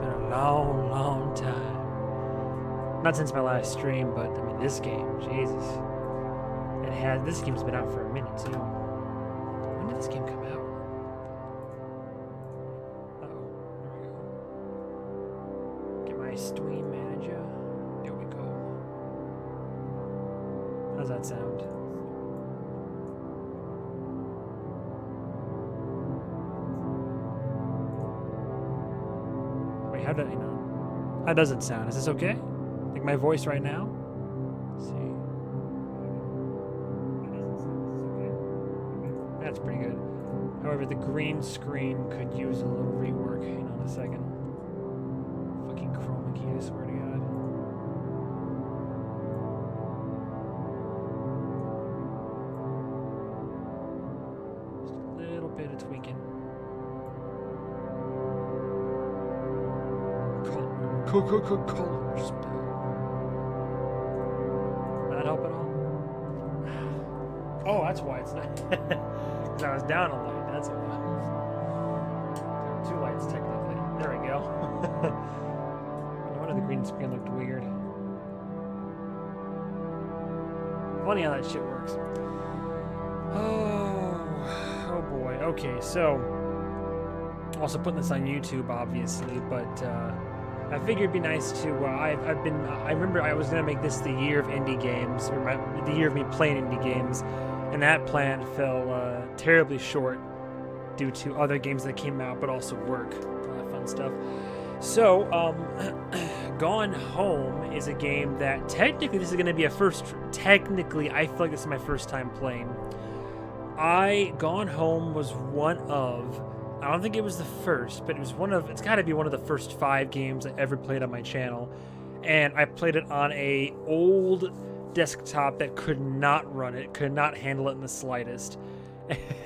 been a long, long time. Not since my last stream, but I mean, this game, Jesus. This game's been out for a minute, too. When did this game come out? Uh-oh, there we go. Get my stream manager. There we go. How's that sound? Wait, how does it sound? Is this okay? Like my voice right now? Let's see. That's pretty good. However, the green screen could use a little rework. Hang on a second. Fucking chroma key, I swear to God. Just a little bit of tweaking. Color spell. That help at all? Oh, that's why it's not. Because I was down a light. That's why. 2 lights technically. There we go. No wonder the green screen looked weird. Funny how that shit works. Oh boy. Okay, so also putting this on YouTube, obviously, but I figured it'd be nice to. I remember I was gonna make this the year of indie games, or the year of me playing indie games, and that plan fell terribly short due to other games that came out, but also work, all that fun stuff. So, Gone Home is a game that technically this is gonna be a first. Technically, I feel like this is my first time playing. Gone Home was one of. I don't think it was the first, but it was it's got to be one of the first 5 games I ever played on my channel. And I played it on a old desktop that could not run it, could not handle it in the slightest.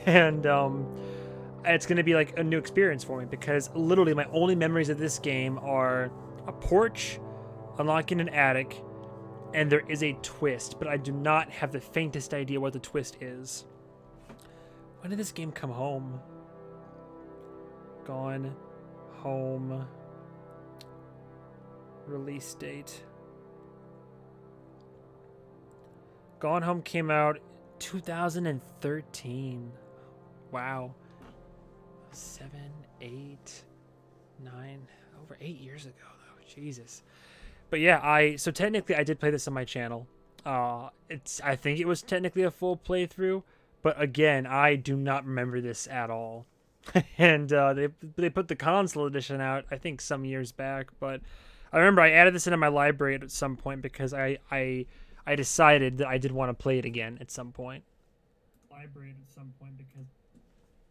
And it's going to be like a new experience for me because literally my only memories of this game are a porch, unlocking an attic, and there is a twist, but I do not have the faintest idea what the twist is. When did this game come home? Gone Home release date. Gone Home came out 2013. Wow. 7, 8, 9, over 8 years ago though. Jesus. But yeah, so technically I did play this on my channel. I think it was technically a full playthrough, but again, I do not remember this at all. And they put the console edition out, I think, some years back. But I remember I added this into my library at some point because I decided that I did want to play it again at some point.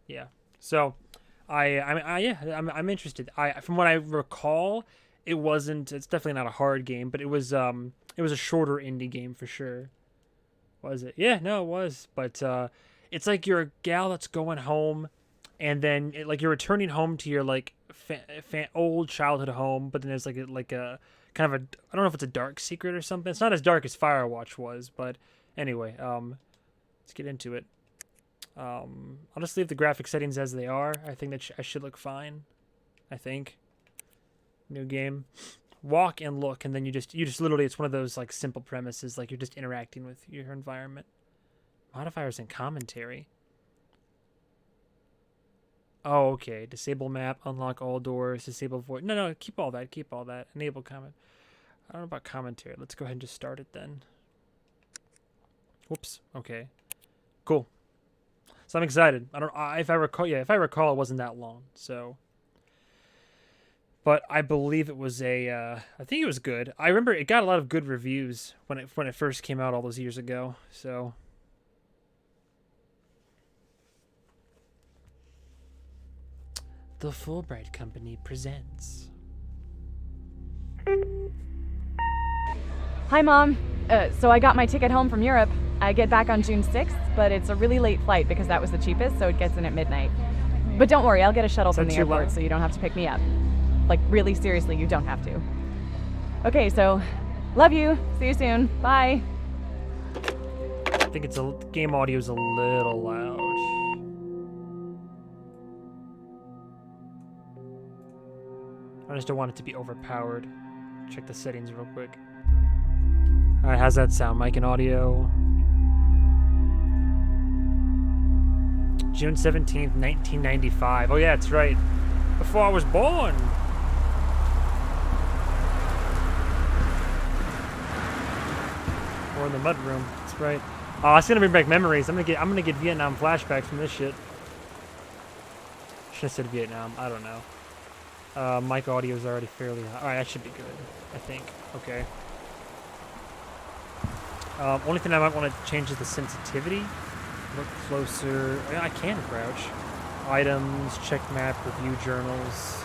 Yeah. So I'm interested. From what I recall, it's definitely not a hard game, but it was a shorter indie game for sure. Was it? Yeah, no, it was. But it's like you're a gal that's going home. And then, like, you're returning home to your, like, old childhood home, but then there's, like a kind of a, I don't know if it's a dark secret or something. It's not as dark as Firewatch was, but anyway, let's get into it. I'll just leave the graphic settings as they are. I think that I should look fine. I think. New game. Walk and look, and then you just literally, it's one of those, like, simple premises, like, you're just interacting with your environment. Modifiers and commentary. Oh, okay. Disable map, unlock all doors, disable voice. No, keep all that. Enable comment. I don't know about commentary. Let's go ahead and just start it then. Whoops. Okay. Cool. So I'm excited. If I recall, it wasn't that long. So, but I believe it was I think it was good. I remember it got a lot of good reviews when it first came out all those years ago. So. The Fulbright Company presents. Hi, Mom. So I got my ticket home from Europe. I get back on June 6th, but it's a really late flight because that was the cheapest, so it gets in at midnight. But don't worry, I'll get a shuttle from the airport so you don't have to pick me up. Like, really, seriously, you don't have to. Okay, so, love you. See you soon. Bye. I think game audio is a little loud. I just don't want it to be overpowered. Check the settings real quick. Alright, how's that sound? Mic and audio. June 17th, 1995. Oh yeah, that's right. Before I was born. Or in the mud room. That's right. Oh, it's gonna bring back memories. I'm gonna get Vietnam flashbacks from this shit. Should have said Vietnam. I don't know. Mic audio is already fairly high. Alright, that should be good. I think. Okay. Only thing I might want to change is the sensitivity. Look closer. I can crouch. Items, check map, review journals.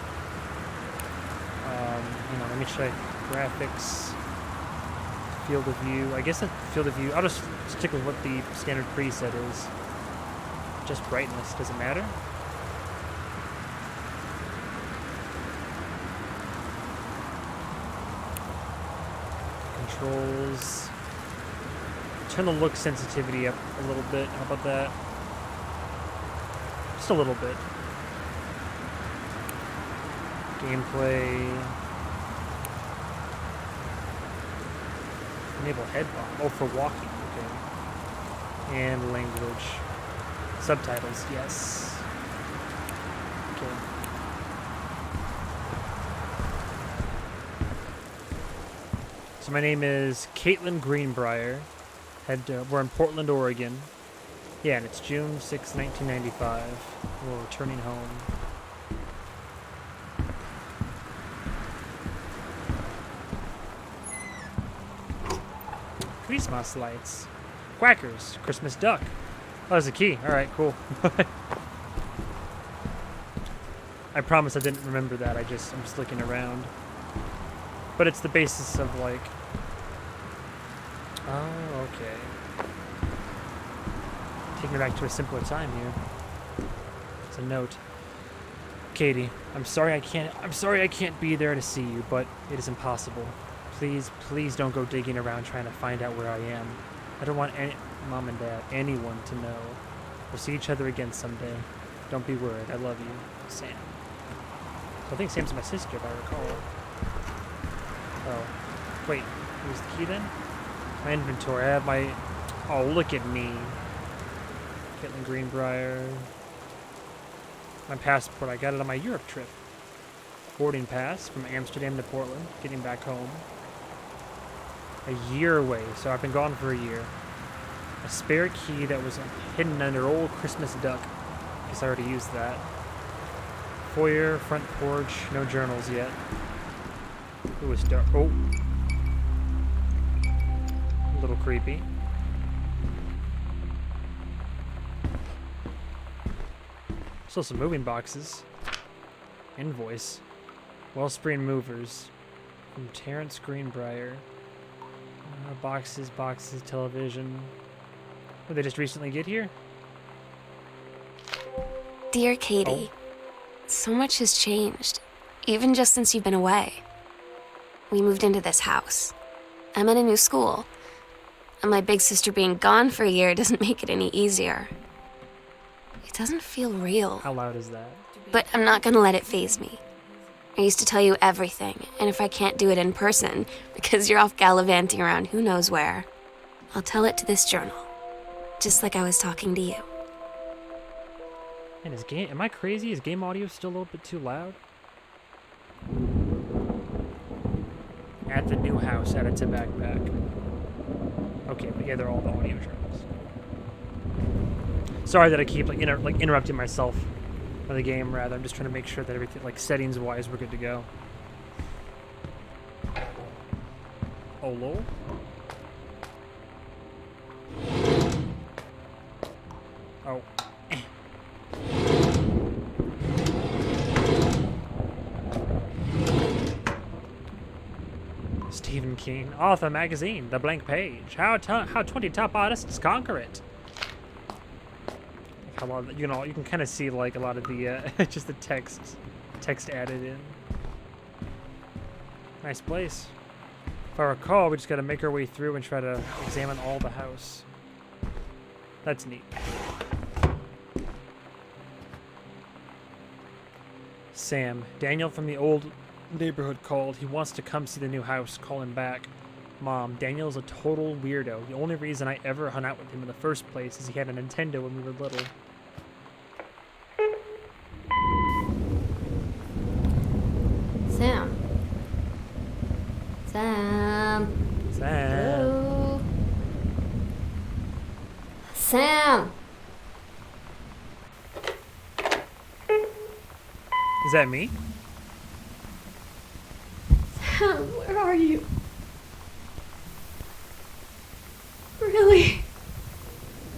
Let me check graphics. Field of view. I guess the field of view. I'll just stick with what the standard preset is. Just brightness. Does it matter? Controls. Turn the look sensitivity up a little bit. How about that? Just a little bit. Gameplay. Enable head bomb. Oh, for walking. Okay. And language. Subtitles. Yes. Okay. So my name is Caitlin Greenbrier. We're in Portland, Oregon. Yeah, and it's June 6, 1995. We're returning home. Christmas lights. Quackers. Christmas duck. Oh, there's a key. Alright, cool. I promise I didn't remember that. I'm just looking around. But it's the basis of, like... Oh, okay. Take me back to a simpler time here. It's a note. Katie, I'm sorry I can't be there to see you, but it is impossible. Please don't go digging around trying to find out where I am. I don't want Mom and Dad, anyone to know. We'll see each other again someday. Don't be worried. I love you. Sam. So I think Sam's my sister, if I recall. Oh. Wait. Where's the key then? My inventory. I have my... Oh, look at me. Caitlin Greenbrier. My passport. I got it on my Europe trip. Boarding pass from Amsterdam to Portland. Getting back home. A year away. So I've been gone for a year. A spare key that was hidden under old Christmas duck. Guess I already used that. Foyer, front porch. No journals yet. It was dark. Oh. A little creepy. Still some moving boxes. Invoice. Wellspring Movers. From Terrence Greenbrier. Boxes, television. Did they just recently get here? Dear Katie, so much has changed, even just since you've been away. We moved into this house. I'm at a new school. And my big sister being gone for a year doesn't make it any easier. It doesn't feel real. How loud is that? But I'm not gonna let it faze me. I used to tell you everything, and if I can't do it in person, because you're off gallivanting around who knows where, I'll tell it to this journal. Just like I was talking to you. And am I crazy? Is game audio still a little bit too loud? At the new house, added to backpack. Okay, but yeah, they're all the audio journals. Sorry that I keep interrupting myself, or the game rather. I'm just trying to make sure that everything, like settings-wise, we're good to go. Oh, lol. Oh. Stephen King, author magazine, The Blank Page. How 20 top artists conquer it. Like how you can kind of see like a lot of the just the text added in. Nice place. If I recall, we just got to make our way through and try to examine all the house. That's neat. Sam, Daniel from the old neighborhood called. He wants to come see the new house. Call him back. Mom, Daniel's a total weirdo. The only reason I ever hung out with him in the first place is he had a Nintendo when we were little. Sam. Sam. Sam. Hello. Sam. Is that me? Sam, where are you? Really?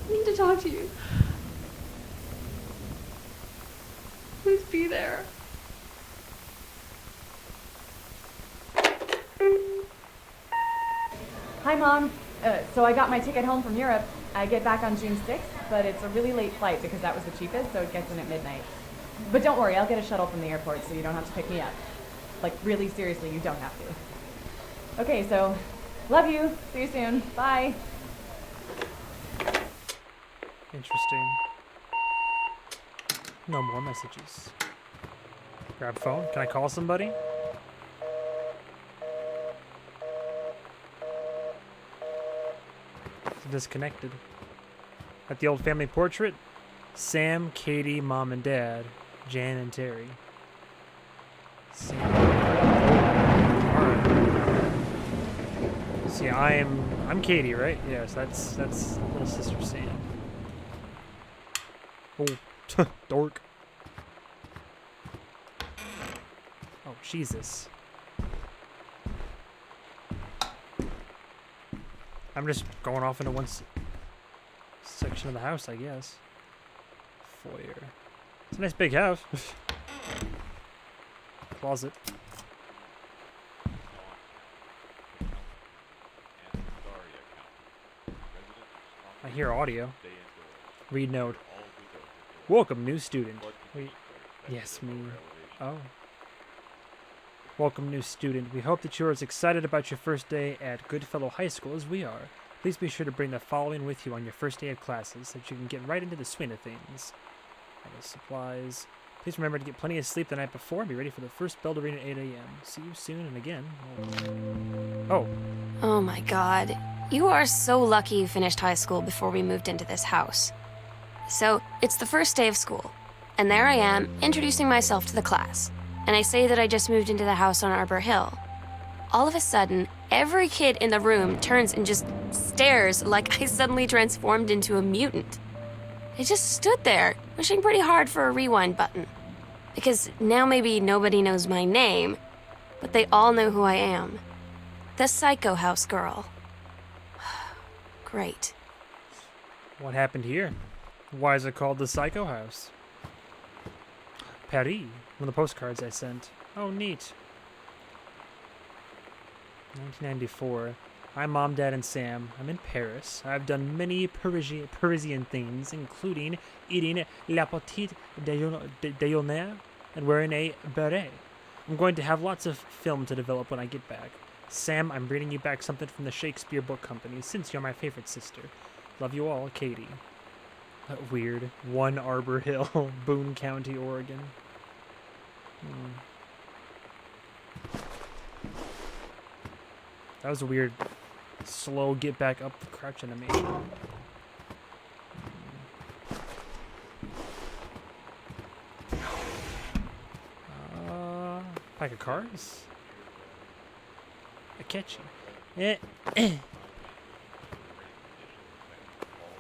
I need to talk to you. Please be there. Hi, Mom. So I got my ticket home from Europe. I get back on June 6th, but it's a really late flight because that was the cheapest, so it gets in at midnight. But don't worry, I'll get a shuttle from the airport so you don't have to pick me up. Like, really seriously, you don't have to. Okay, so love you. See you soon. Bye. Interesting. No more messages. Grab phone. Can I call somebody? It's disconnected. At the old family portrait, Sam, Katie, Mom and Dad, Jan and Terry. Sam. Alright. See, I'm Katie, right? Yes, that's little sister Sam. Oh, dork. Oh, Jesus. I'm just going off into one section of the house, I guess. Foyer. It's a nice big house. Closet. I hear audio. Read note. Welcome, new student. Wait. Yes, me. Oh. Welcome, new student. We hope that you are as excited about your first day at Goodfellow High School as we are. Please be sure to bring the following with you on your first day of classes so that you can get right into the swing of things. Other supplies. Please remember to get plenty of sleep the night before and be ready for the first bell to ring at 8 a.m. See you soon and again. Oh. Oh my god. You are so lucky you finished high school before we moved into this house. So, it's the first day of school, and there I am, introducing myself to the class. And I say that I just moved into the house on Arbor Hill. All of a sudden, every kid in the room turns and just stares like I suddenly transformed into a mutant. I just stood there, wishing pretty hard for a rewind button. Because now maybe nobody knows my name, but they all know who I am. The Psycho House girl. Great. What happened here? Why is it called the Psycho House? Paris. One of the postcards I sent. Oh, neat. 1994. Hi, Mom, Dad, and Sam. I'm in Paris. I've done many Parisian things, including eating la petite déjeuner and wearing a beret. I'm going to have lots of film to develop when I get back. Sam, I'm bringing you back something from the Shakespeare Book Company, since you're my favorite sister. Love you all, Katie. Weird. 1 Arbor Hill, Boone County, Oregon. That was a weird, slow get back up crouch animation. Pack of cards? I catch you.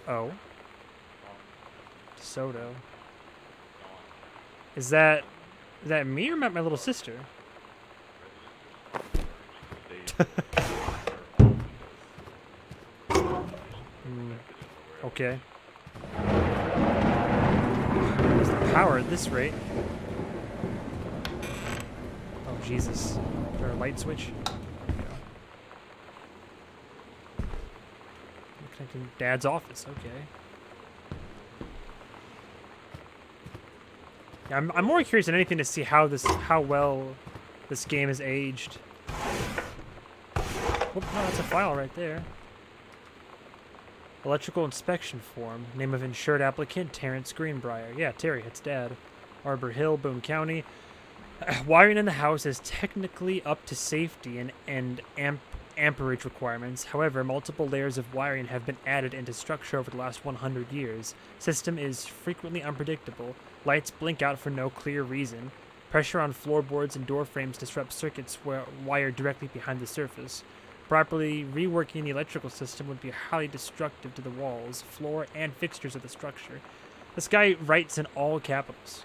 Oh. DeSoto. Is that me or my little sister? Okay. Where's the power at this rate? Oh, Jesus. Is there a light switch? There we go. Connecting Dad's office, okay. Yeah, I'm more curious than anything to see how well this game is aged. Oh, no, that's a file right there. Electrical inspection form. Name of insured applicant, Terrence Greenbrier. Yeah, Terry, it's Dad. Arbor Hill, Boone County. Wiring in the house is technically up to safety and amperage requirements. However, multiple layers of wiring have been added into structure over the last 100 years. System is frequently unpredictable. Lights blink out for no clear reason. Pressure on floorboards and door frames disrupts circuits wired directly behind the surface. Properly reworking the electrical system would be highly destructive to the walls, floor, and fixtures of the structure. This guy writes in all capitals.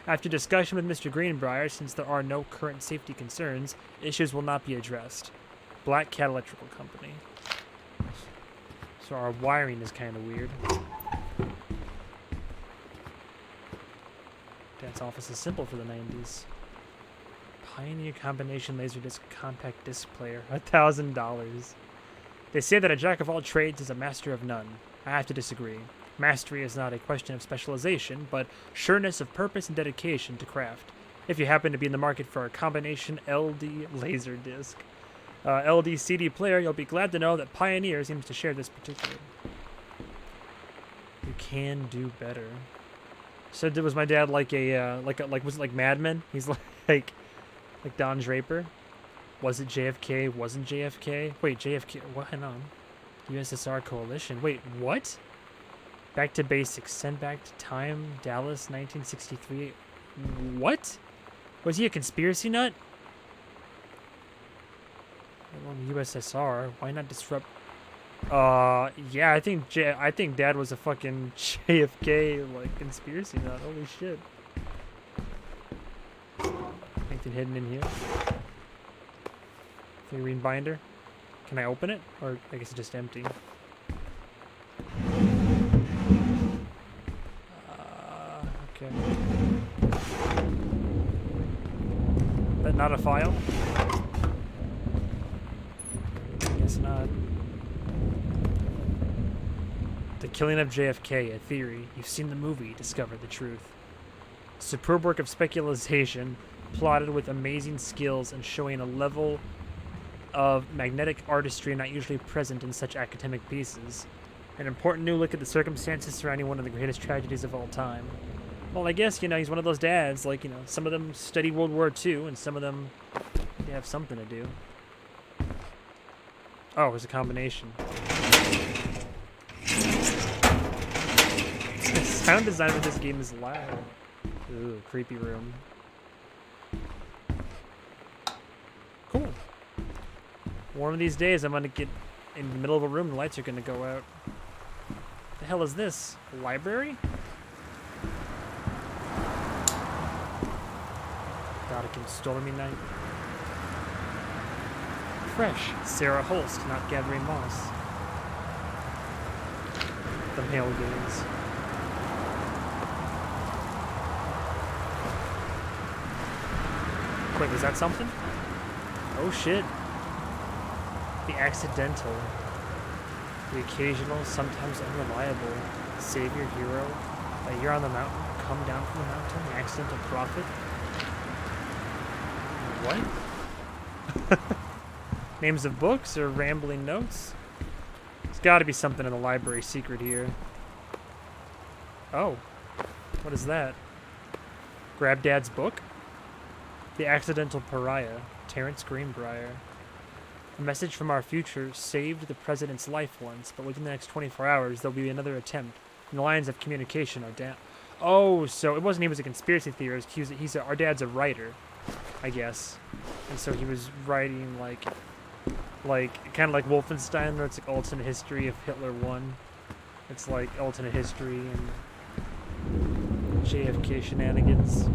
After discussion with Mr. Greenbrier, since there are no current safety concerns, issues will not be addressed. Black Cat Electrical Company. So our wiring is kind of weird. Dad's office is simple for the 90s. Pioneer Combination Laserdisc Compact Disc Player. $1,000. They say that a jack of all trades is a master of none. I have to disagree. Mastery is not a question of specialization, but sureness of purpose and dedication to craft. If you happen to be in the market for a combination LD Laserdisc, LD CD player, you'll be glad to know that Pioneer seems to share this particular. You can do better. So was my dad like was it like Mad Men? He's like Don Draper. Was it JFK? Wasn't JFK? Wait, JFK? What? Hang on. USSR coalition. Wait, what? Back to basics. Send back to time. Dallas, 1963. What? Was he a conspiracy nut? Well, the USSR. Why not disrupt? Yeah, I think Dad was a fucking JFK like conspiracy nut. Holy shit. Anything hidden in here? Figurine binder. Can I open it? Or I guess it's just empty. Okay. But not a file? I guess not. The killing of JFK, a theory. You've seen the movie, discover the truth. Superb work of speculation, plotted with amazing skills and showing a level of magnetic artistry not usually present in such academic pieces. An important new look at the circumstances surrounding one of the greatest tragedies of all time. Well, I guess, he's one of those dads, like, some of them study World War II, and some of them, they have something to do. Oh, it was a combination. The sound design of this game is loud. Ooh, creepy room. Cool. One of these days, I'm gonna get in the middle of a room, the lights are gonna go out. The hell is this? A library? Vatican Stormy Night. Fresh. Sarah Holst, not gathering moss. The male gaze. Wait, was that something? Oh shit. The accidental. The occasional, sometimes unreliable. Savior, hero. A year on the mountain, come down from the mountain, the accidental prophet. What? Names of books or rambling notes? There's gotta be something in the library secret here. Oh. What is that? Grab Dad's book? The Accidental Pariah, Terrence Greenbrier. A message from our future saved the president's life once, but within the next 24 hours, there'll be another attempt, and the lines of communication are down. Oh, so it wasn't he was a conspiracy theorist. Our dad's a writer, I guess. And so he was writing, like kind of like Wolfenstein, where it's like alternate history if Hitler won. It's like alternate history and JFK shenanigans.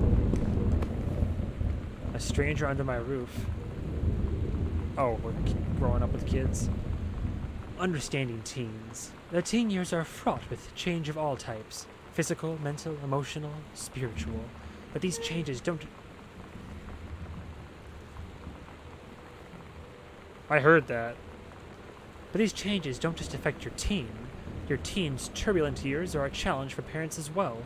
A stranger under my roof. Oh, we're growing up with kids. Understanding teens. The teen years are fraught with change of all types. Physical, mental, emotional, spiritual. But these changes don't... I heard that. But these changes don't just affect your teen. Your teen's turbulent years are a challenge for parents as well.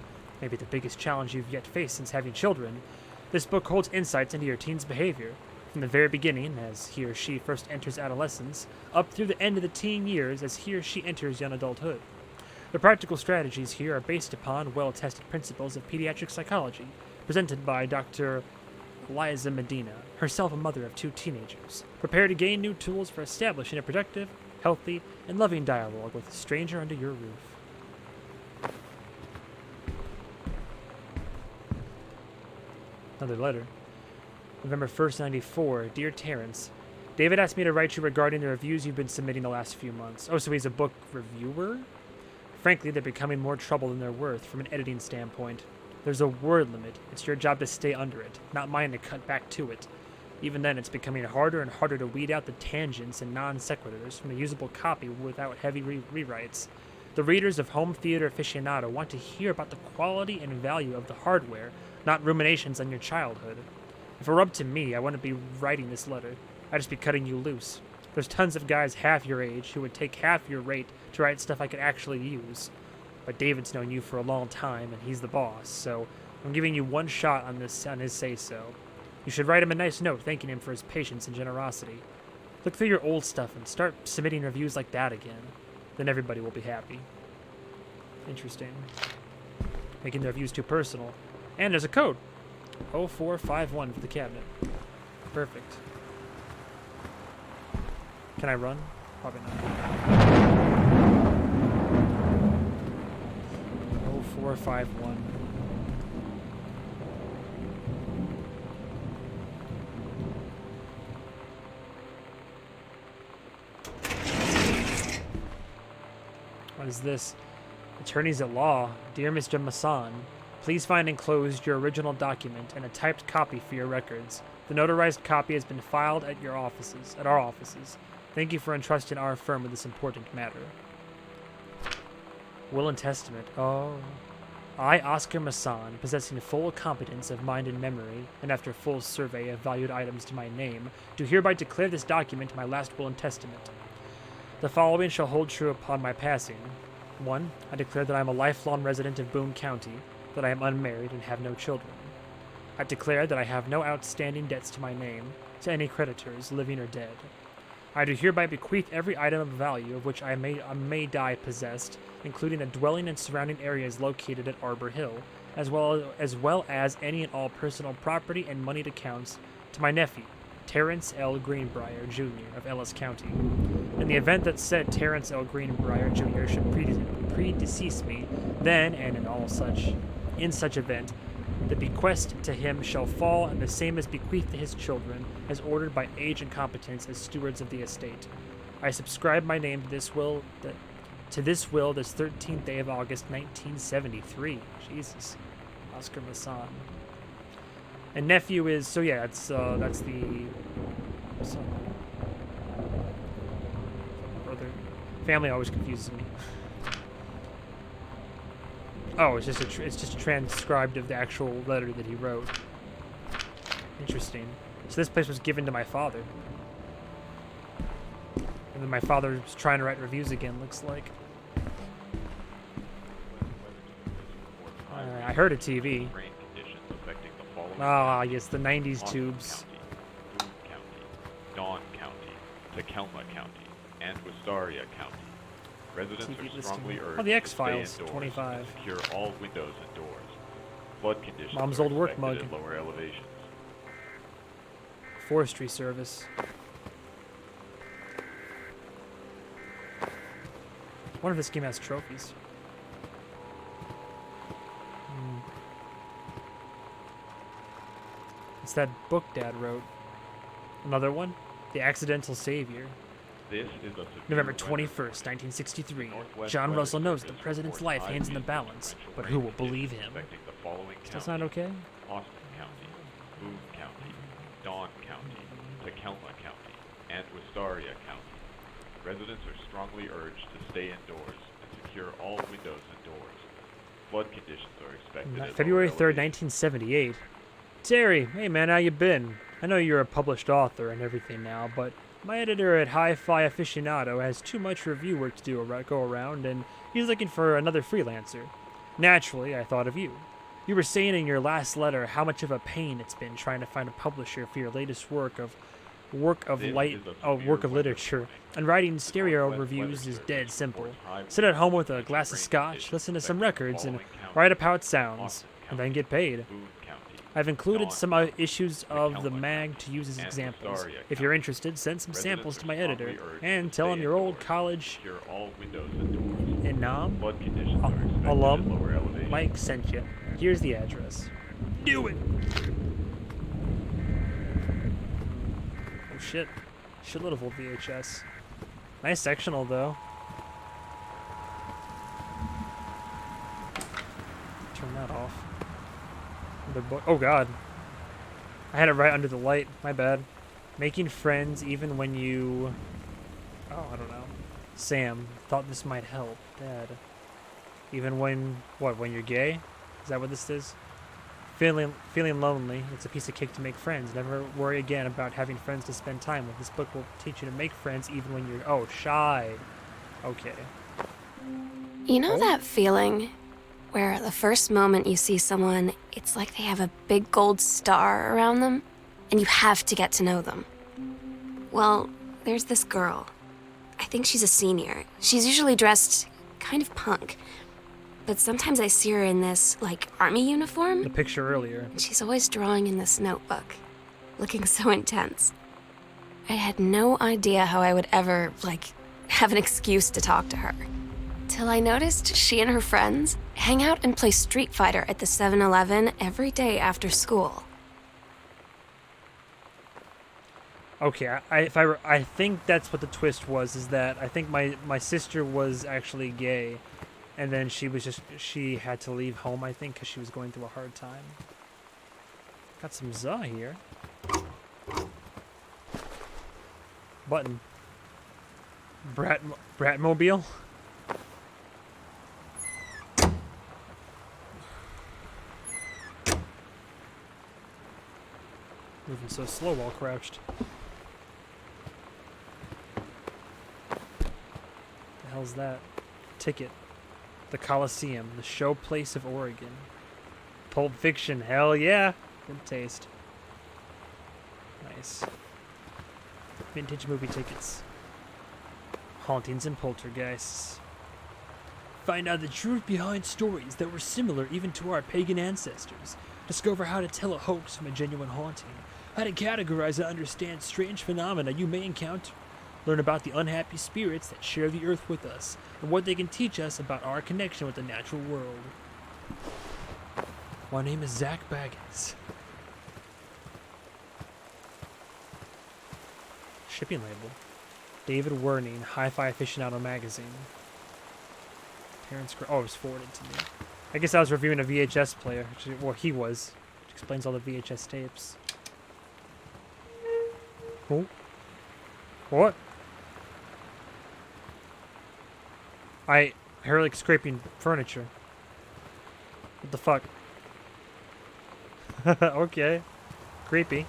Maybe the biggest challenge you've yet faced since having children. This book holds insights into your teen's behavior. From the very beginning, as he or she first enters adolescence, up through the end of the teen years as he or she enters young adulthood. The practical strategies here are based upon well-tested principles of pediatric psychology, presented by Dr. Eliza Medina, herself a mother of 2 teenagers. Prepare to gain new tools for establishing a productive, healthy, and loving dialogue with a stranger under your roof. Another letter. November 1st, 94. Dear Terrence, David asked me to write you regarding the reviews you've been submitting the last few months. Oh, so he's a book reviewer? Frankly, they're becoming more trouble than they're worth from an editing standpoint. There's a word limit. It's your job to stay under it, not mine to cut back to it. Even then, it's becoming harder and harder to weed out the tangents and non sequiturs from a usable copy without heavy rewrites. The readers of Home Theater Aficionado want to hear about the quality and value of the hardware, not ruminations on your childhood. If it were up to me, I wouldn't be writing this letter. I'd just be cutting you loose. There's tons of guys half your age who would take half your rate to write stuff I could actually use. But David's known you for a long time, and he's the boss, so I'm giving you one shot on this on his say-so. You should write him a nice note thanking him for his patience and generosity. Look through your old stuff and start submitting reviews like that again. Then everybody will be happy. Interesting. Making the reviews too personal. And there's a code. 0451 for the cabinet. Perfect. Can I run? Probably not. 0451. What is this? Attorneys at law. Dear Mr. Masson, please find enclosed your original document and a typed copy for your records. The notarized copy has been filed at our offices. Thank you for entrusting our firm with this important matter. Will and testament. Oh. I, Oscar Masson, possessing full competence of mind and memory, and after full survey of valued items to my name, do hereby declare this document my last will and testament. The following shall hold true upon my passing. 1. I declare that I am a lifelong resident of Boone County, that I am unmarried and have no children. I declare that I have no outstanding debts to my name, to any creditors, living or dead. I do hereby bequeath every item of value of which I may die possessed, including a dwelling and surrounding areas located at Arbor Hill, as well as any and all personal property and moneyed accounts, to my nephew, Terrence L. Greenbrier, Jr. of Ellis County. In the event that said Terrence L. Greenbrier, Jr. should predecease me, then, and in such event, the bequest to him shall fall, and the same is bequeathed to his children, as ordered by age and competence as stewards of the estate. I subscribe my name to this will this 13th day of August, 1973. Jesus. Oscar Masson. And nephew is, so yeah, that's the son. Brother. Family always confuses me. Oh, it's just transcribed of the actual letter that he wrote. Interesting. So this place was given to my father. And then my father's trying to write reviews again, looks like. I heard a TV. Ah, yes, the 90s tubes. Boone County, Dawn County, Tacoma County, and Wistaria County. Residents are strongly urged the X-Files, to stay indoors 25. and secure all windows and doors. Flood conditions Mom's are old work expected mug. at lower elevations. Forestry Service. I wonder if this game has trophies. It's that book Dad wrote. Another one? The Accidental Savior. This is a November 21st, 1963. John Russell knows the president's life hangs in the balance, but who will believe him? That's not okay? Austin County, Boone County, Dawn County, Tacoma County, and Wistaria County. Residents are strongly urged to stay indoors and secure all windows and doors. Flood conditions are expected at February lower 3rd, elevations. 1978. Terry, hey man, how you been? I know you're a published author and everything now, but my editor at Hi-Fi Aficionado has too much review work to go around, and he's looking for another freelancer. Naturally, I thought of you. You were saying in your last letter how much of a pain it's been trying to find a publisher for your latest work of literature, and writing stereo reviews is dead simple. Sit at home with a glass of scotch, listen to some records, and write up how it sounds, and then get paid. I've included Dawn some issues of the County, mag to use as and examples. Wistaria If you're County. interested, send some samples to my Residents are editor strongly urged and to tell stay him your old indoors, college secure all windows and doors. in Nam Flood conditions are expected alum at lower elevations. Mike sent you. Here's the address. Do it! Oh shit. Shitload of old VHS. Nice sectional though. Turn that off. Oh god. I had it right under the light. My bad. Making friends even when you... Oh, I don't know. Sam, thought this might help. Dad. Even when... What, when you're gay? Is that what this is? Feeling lonely. It's a piece of cake to make friends. Never worry again about having friends to spend time with. This book will teach you to make friends even when you're... Oh, shy. Okay. You know Oh. that feeling where the first moment you see someone, it's like they have a big gold star around them, and you have to get to know them? Well, there's this girl. I think she's a senior. She's usually dressed kind of punk, but sometimes I see her in this, like, army uniform. The picture earlier. And she's always drawing in this notebook, looking so intense. I had no idea how I would ever, like, have an excuse to talk to her. Till I noticed she and her friends hang out and play Street Fighter at the 7-Eleven every day after school. Okay, I think that's what the twist was, is that I think my sister was actually gay, and then she had to leave home, I think, because she was going through a hard time. Got some za here. Button. Bratmobile. Moving so slow while crouched. The hell's that? Ticket. The Coliseum, the showplace of Oregon. Pulp Fiction, hell yeah! Good taste. Nice. Vintage movie tickets. Hauntings and poltergeists. Find out the truth behind stories that were similar even to our pagan ancestors. Discover how to tell a hoax from a genuine haunting. How to categorize and understand strange phenomena you may encounter. Learn about the unhappy spirits that share the earth with us, and what they can teach us about our connection with the natural world. My name is Zach Baggins. Shipping label. David Werning, Hi-Fi Aficionado Magazine. Parents... Oh, it was forwarded to me. I guess I was reviewing a VHS player. Well, he was. Which explains all the VHS tapes. Oh. What? I heard like scraping furniture. What the fuck? Okay. Creepy.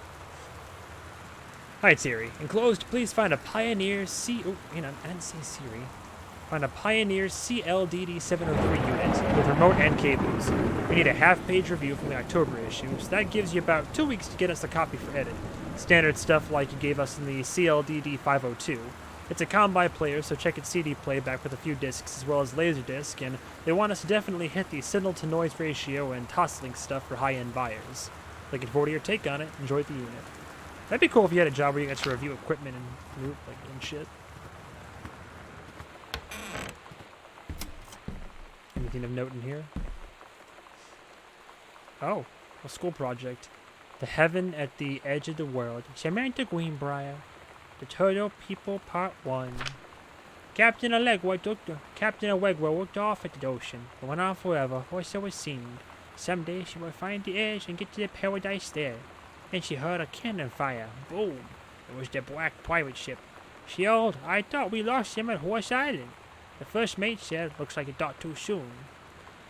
Hi, Siri. Enclosed, please find a Pioneer Oh, hang on. I didn't say Siri. Find a Pioneer CLDD 703 unit with remote and cables. We need a half-page review from the October issue, so that gives you about 2 weeks to get us a copy for edit. Standard stuff like you gave us in the CLDD 502. It's a Combi player, so check its CD playback with a few discs as well as Laserdisc, and they want us to definitely hit the signal-to-noise ratio and Toslink stuff for high-end buyers. Looking forward to your take on it. Enjoy the unit. That'd be cool if you had a job where you got to review equipment and shit. Anything of note in here? Oh, a school project. The Heaven at the Edge of the World. Samantha Greenbrier. The Turtle People Part 1. Captain Allegua worked off at the ocean, but went on forever, or so it seemed. Someday she would find the edge and get to the paradise there. Then she heard a cannon fire. Boom! It was the black pirate ship. She yelled, "I thought we lost him at Horse Island." The first mate said, "Looks like it docked too soon."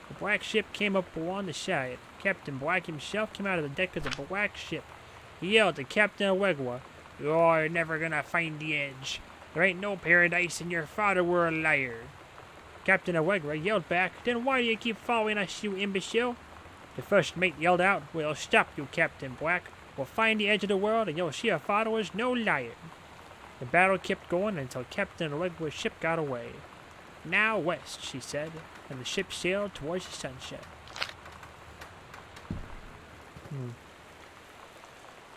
The black ship came up on the side. Captain Black himself came out of the deck of the black ship. He yelled to Captain Allegua, "You're never gonna find the edge. There ain't no paradise and your father were a liar." Captain Allegua yelled back, "Then why do you keep following us, you imbecile?" The first mate yelled out, "We'll stop you, Captain Black. We'll find the edge of the world and you'll see your father was no liar." The battle kept going until Captain Allegua's ship got away. "Now west," she said, and the ship sailed towards the sunset.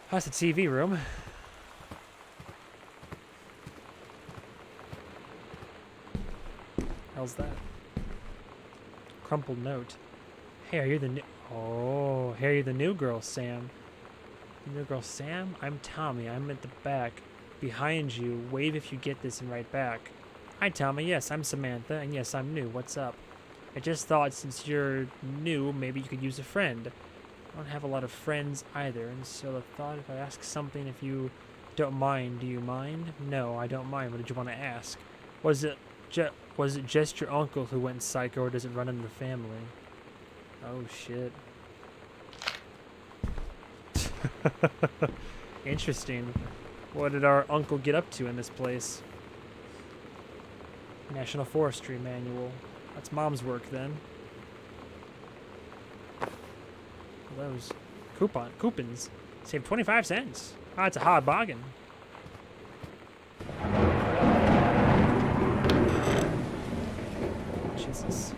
That's the TV room. How's that? Crumpled note. Hey, are you the new... Oh, hey, are you the new girl, Sam? The new girl, Sam? I'm Tommy. I'm at the back. Behind you. Wave if you get this and write back. Hi, Tommy. Yes, I'm Samantha. And yes, I'm new. What's up? I just thought since you're new, maybe you could use a friend. I don't have a lot of friends either, and so I thought if I ask something, if you don't mind, do you mind? No, I don't mind. What did you want to ask? Was it just your uncle who went psycho, or does it run in the family? Oh, shit. Interesting. What did our uncle get up to in this place? National Forestry Manual. That's Mom's work, then. Those coupons. Save 25 cents. Ah, it's a hard bargain. Jesus.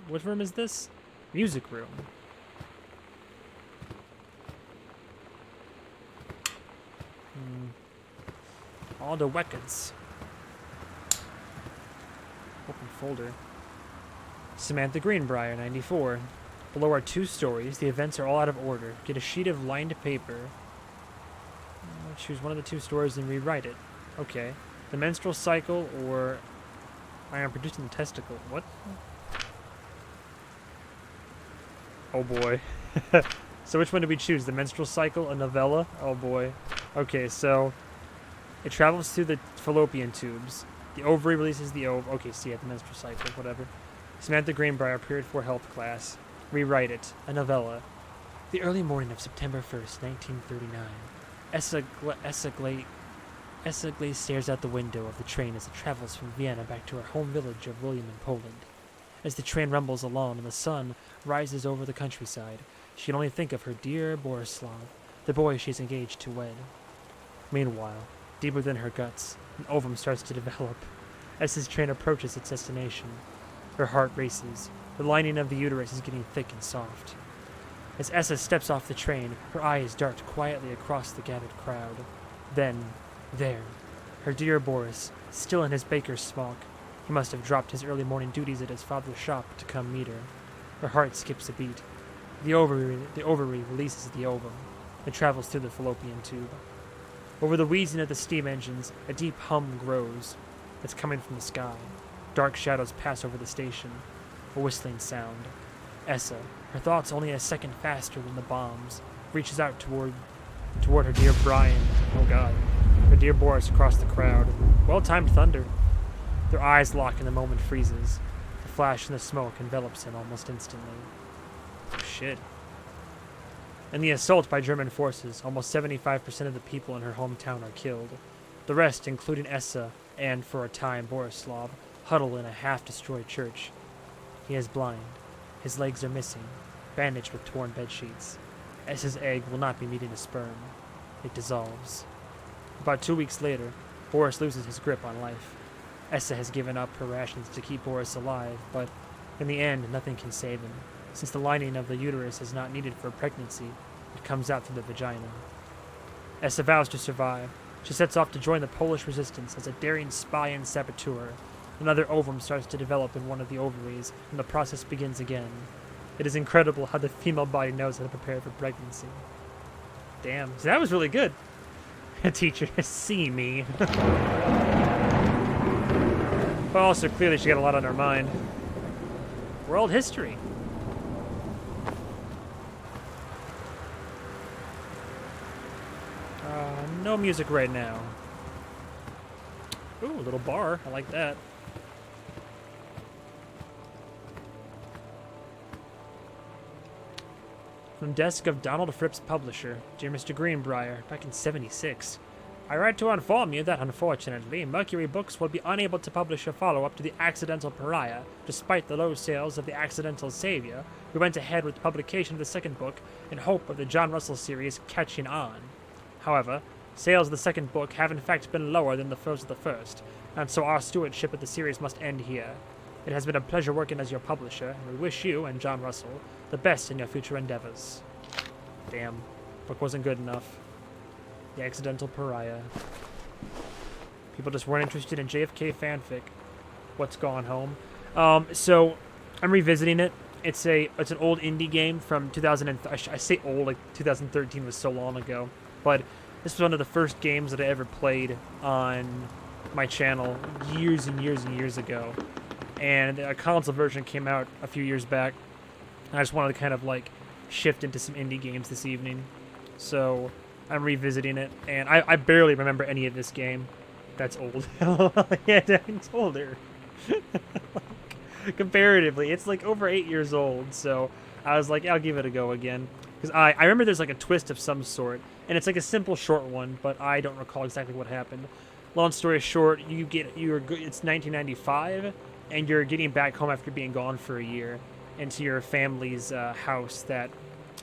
What room is this? Music room. All the records. Open folder. Samantha Greenbrier, 94. Below are 2 stories. The events are all out of order. Get a sheet of lined paper. Choose one of the 2 stories and rewrite it. Okay. The menstrual cycle, or I am producing the testicle. What? Oh boy. So which one do we choose? The menstrual cycle, a novella? Oh boy. Okay, so it travels through the fallopian tubes. The ovary releases the ovum. Okay, see, at the menstrual cycle, whatever. Samantha Greenbrier, period 4 health class. Rewrite it. A novella. The early morning of September 1st, 1939. Essa Glaze stares out the window of the train as it travels from Vienna back to her home village of William in Poland. As the train rumbles along and the sun rises over the countryside, she can only think of her dear Borislav, the boy she is engaged to wed. Meanwhile, deep within her guts, an ovum starts to develop. As this train approaches its destination, her heart races. The lining of the uterus is getting thick and soft. As Essa steps off the train, her eyes dart quietly across the gathered crowd. Then, there, her dear Boris, still in his baker's smock. He must have dropped his early morning duties at his father's shop to come meet her. Her heart skips a beat. The ovary releases the ovum. It travels through the fallopian tube. Over the wheezing of the steam engines, a deep hum grows. It's coming from the sky. Dark shadows pass over the station. A whistling sound. Essa, her thoughts only a second faster than the bombs, reaches out toward her dear Brian. Oh God. Her dear Boris across the crowd. Well-timed thunder. Their eyes lock and the moment freezes. The flash and the smoke envelops him almost instantly. Oh, shit. In the assault by German forces, almost 75% of the people in her hometown are killed. The rest, including Essa and, for a time, Borislav, huddle in a half-destroyed church. He is blind. His legs are missing, bandaged with torn bedsheets. Essa's egg will not be meeting a sperm. It dissolves. About 2 weeks later, Boris loses his grip on life. Essa has given up her rations to keep Boris alive, but in the end, nothing can save him. Since the lining of the uterus is not needed for pregnancy, it comes out through the vagina. Essa vows to survive. She sets off to join the Polish resistance as a daring spy and saboteur. Another ovum starts to develop in one of the ovaries, and the process begins again. It is incredible how the female body knows how to prepare for pregnancy. Damn. So that was really good. Teacher, see me. But also, clearly she got a lot on her mind. World history. No music right now. Ooh, a little bar. I like that. From desk of Donald Fripp's publisher, dear Mr. Greenbrier, back in '76. I write to inform you that, unfortunately, Mercury Books will be unable to publish a follow-up to The Accidental Pariah. Despite the low sales of The Accidental Savior, we went ahead with the publication of the second book in hope of the John Russell series catching on. However, sales of the second book have in fact been lower than those of the first, and so our stewardship of the series must end here. It has been a pleasure working as your publisher, and we wish you and John Russell the best in your future endeavors. Damn. Book wasn't good enough. The Accidental Pariah. People just weren't interested in JFK fanfic. What's Gone Home? So I'm revisiting it. It's an old indie game from 2000. I say old, like 2013 was so long ago, but this was one of the first games that I ever played on my channel years and years and years ago. And a console version came out a few years back. And I just wanted to kind of like shift into some indie games this evening. So I'm revisiting it, and I barely remember any of this game. That's old. Yeah, it's older. Comparatively, it's like over 8 years old, so I was like, I'll give it a go again. Because I remember there's like a twist of some sort, and it's like a simple short one, but I don't recall exactly what happened. Long story short, it's 1995, and you're getting back home after being gone for a year into your family's house that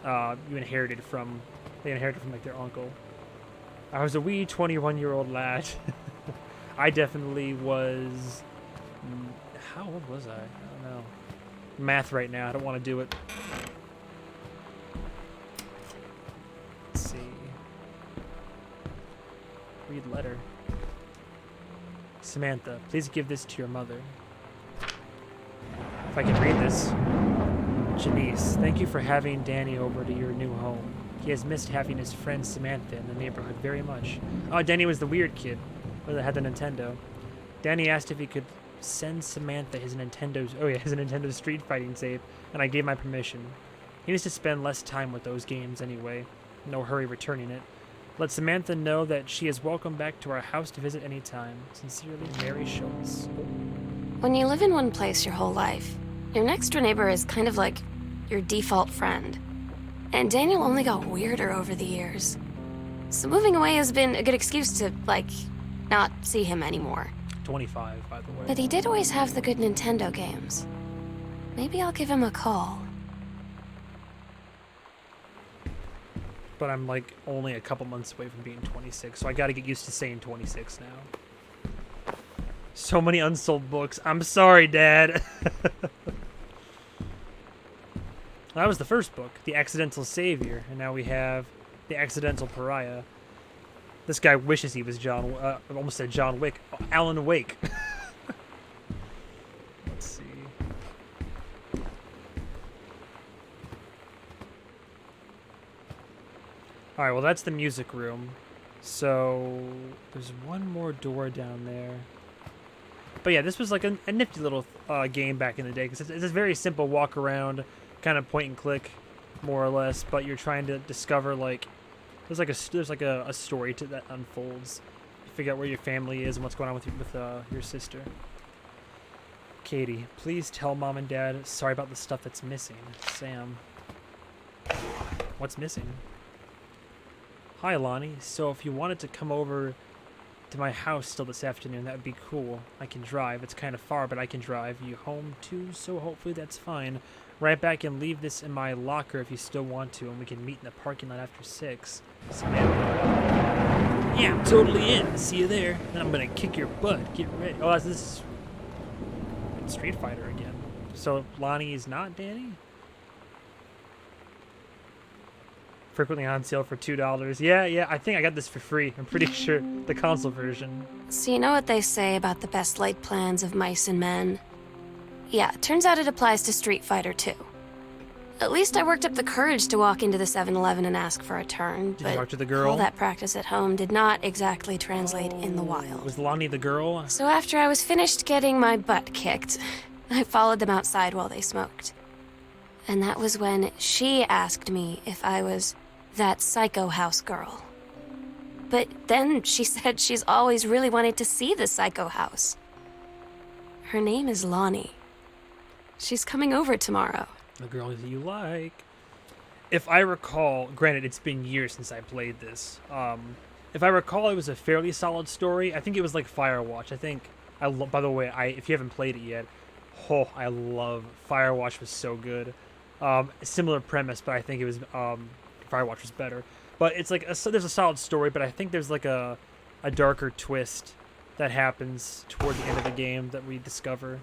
you inherited from. They inherited from like their uncle. I was a wee 21-year-old lad. I definitely was. How old was I? I don't know. Math right now. I don't want to do it. Let's see. Read letter. Samantha, please give this to your mother. If I can read this. Janice, thank you for having Danny over to your new home. He has missed having his friend Samantha in the neighborhood very much. Oh, Danny was the weird kid that had the Nintendo. Danny asked if he could send Samantha his Nintendo Street Fighting save, and I gave my permission. He needs to spend less time with those games anyway. No hurry returning it. Let Samantha know that she is welcome back to our house to visit any time. Sincerely, Mary Schultz. When you live in one place your whole life, your next door neighbor is kind of like your default friend. And Daniel only got weirder over the years. So moving away has been a good excuse to, like, not see him anymore. 25, by the way. But he did always have the good Nintendo games. Maybe I'll give him a call. But I'm like only a couple months away from being 26, so I gotta get used to saying 26 now. So many unsold books. I'm sorry, Dad. That was the first book, The Accidental Savior, and now we have The Accidental Pariah. This guy wishes he was almost said John Wick, Alan Wake. Let's see. All right, well, that's the music room. So there's one more door down there. But yeah, this was like a nifty little game back in the day, because it's a very simple walk around, kind of point and click, more or less. But you're trying to discover like there's like a story that unfolds. You figure out where your family is and what's going on with your sister. Katie, please tell Mom and Dad sorry about the stuff that's missing. Sam. What's missing? Hi, Lonnie. So if you wanted to come over to my house still this afternoon, that would be cool. I can drive. It's kind of far, but I can drive you home too, so hopefully that's fine. Right back and leave this in my locker if you still want to, and we can meet in the parking lot after 6. Samantha. Yeah, I'm totally in. See you there. Then I'm gonna kick your butt. Get ready. Oh, this is Street Fighter again. So Lonnie is not Danny? Frequently on sale for $2. Yeah, I think I got this for free. I'm pretty sure the console version. So you know what they say about the best laid plans of mice and men? Yeah, turns out it applies to Street Fighter too. At least I worked up the courage to walk into the 7-Eleven and ask for a turn, Did you talk to the girl? All that practice at home did not exactly translate in the wild. Was Lonnie the girl? So after I was finished getting my butt kicked, I followed them outside while they smoked. And that was when she asked me if I was that psycho house girl. But then she said she's always really wanted to see the psycho house. Her name is Lonnie. She's coming over tomorrow. The girl that you like. If I recall, granted, it's been years since I played this. If I recall, it was a fairly solid story. I think it was like Firewatch. I think, by the way, if you haven't played it yet, I love Firewatch. Was so good. Similar premise, but I think it was Firewatch was better. But it's like there's a solid story, but I think there's like a darker twist that happens toward the end of the game that we discover.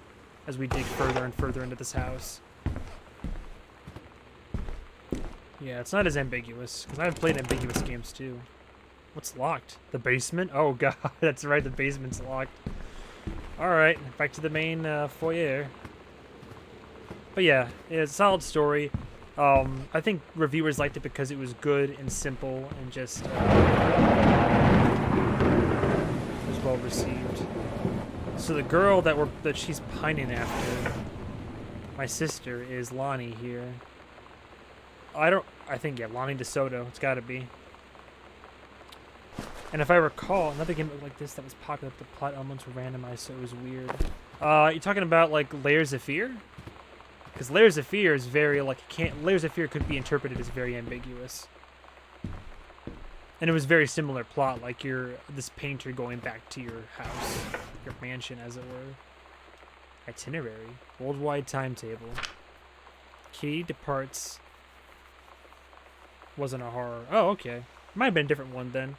as we dig further and further into this house. Yeah, it's not as ambiguous, because I've played ambiguous games too. What's locked? The basement? Oh god, that's right, the basement's locked. Alright, back to the main foyer. But yeah, it's a solid story. I think reviewers liked it because it was good and simple and just was well received. So the girl that she's pining after, my sister, is Lonnie here. I think, yeah, Lonnie DeSoto. It's gotta be. And if I recall, another game that looked like this that was popular, the plot elements were randomized, so it was weird. You're talking about, like, Layers of Fear? Because Layers of Fear is very, like, Layers of Fear could be interpreted as very ambiguous. And it was very similar plot, like you're this painter going back to your house, your mansion, as it were. Itinerary. Worldwide timetable. Kitty departs. Wasn't a horror. Oh, okay. Might have been a different one then.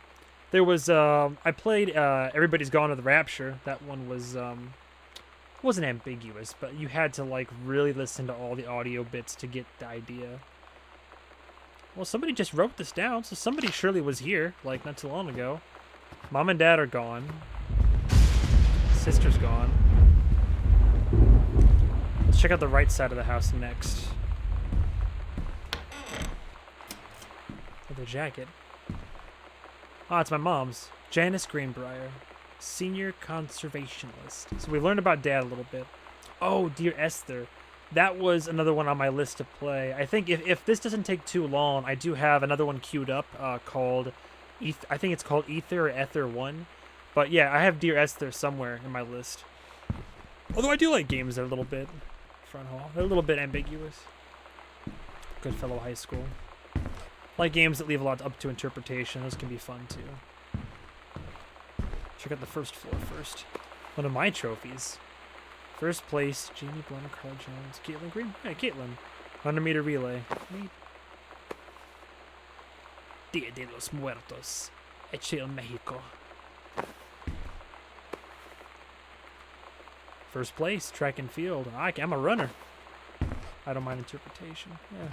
There was, I played Everybody's Gone to the Rapture. That one was, wasn't ambiguous, but you had to, like, really listen to all the audio bits to get the idea. Well, somebody just wrote this down, so somebody surely was here, like, not too long ago. Mom and Dad are gone. Sister's gone. Let's check out the right side of the house next. The jacket. Ah, it's my mom's. Janice Greenbrier, senior conservationist. So we learned about Dad a little bit. Oh, Dear Esther. That was another one on my list to play. I think if this doesn't take too long, I do have another one queued up called, I think it's called Ether or Ether 1. But yeah, I have Dear Esther somewhere in my list. Although I do like games that are a little bit front hall. They're a little bit ambiguous. Goodfellow High School. Like games that leave a lot up to interpretation. Those can be fun too. Check out the first floor first. One of my trophies. First place, Jamie Blum, Carl Jones, Caitlin Green. Hey, Caitlin. 100-meter relay. Neat. Dia de los Muertos. Hecho en Mexico. First place, track and field. I'm a runner. I don't mind interpretation. Yeah.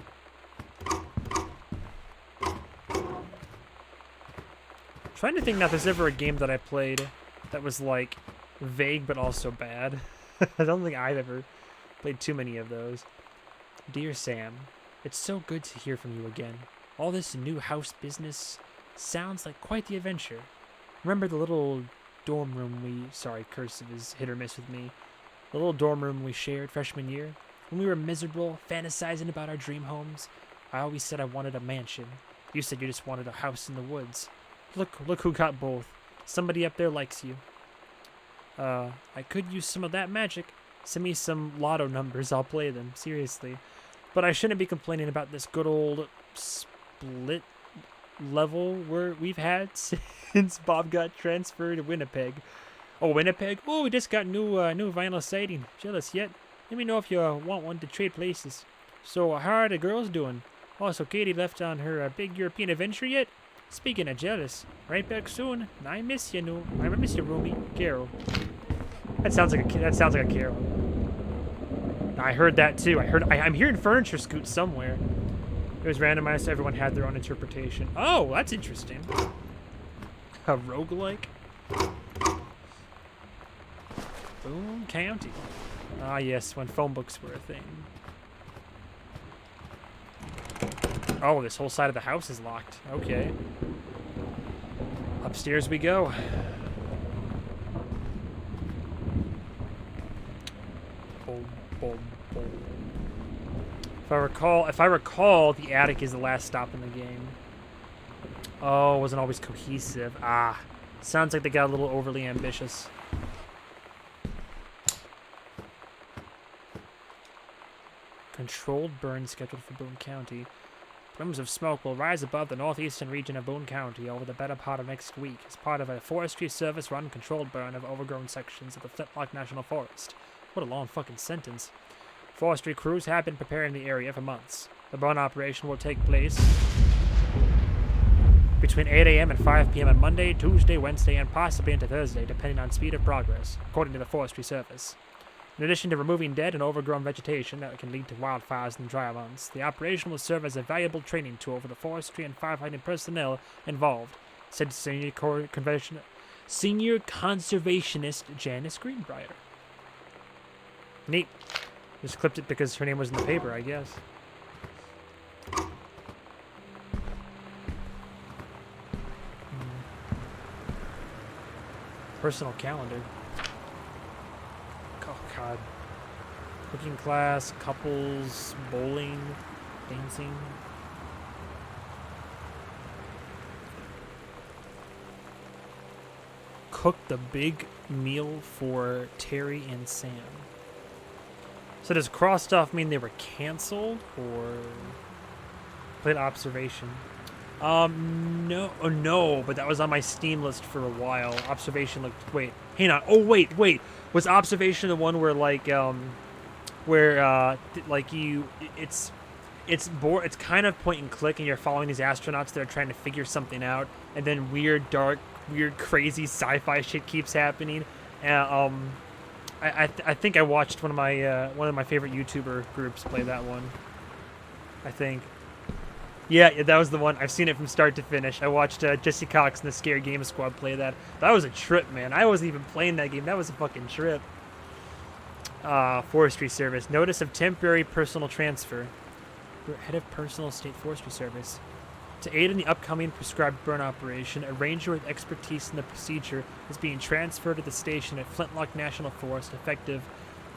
Trying to think now if there's ever a game that I played that was like vague but also bad. I don't think I've ever played too many of those. Dear Sam, it's so good to hear from you again. All this new house business sounds like quite the adventure. Remember the little dorm room sorry, cursive is hit or miss with me. The little dorm room we shared freshman year? When we were miserable, fantasizing about our dream homes, I always said I wanted a mansion. You said you just wanted a house in the woods. Look who got both. Somebody up there likes you. I could use some of that magic. Send me some lotto numbers, I'll play them, seriously. But I shouldn't be complaining about this good old split level we've had since Bob got transferred to Winnipeg. Oh, Winnipeg? Oh, we just got new vinyl siding. Jealous yet? Let me know if you want one to trade places. So, how are the girls doing? Oh, so Katie left on her big European adventure yet? Speaking of jealous, right back soon. I miss you, roomie, Carol. That sounds like a Carol. I heard that too. I'm hearing Furniture Scoot somewhere. It was randomized, so everyone had their own interpretation. Oh, that's interesting. A roguelike? Boone County. Ah, yes, when phone books were a thing. Oh, this whole side of the house is locked. Okay. Upstairs we go. Boom, boom, boom. If I recall, the attic is the last stop in the game. Oh, it wasn't always cohesive. Ah, sounds like they got a little overly ambitious. Controlled burn scheduled for Boone County. Plumes of smoke will rise above the northeastern region of Boone County over the better part of next week as part of a Forestry Service-run controlled burn of overgrown sections of the Flintlock National Forest. What a long fucking sentence. Forestry crews have been preparing the area for months. The burn operation will take place between 8 a.m. and 5 p.m. on Monday, Tuesday, Wednesday, and possibly into Thursday, depending on speed of progress, according to the Forestry Service. In addition to removing dead and overgrown vegetation that can lead to wildfires in the dry months, the operation will serve as a valuable training tool for the forestry and firefighting personnel involved, said senior conservationist Janice Greenbrier. Neat. Just clipped it because her name was in the paper, I guess. Personal calendar. Oh, God. Cooking class, couples, bowling, dancing. Cooked a big meal for Terry and Sam. So does crossed off mean they were canceled or played observation? No, but that was on my Steam list for a while. Observation looked, wait, hang on. Oh, wait. Was observation the one where like it's kind of point and click and you're following these astronauts that are trying to figure something out, and then weird, crazy sci-fi shit keeps happening. I think I watched one of my favorite YouTuber groups play that one. I think. Yeah, that was the one. I've seen it from start to finish. I watched Jesse Cox and the Scare Game Squad play that. That was a trip, man. I wasn't even playing that game. That was a fucking trip. Forestry Service. Notice of temporary personal transfer. Head of Personal State Forestry Service. To aid in the upcoming prescribed burn operation, a ranger with expertise in the procedure is being transferred to the station at Flintlock National Forest effective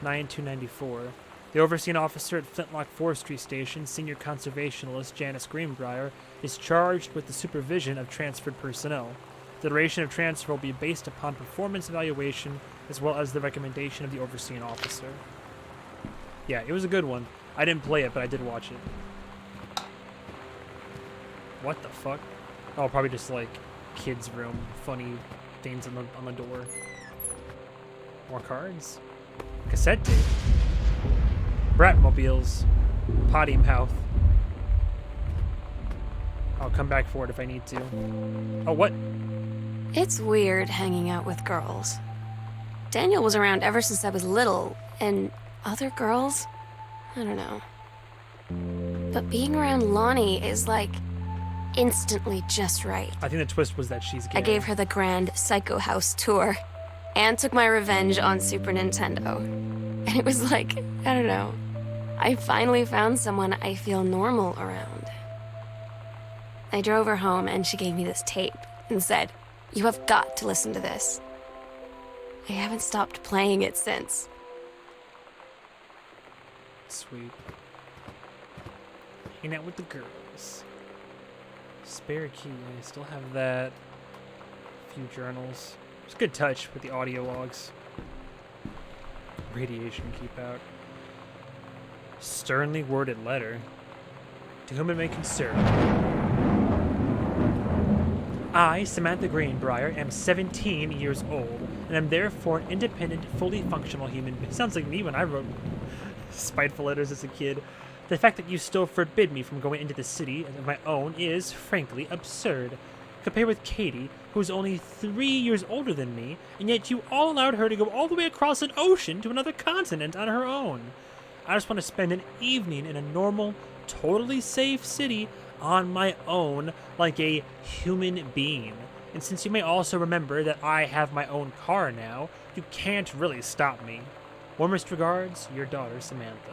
9/2/94. The overseeing officer at Flintlock Forestry Station, senior conservationist Janice Greenbrier, is charged with the supervision of transferred personnel. The duration of transfer will be based upon performance evaluation as well as the recommendation of the overseeing officer. Yeah, it was a good one. I didn't play it, but I did watch it. What the fuck? Oh, probably just like kids' room. Funny things on the door. More cards. Cassette tape. Bratmobiles. Potty mouth. I'll come back for it if I need to. Oh, what? It's weird hanging out with girls. Daniel was around ever since I was little, and other girls? I don't know. But being around Lonnie is like instantly just right. I think the twist was that she's gay. I gave her the grand Psycho House tour and took my revenge on Super Nintendo. And it was like, I don't know. I finally found someone I feel normal around. I drove her home and she gave me this tape and said, "You have got to listen to this." I haven't stopped playing it since. Sweet. Hang out with the girls. Spare key. I still have that. A few journals. It's a good touch with the audio logs. Radiation keep out. Sternly worded letter. To whom it may concern. I, Samantha Greenbrier, am 17 years old, and am therefore an independent, fully functional human being. Sounds like me when I wrote spiteful letters as a kid. The fact that you still forbid me from going into the city of my own is, frankly, absurd. Compared with Katie, who is only 3 years older than me, and yet you all allowed her to go all the way across an ocean to another continent on her own. I just want to spend an evening in a normal, totally safe city on my own like a human being. And since you may also remember that I have my own car now, you can't really stop me. Warmest regards, your daughter, Samantha.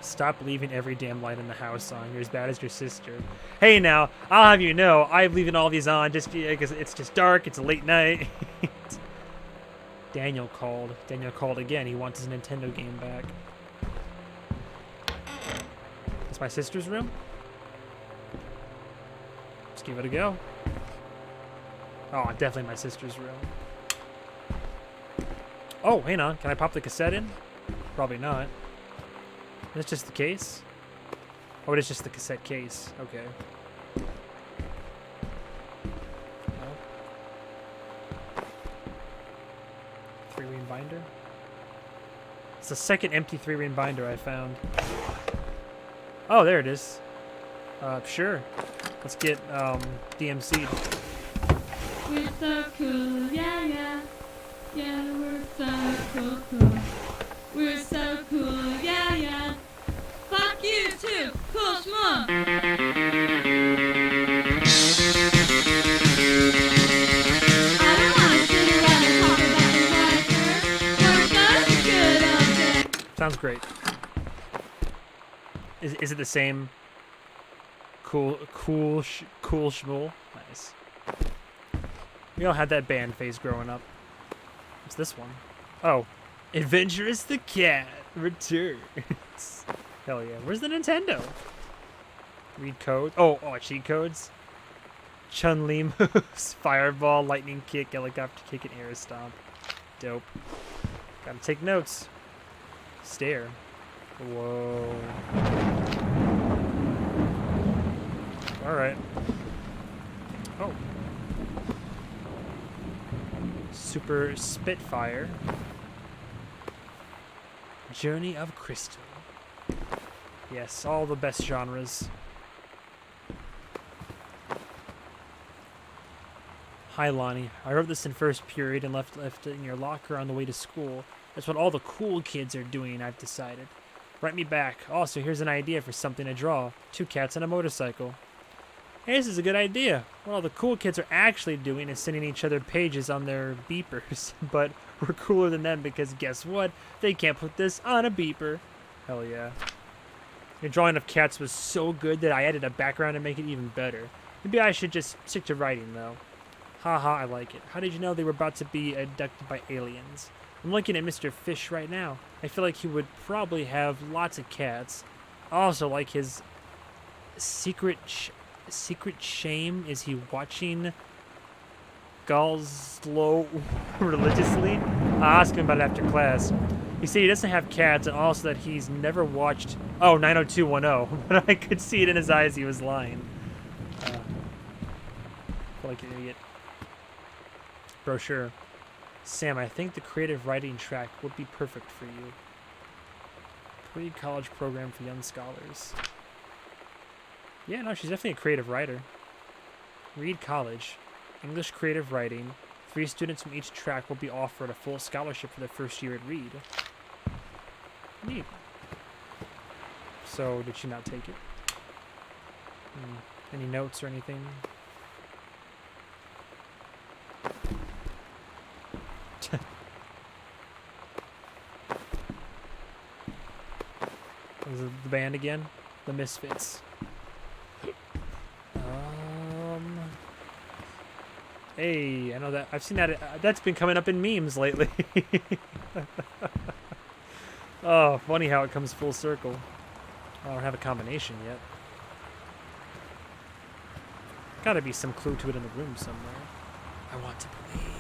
Stop leaving every damn light in the house on. You're as bad as your sister. Hey now, I'll have you know, I'm leaving all these on just because it's just dark, it's a late night. Daniel called. Daniel called again. He wants his Nintendo game back. It's my sister's room? Let's give it a go. Oh, definitely my sister's room. Oh, hang on. Can I pop the cassette in? Probably not. Is it just the case? Oh, it is just the cassette case. Okay. Oh. 3-ring binder? It's the second empty 3-ring binder I found. Oh, there it is. Sure. Let's get DMC'd. We're so cool, yeah, yeah. Yeah, we're so cool. We're so cool, yeah. Fuck you too, cool schmuck. I don't wanna sit around and talk about the water. Work us good all day. Sounds great. Is it the same? Cool Shmuel. Nice. We all had that band phase growing up. What's this one? Oh, Adventurous the Cat returns. Hell yeah. Where's the Nintendo? Read code. Oh, cheat codes. Chun-Li moves. Fireball, lightning kick, helicopter kick, and air stomp. Dope. Gotta take notes. Stare. Whoa. Alright. Oh. Super Spitfire. Journey of Crystal. Yes, all the best genres. Hi, Lonnie. I wrote this in first period and left it in your locker on the way to school. That's what all the cool kids are doing, I've decided. Write me back. Also, here's an idea for something to draw. 2 cats on a motorcycle. Hey, this is a good idea. What all the cool kids are actually doing is sending each other pages on their beepers. But we're cooler than them because guess what? They can't put this on a beeper. Hell yeah. Your drawing of cats was so good that I added a background to make it even better. Maybe I should just stick to writing, though. Haha, I like it. How did you know they were about to be abducted by aliens? I'm looking at Mr. Fish right now. I feel like he would probably have lots of cats. I also like his secret shame. Is he watching Galslow religiously? I'll ask him about it after class. He said he doesn't have cats and also that he's never watched 90210, but I could see it in his eyes he was lying. I feel like an idiot. Brochure. Sam, I think the creative writing track would be perfect for you. Pre-college program for young scholars. Yeah, no, she's definitely a creative writer. Reed College. English creative writing. 3 students from each track will be offered a full scholarship for their first year at Reed. Neat. So, did she not take it? Any notes or anything? Is it the band again? The Misfits. Hey, I know that. I've seen that. That's been coming up in memes lately. Oh, funny how it comes full circle. I don't have a combination yet. Gotta be some clue to it in the room somewhere. I want to believe.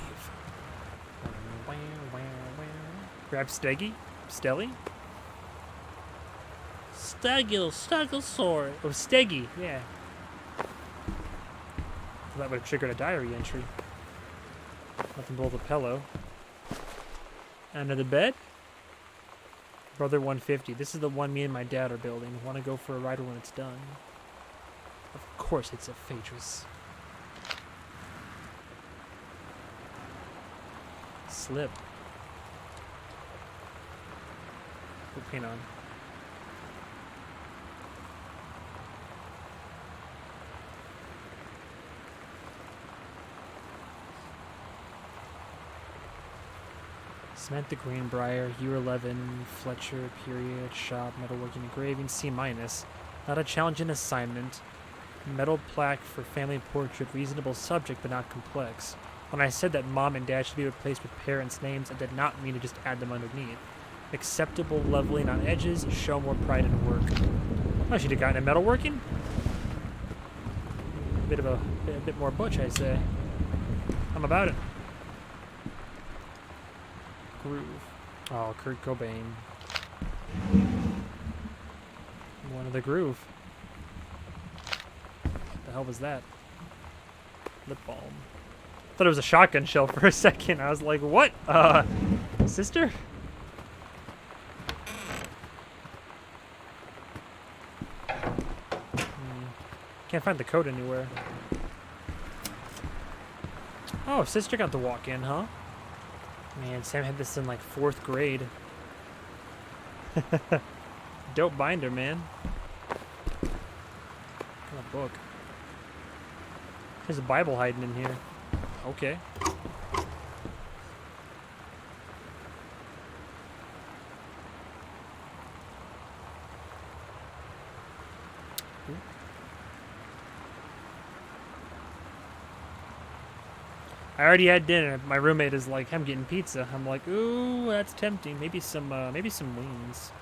Grab Steggy? Stelly? Stegosaur. Oh, Steggy, yeah. That would have triggered a diary entry. Nothing below the pillow. Under the bed? Brother 150. This is the one me and my dad are building. Want to go for a ride when it's done? Of course it's a Phaedrus. Slip. Put paint on. Samantha Greenbrier, U11, Fletcher, period, shop, metalworking, engraving, C-. Not a challenging assignment. Metal plaque for family portrait, reasonable subject but not complex. When I said that mom and dad should be replaced with parents' names, I did not mean to just add them underneath. Acceptable leveling on edges, show more pride in work. I should have gotten a metalworking. A bit more butch, I say. I'm about it. Groove. Oh, Kurt Cobain. One of the groove. What the hell was that? Lip balm. Thought it was a shotgun shell for a second. I was like, what? Sister? Can't find the code anywhere. Oh, sister got to walk in, huh? Man, Sam had this in like 4th grade. Dope binder, man. Got a book. There's a Bible hiding in here. Okay. I already had dinner. My roommate is like, I'm getting pizza. I'm like, ooh, that's tempting. Maybe some wings.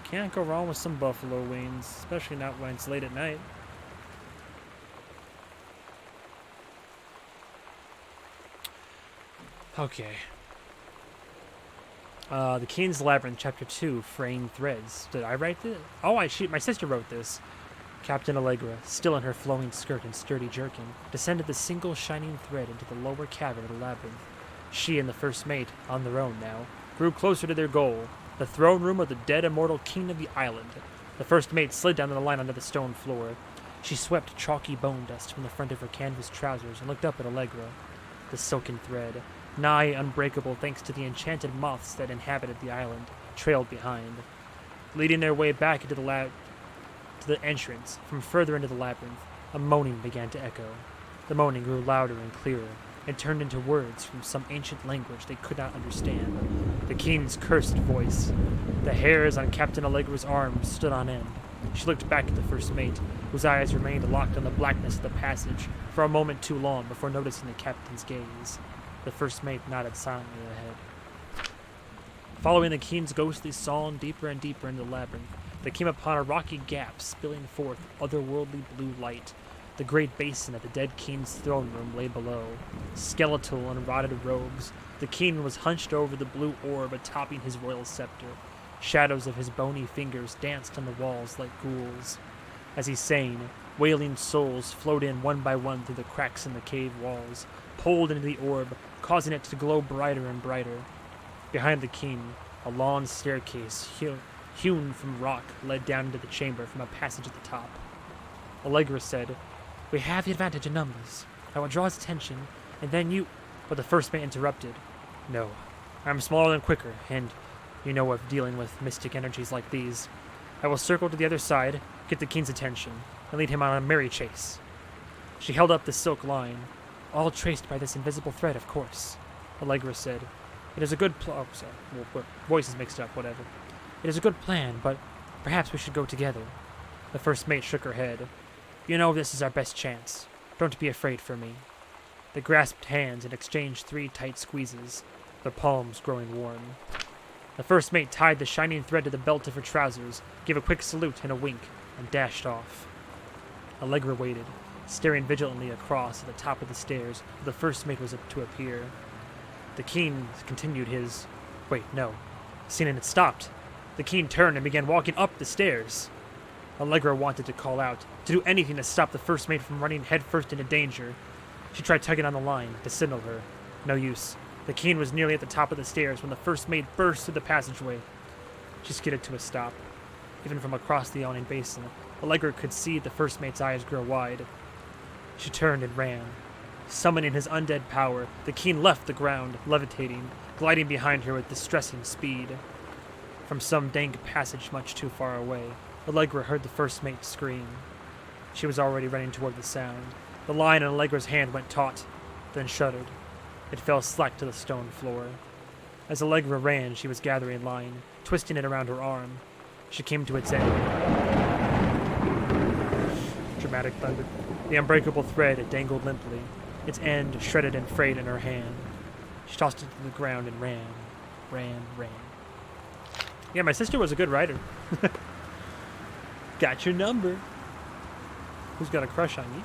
Can't go wrong with some buffalo wings, especially not when it's late at night. Okay. The King's Labyrinth, Chapter 2, Fraying Threads. Did I write this? Oh, my sister wrote this. Captain Allegra, still in her flowing skirt and sturdy jerkin, descended the single shining thread into the lower cavern of the labyrinth. She and the first mate, on their own now, grew closer to their goal, the throne room of the dead immortal king of the island. The first mate slid down the line onto the stone floor. She swept chalky bone dust from the front of her canvas trousers and looked up at Allegra. The silken thread, nigh unbreakable thanks to the enchanted moths that inhabited the island, trailed behind. Leading their way back into the entrance, from further into the labyrinth, a moaning began to echo. The moaning grew louder and clearer, and turned into words from some ancient language they could not understand. The king's cursed voice. The hairs on Captain Allegra's arms stood on end. She looked back at the first mate, whose eyes remained locked on the blackness of the passage for a moment too long before noticing the captain's gaze. The first mate nodded silently ahead. Following the king's ghostly song deeper and deeper into the labyrinth, they came upon a rocky gap spilling forth otherworldly blue light. The great basin of the dead king's throne room lay below. Skeletal in rotted robes, the king was hunched over the blue orb atop his royal scepter. Shadows of his bony fingers danced on the walls like ghouls. As he sang, wailing souls flowed in one by one through the cracks in the cave walls, pulled into the orb, causing it to glow brighter and brighter. Behind the king, a long staircase hewn from rock led down into the chamber from a passage at the top. Allegra said, "We have the advantage in numbers. I will draw his attention, and then you—" But the first mate interrupted. "No, I'm smaller and quicker, and you know of dealing with mystic energies like these. I will circle to the other side, get the king's attention, and lead him on a merry chase." She held up the silk line. "All traced by this invisible thread, of course." Allegra said, "It is a good oh, sorry. Well, voices mixed up, whatever. It is a good plan, but perhaps we should go together." The first mate shook her head. "You know this is our best chance. Don't be afraid for me." They grasped hands and exchanged 3 tight squeezes, their palms growing warm. The first mate tied the shining thread to the belt of her trousers, gave a quick salute and a wink, and dashed off. Allegra waited, staring vigilantly across at the top of the stairs where the first mate was to appear. The king continued his... Wait, no. Seeing it stopped. The king turned and began walking up the stairs. Allegra wanted to call out, to do anything to stop the first mate from running headfirst into danger. She tried tugging on the line to signal her. No use. The king was nearly at the top of the stairs when the first mate burst through the passageway. She skidded to a stop. Even from across the yawning basin, Allegra could see the first mate's eyes grow wide. She turned and ran. Summoning his undead power, the king left the ground, levitating, gliding behind her with distressing speed. From some dank passage much too far away, Allegra heard the first mate scream. She was already running toward the sound. The line in Allegra's hand went taut, then shuddered. It fell slack to the stone floor. As Allegra ran, she was gathering line, twisting it around her arm. She came to its end. Dramatic thunder. The unbreakable thread dangled limply, its end shredded and frayed in her hand. She tossed it to the ground and ran. Yeah, my sister was a good writer. Got your number. Who's got a crush on you?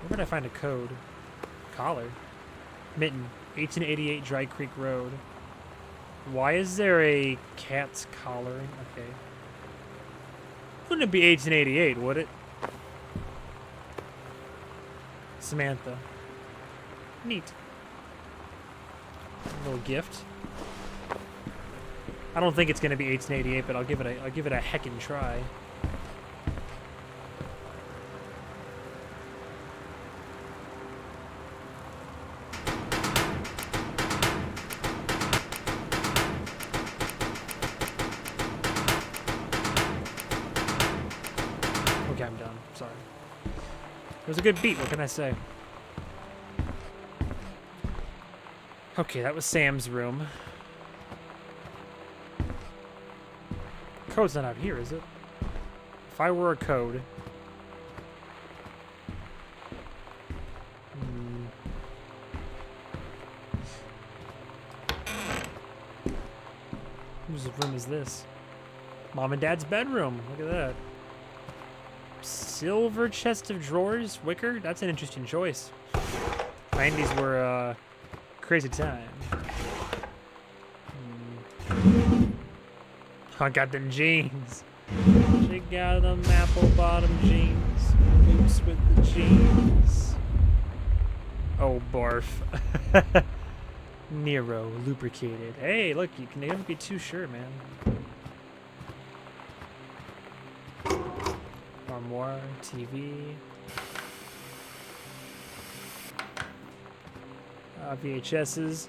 Where would I find a code? Collar. Mitten. 1888 Dry Creek Road. Why is there a cat's collar? Okay. Wouldn't it be 1888, would it? Samantha. Neat. A little gift. I don't think it's gonna be 1888, but I'll give it a heckin' try. Okay, I'm done. Sorry. It was a good beat. What can I say? Okay, that was Sam's room. Code's not out here, is it? If I were a code... Whose room is this? Mom and Dad's bedroom. Look at that. Silver chest of drawers, wicker. That's an interesting choice. 90s were a crazy time. I got them jeans. She got them apple bottom jeans. Boots with the jeans. Oh, barf. Nero, lubricated. Hey, look, you can never be too sure, man. Armoire, TV. VHSs.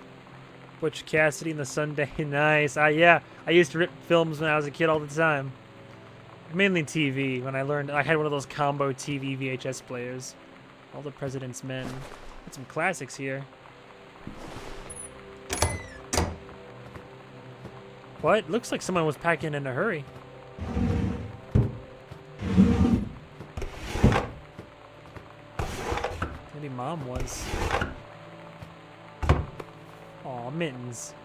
Butch Cassidy and the Sunday. Nice. Yeah, I used to rip films when I was a kid all the time. Mainly TV. When I learned, I had one of those combo TV VHS players. All the President's Men. Got some classics here. What? Looks like someone was packing in a hurry. Maybe Mom was. Aw, mittens.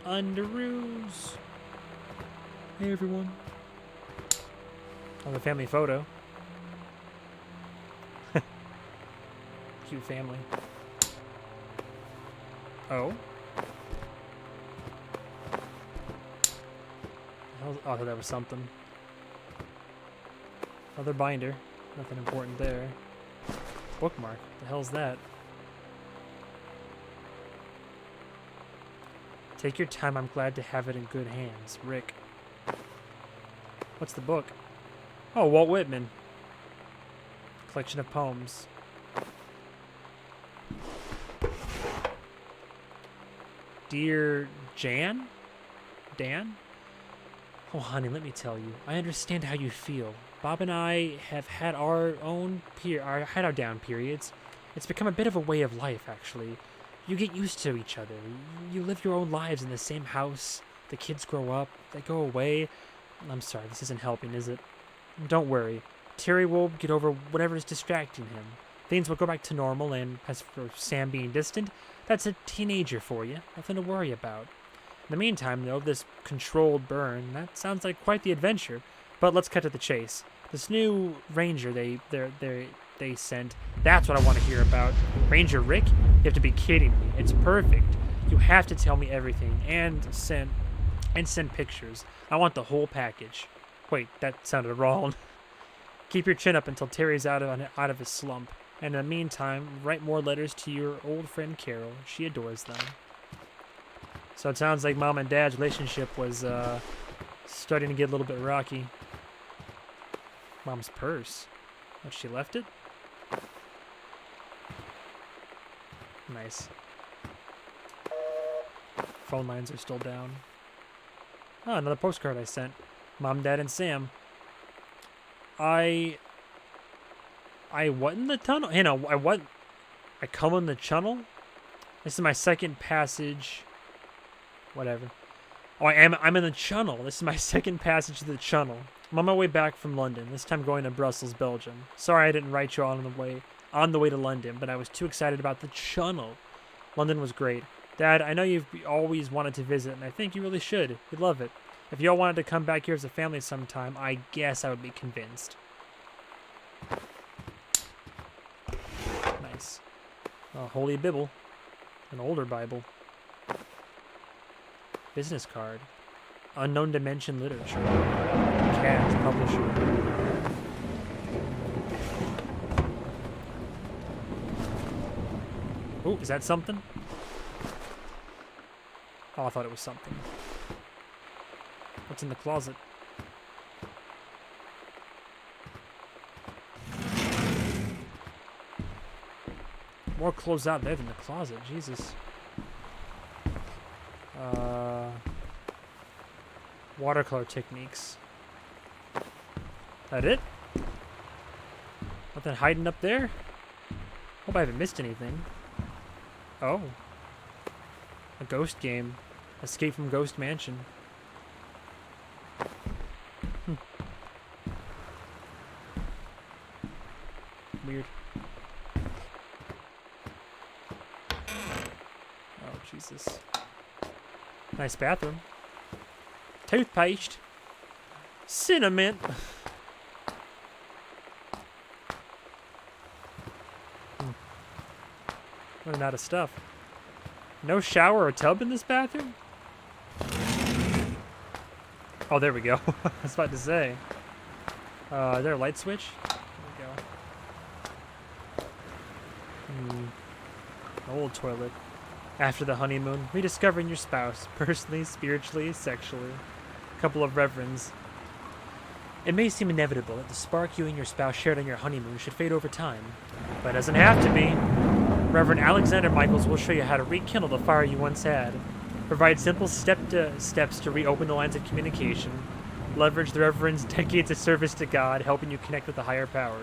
Underoos. Hey, everyone. Oh, the family photo. Cute family. Oh. Oh, I thought that was something. Another binder. Nothing important there. Bookmark. The hell's that? Take your time. I'm glad to have it in good hands. Rick. What's the book? Oh, Walt Whitman. Collection of poems. Dear Jan? Dan? Oh, honey, let me tell you. I understand how you feel. Bob and I have had our down periods. It's become a bit of a way of life, actually. You get used to each other. You live your own lives in the same house. The kids grow up. They go away. I'm sorry, this isn't helping, is it? Don't worry. Terry will get over whatever is distracting him. Things will go back to normal, and as for Sam being distant, that's a teenager for you. Nothing to worry about. In the meantime, though, this controlled burn, that sounds like quite the adventure. But let's cut to the chase. This new ranger they sent, that's what I want to hear about. Ranger Rick? You have to be kidding me. It's perfect. You have to tell me everything and send pictures. I want the whole package. Wait, that sounded wrong. Keep your chin up until Terry's out of his slump. And in the meantime, write more letters to your old friend Carol. She adores them. So it sounds like Mom and Dad's relationship was starting to get a little bit rocky. Mom's purse. What, she left it? Nice. Phone lines are still down. Oh, another postcard I sent. Mom, Dad, and Sam. I what in the tunnel? Hey, no, I come in the tunnel? This is my second passage. Whatever. Oh, I'm in the channel. This is my second passage to the channel. I'm on my way back from London, this time going to Brussels, Belgium. Sorry I didn't write you on the way to London, but I was too excited about the channel. London was great. Dad, I know you've always wanted to visit, and I think you really should. You'd love it. If y'all wanted to come back here as a family sometime, I guess I would be convinced. Nice. A Holy Bible. An older Bible. Business card. Unknown Dimension Literature. Cat Publisher. Oh, is that something? Oh, I thought it was something. What's in the closet? More clothes out there than the closet. Jesus. Watercolor techniques. That it? Nothing hiding up there? Hope I haven't missed anything. Oh. A ghost game. Escape from Ghost Mansion. Weird. Oh, Jesus. Nice bathroom. Toothpaste. Cinnamon. Running out of stuff. No shower or tub in this bathroom? Oh, there we go. I was about to say. Is there a light switch? There we go. Old toilet. After the honeymoon, rediscovering your spouse, personally, spiritually, sexually. A couple of reverends. It may seem inevitable that the spark you and your spouse shared on your honeymoon should fade over time, but it doesn't have to be. Reverend Alexander Michaels will show you how to rekindle the fire you once had, provide simple steps to reopen the lines of communication, leverage the Reverend's decades of service to God, helping you connect with the higher power,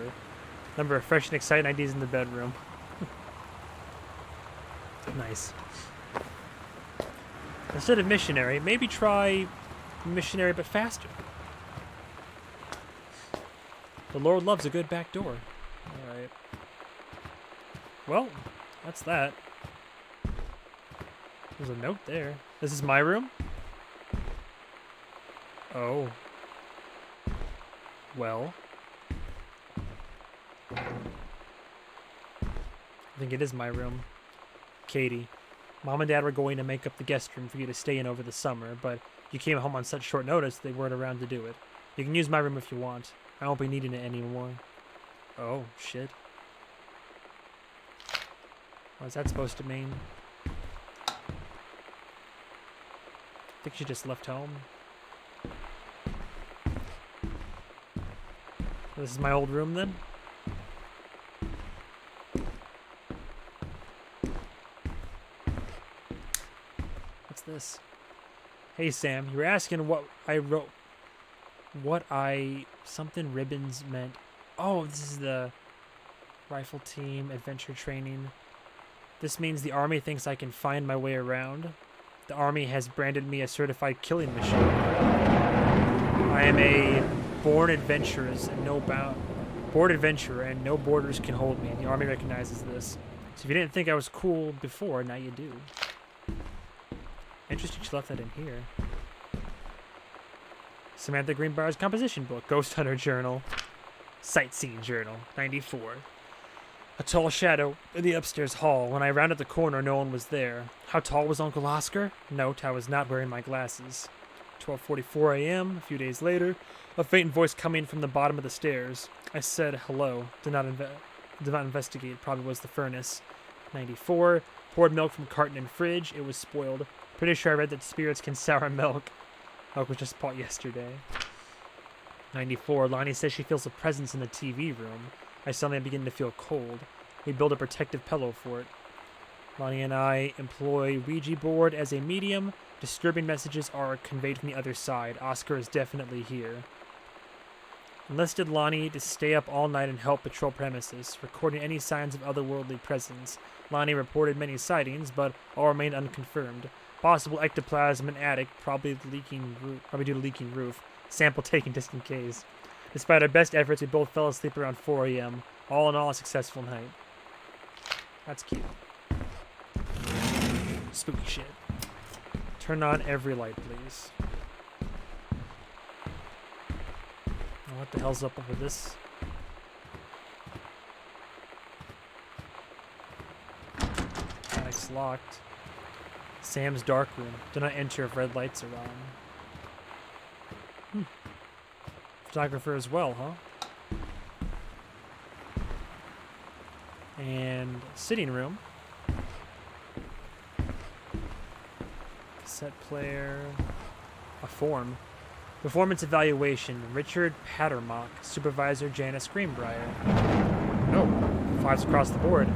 number of fresh and exciting ideas in the bedroom. Nice. Instead of missionary, maybe try missionary but faster. The Lord loves a good back door. Alright. Well, that's that. There's a note there. This is my room? Oh. Well. I think it is my room. Katie. Mom and Dad were going to make up the guest room for you to stay in over the summer, but you came home on such short notice they weren't around to do it. You can use my room if you want. I won't be needing it anymore. Oh, shit. What's that supposed to mean? I think she just left home. This is my old room then? What's this? Hey Sam, you were asking what I wrote. Something ribbons meant. Oh, this is the rifle team adventure training. This means the Army thinks I can find my way around. The Army has branded me a certified killing machine. I am a born adventurer and no borders can hold me. The Army recognizes this. So if you didn't think I was cool before, now you do. Interesting she left that in here. Samantha Greenbar's composition book, Ghost Hunter Journal, Sightseeing Journal, 94. A tall shadow in the upstairs hall. When I rounded the corner, no one was there. How tall was Uncle Oscar? Note, I was not wearing my glasses. 12:44 a.m., a few days later, a faint voice coming from the bottom of the stairs. I said hello. Did not investigate. Probably was the furnace. 94. Poured milk from carton and fridge. It was spoiled. Pretty sure I read that spirits can sour milk. Milk was just bought yesterday. 94. Lonnie says she feels a presence in the TV room. I suddenly begin to feel cold. We build a protective pillow for it. Lonnie and I employ Ouija board as a medium. Disturbing messages are conveyed from the other side. Oscar is definitely here. Enlisted Lonnie to stay up all night and help patrol premises, recording any signs of otherworldly presence. Lonnie reported many sightings, but all remained unconfirmed. Possible ectoplasm in attic, probably due to leaking roof. Sample taken just in case. Despite our best efforts, we both fell asleep around 4 a.m. All in all, a successful night. That's cute. Spooky shit. Turn on every light, please. Oh, what the hell's up over this? Attic's locked. Sam's dark room. Do not enter if red lights are on. Photographer as well, huh? And sitting room. cassette player. A form. Performance evaluation. Richard Pattermock. Supervisor Janice Greenbrier. Oh, 5s across the board.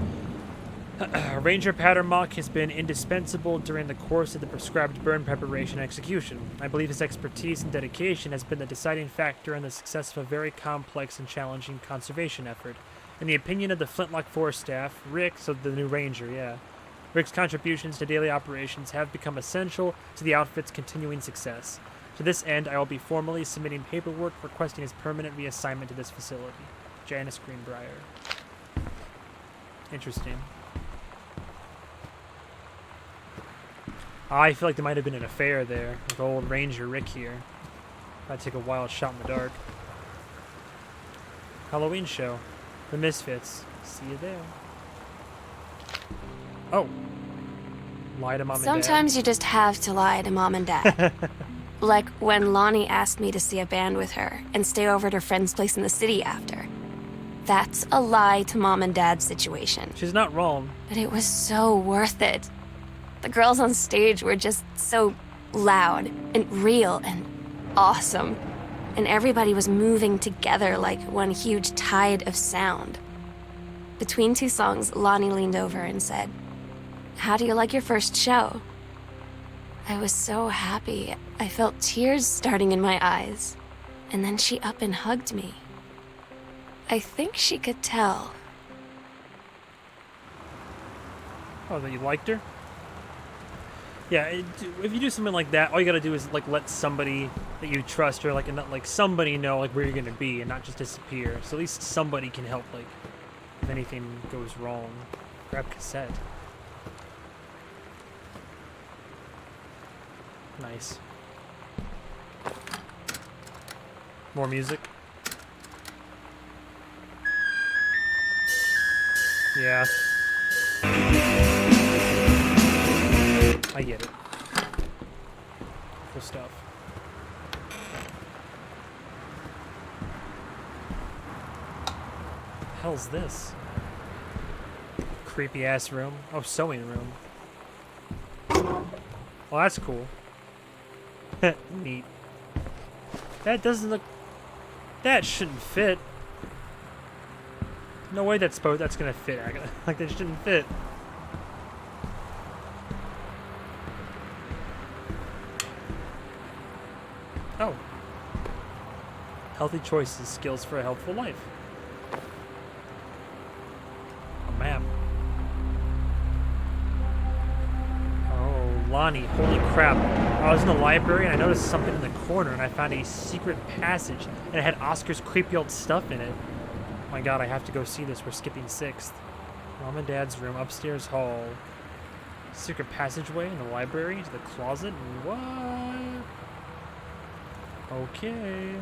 Ranger Pattermock has been indispensable during the course of the prescribed burn preparation and execution. I believe his expertise and dedication has been the deciding factor in the success of a very complex and challenging conservation effort. In the opinion of the Flintlock Forest staff, Rick, so the new ranger, yeah, Rick's contributions to daily operations have become essential to the outfit's continuing success. To this end, I will be formally submitting paperwork requesting his permanent reassignment to this facility. Janice Greenbrier. Interesting. I feel like there might have been an affair there with old Ranger Rick here. I'd take a wild shot in the dark. Halloween show. The Misfits. See you there. Oh. Lie to mom and dad. Sometimes you just have to lie to mom and dad. Like when Lonnie asked me to see a band with her and stay over at her friend's place in the city after. That's a lie to mom and dad situation. She's not wrong. But it was so worth it. The girls on stage were just so loud and real and awesome. And everybody was moving together like one huge tide of sound. Between 2 songs, Lonnie leaned over and said, "How do you like your first show?" I was so happy. I felt tears starting in my eyes. And then she up and hugged me. I think she could tell. Oh, that you liked her? Yeah, if you do something like that, all you gotta do is like let somebody that you trust or like somebody know like where you're gonna be and not just disappear. So at least somebody can help, like if anything goes wrong. Grab cassette. Nice. More music. Yeah. I get it. Cool stuff. What the hell's this? Creepy ass room. Oh, sewing room. Well, that's cool. Neat. That doesn't look... That shouldn't fit. No way that's gonna fit. Like, that shouldn't fit. Oh. Healthy choices, skills for a helpful life. A map. Oh, Lonnie, holy crap. I was in the library and I noticed something in the corner and I found a secret passage and it had Oscar's creepy old stuff in it. Oh my god, I have to go see this. We're skipping 6th. Mom and Dad's room, upstairs hall. Secret passageway in the library to the closet. What? Okay.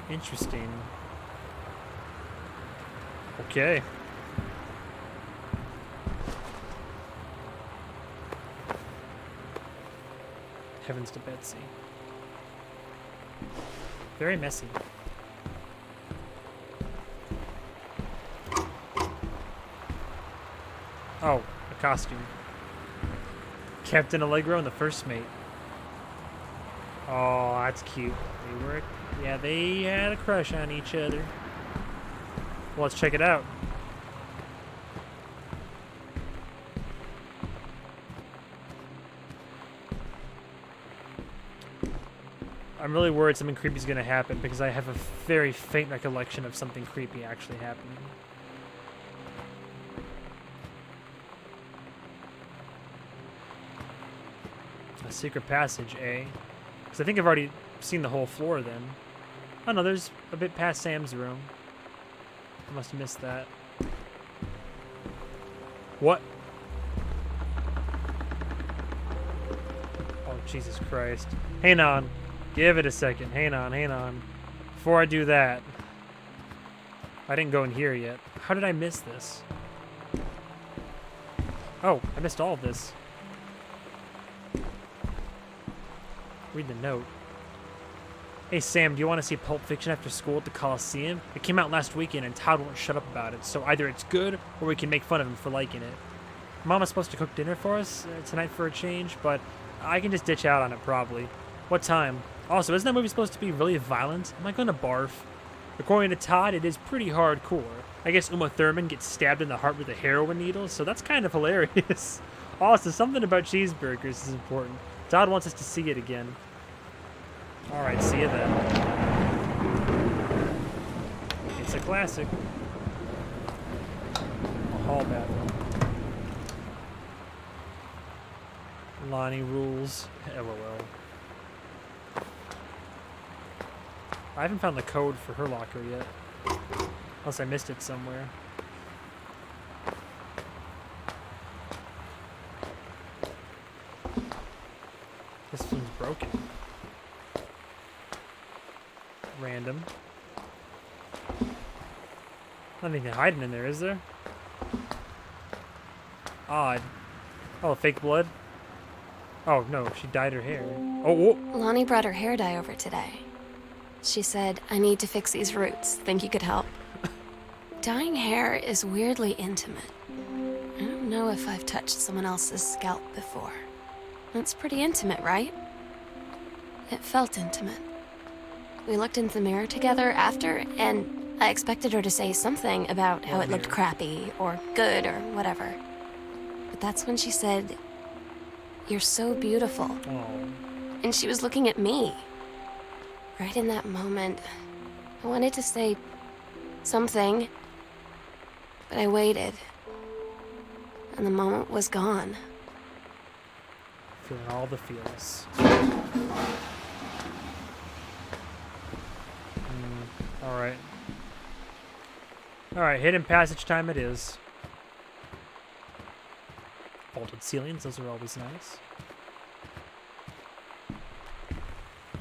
Interesting. Okay. Heavens to Betsy. Very messy. Oh, a costume. Captain Allegro and the First Mate. Oh, that's cute. They were, yeah, they had a crush on each other. Well, let's check it out. I'm really worried something creepy is going to happen because I have a very faint recollection of something creepy actually happening. A secret passage, eh? Because I think I've already seen the whole floor then. Oh no, there's a bit past Sam's room. I must have missed that. What? Oh, Jesus Christ. Hang on. Give it a second. Hang on, hang on. Before I do that, I didn't go in here yet. How did I miss this? Oh, I missed all of this. Read the note. Hey Sam, do you want to see Pulp Fiction after school at the Coliseum? It came out last weekend and Todd won't shut up about it, so either it's good or we can make fun of him for liking it. Mama's supposed to cook dinner for us tonight for a change, but I can just ditch out on it probably. What time? Also, isn't that movie supposed to be really violent? Am I going to barf? According to Todd, it is pretty hardcore. I guess Uma Thurman gets stabbed in the heart with a heroin needle, so that's kind of hilarious. Also, something about cheeseburgers is important. Todd wants us to see it again. Alright, see you then. It's a classic. A hall bathroom. Lonnie rules. LOL. I haven't found the code for her locker yet. Unless I missed it somewhere. This one's broken. Random. Nothing hiding in there, is there? Odd. Oh, fake blood? Oh, no, she dyed her hair. Oh, whoa. Lonnie brought her hair dye over today. She said, I need to fix these roots. Think you could help? Dyeing hair is weirdly intimate. I don't know if I've touched someone else's scalp before. It's pretty intimate, right? It felt intimate. We looked into the mirror together after, and I expected her to say something about how it looked crappy or good or whatever. But that's when she said, "You're so beautiful." Oh. And she was looking at me. Right in that moment, I wanted to say something, but I waited. And the moment was gone. Feeling all the feels. Alright. Alright, hidden passage time it is. Vaulted ceilings, those are always nice.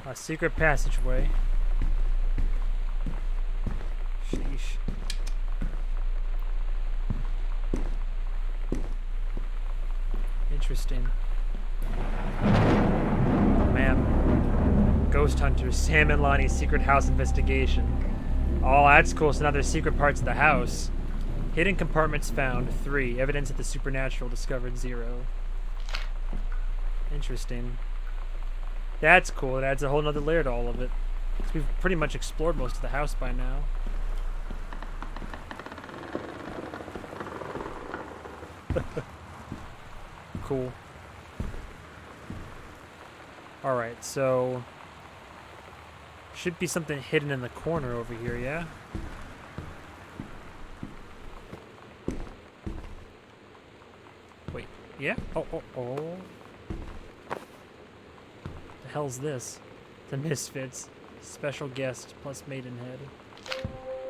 A secret passageway. Sheesh. Interesting. Map. Ghost Hunters, Sam and Lonnie's secret house investigation. Oh, that's cool. So now there's secret parts of the house. Hidden compartments found, 3. Evidence of the supernatural discovered, 0. Interesting. That's cool. It adds a whole nother layer to all of it. So we've pretty much explored most of the house by now. Cool. Alright, so... should be something hidden in the corner over here, yeah? Wait, yeah? Oh. The hell's this? The Misfits. Special guest plus Maidenhead.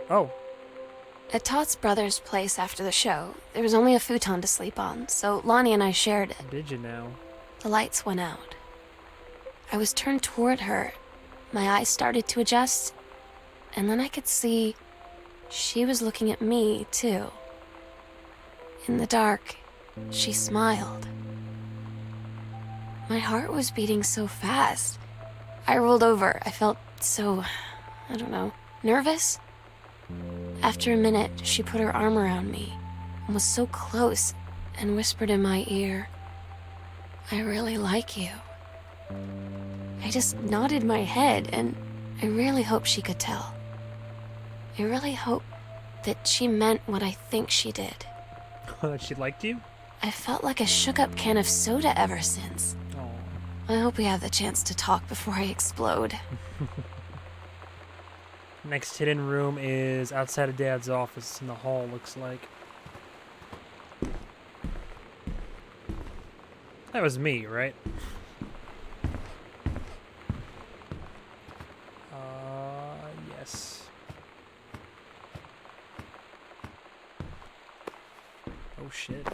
Oh. At Todd's brother's place after the show, there was only a futon to sleep on, so Lonnie and I shared it. Did you now? The lights went out. I was turned toward her. My eyes started to adjust, and then I could see she was looking at me, too. In the dark, she smiled. My heart was beating so fast. I rolled over. I felt so, I don't know, nervous. After a minute, she put her arm around me and was so close and whispered in my ear, "I really like you." I just nodded my head, and I really hope she could tell. I really hope that she meant what I think she did. That she liked you? I felt like a shook-up can of soda ever since. Oh. I hope we have the chance to talk before I explode. Next hidden room is outside of Dad's office in the hall, looks like. That was me, right? Yes. Oh shit.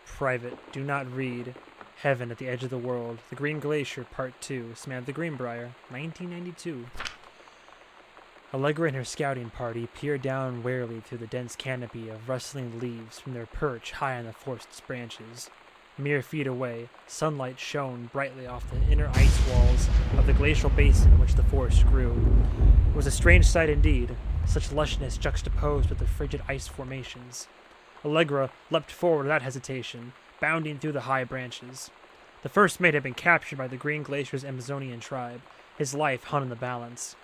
Private. Do not read. Heaven at the Edge of the World. The Green Glacier, Part 2. Samantha Greenbrier, 1992. Allegra and her scouting party peered down warily through the dense canopy of rustling leaves from their perch high on the forest's branches. Mere feet away, sunlight shone brightly off the inner ice walls of the glacial basin in which the forest grew. It was a strange sight indeed, such lushness juxtaposed with the frigid ice formations. Allegra leapt forward without hesitation, bounding through the high branches. The first mate had been captured by the Green Glacier's Amazonian tribe. His life hung in the balance.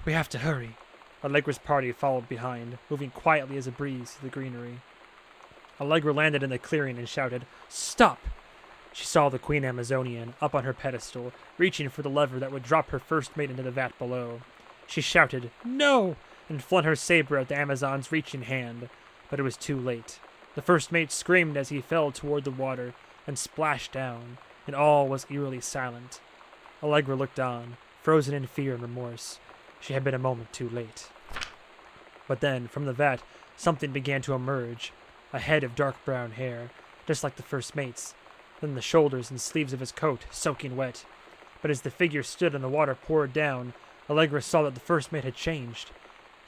We have to hurry. Allegra's party followed behind, moving quietly as a breeze through the greenery. Allegra landed in the clearing and shouted, "Stop!" She saw the Queen Amazonian, up on her pedestal, reaching for the lever that would drop her first mate into the vat below. She shouted, "No!" and flung her saber at the Amazon's reaching hand, but it was too late. The first mate screamed as he fell toward the water and splashed down, and all was eerily silent. Allegra looked on, frozen in fear and remorse. She had been a moment too late. But then, from the vat, something began to emerge, a head of dark brown hair, just like the first mate's, then the shoulders and sleeves of his coat, soaking wet. But as the figure stood and the water poured down, Allegra saw that the first mate had changed.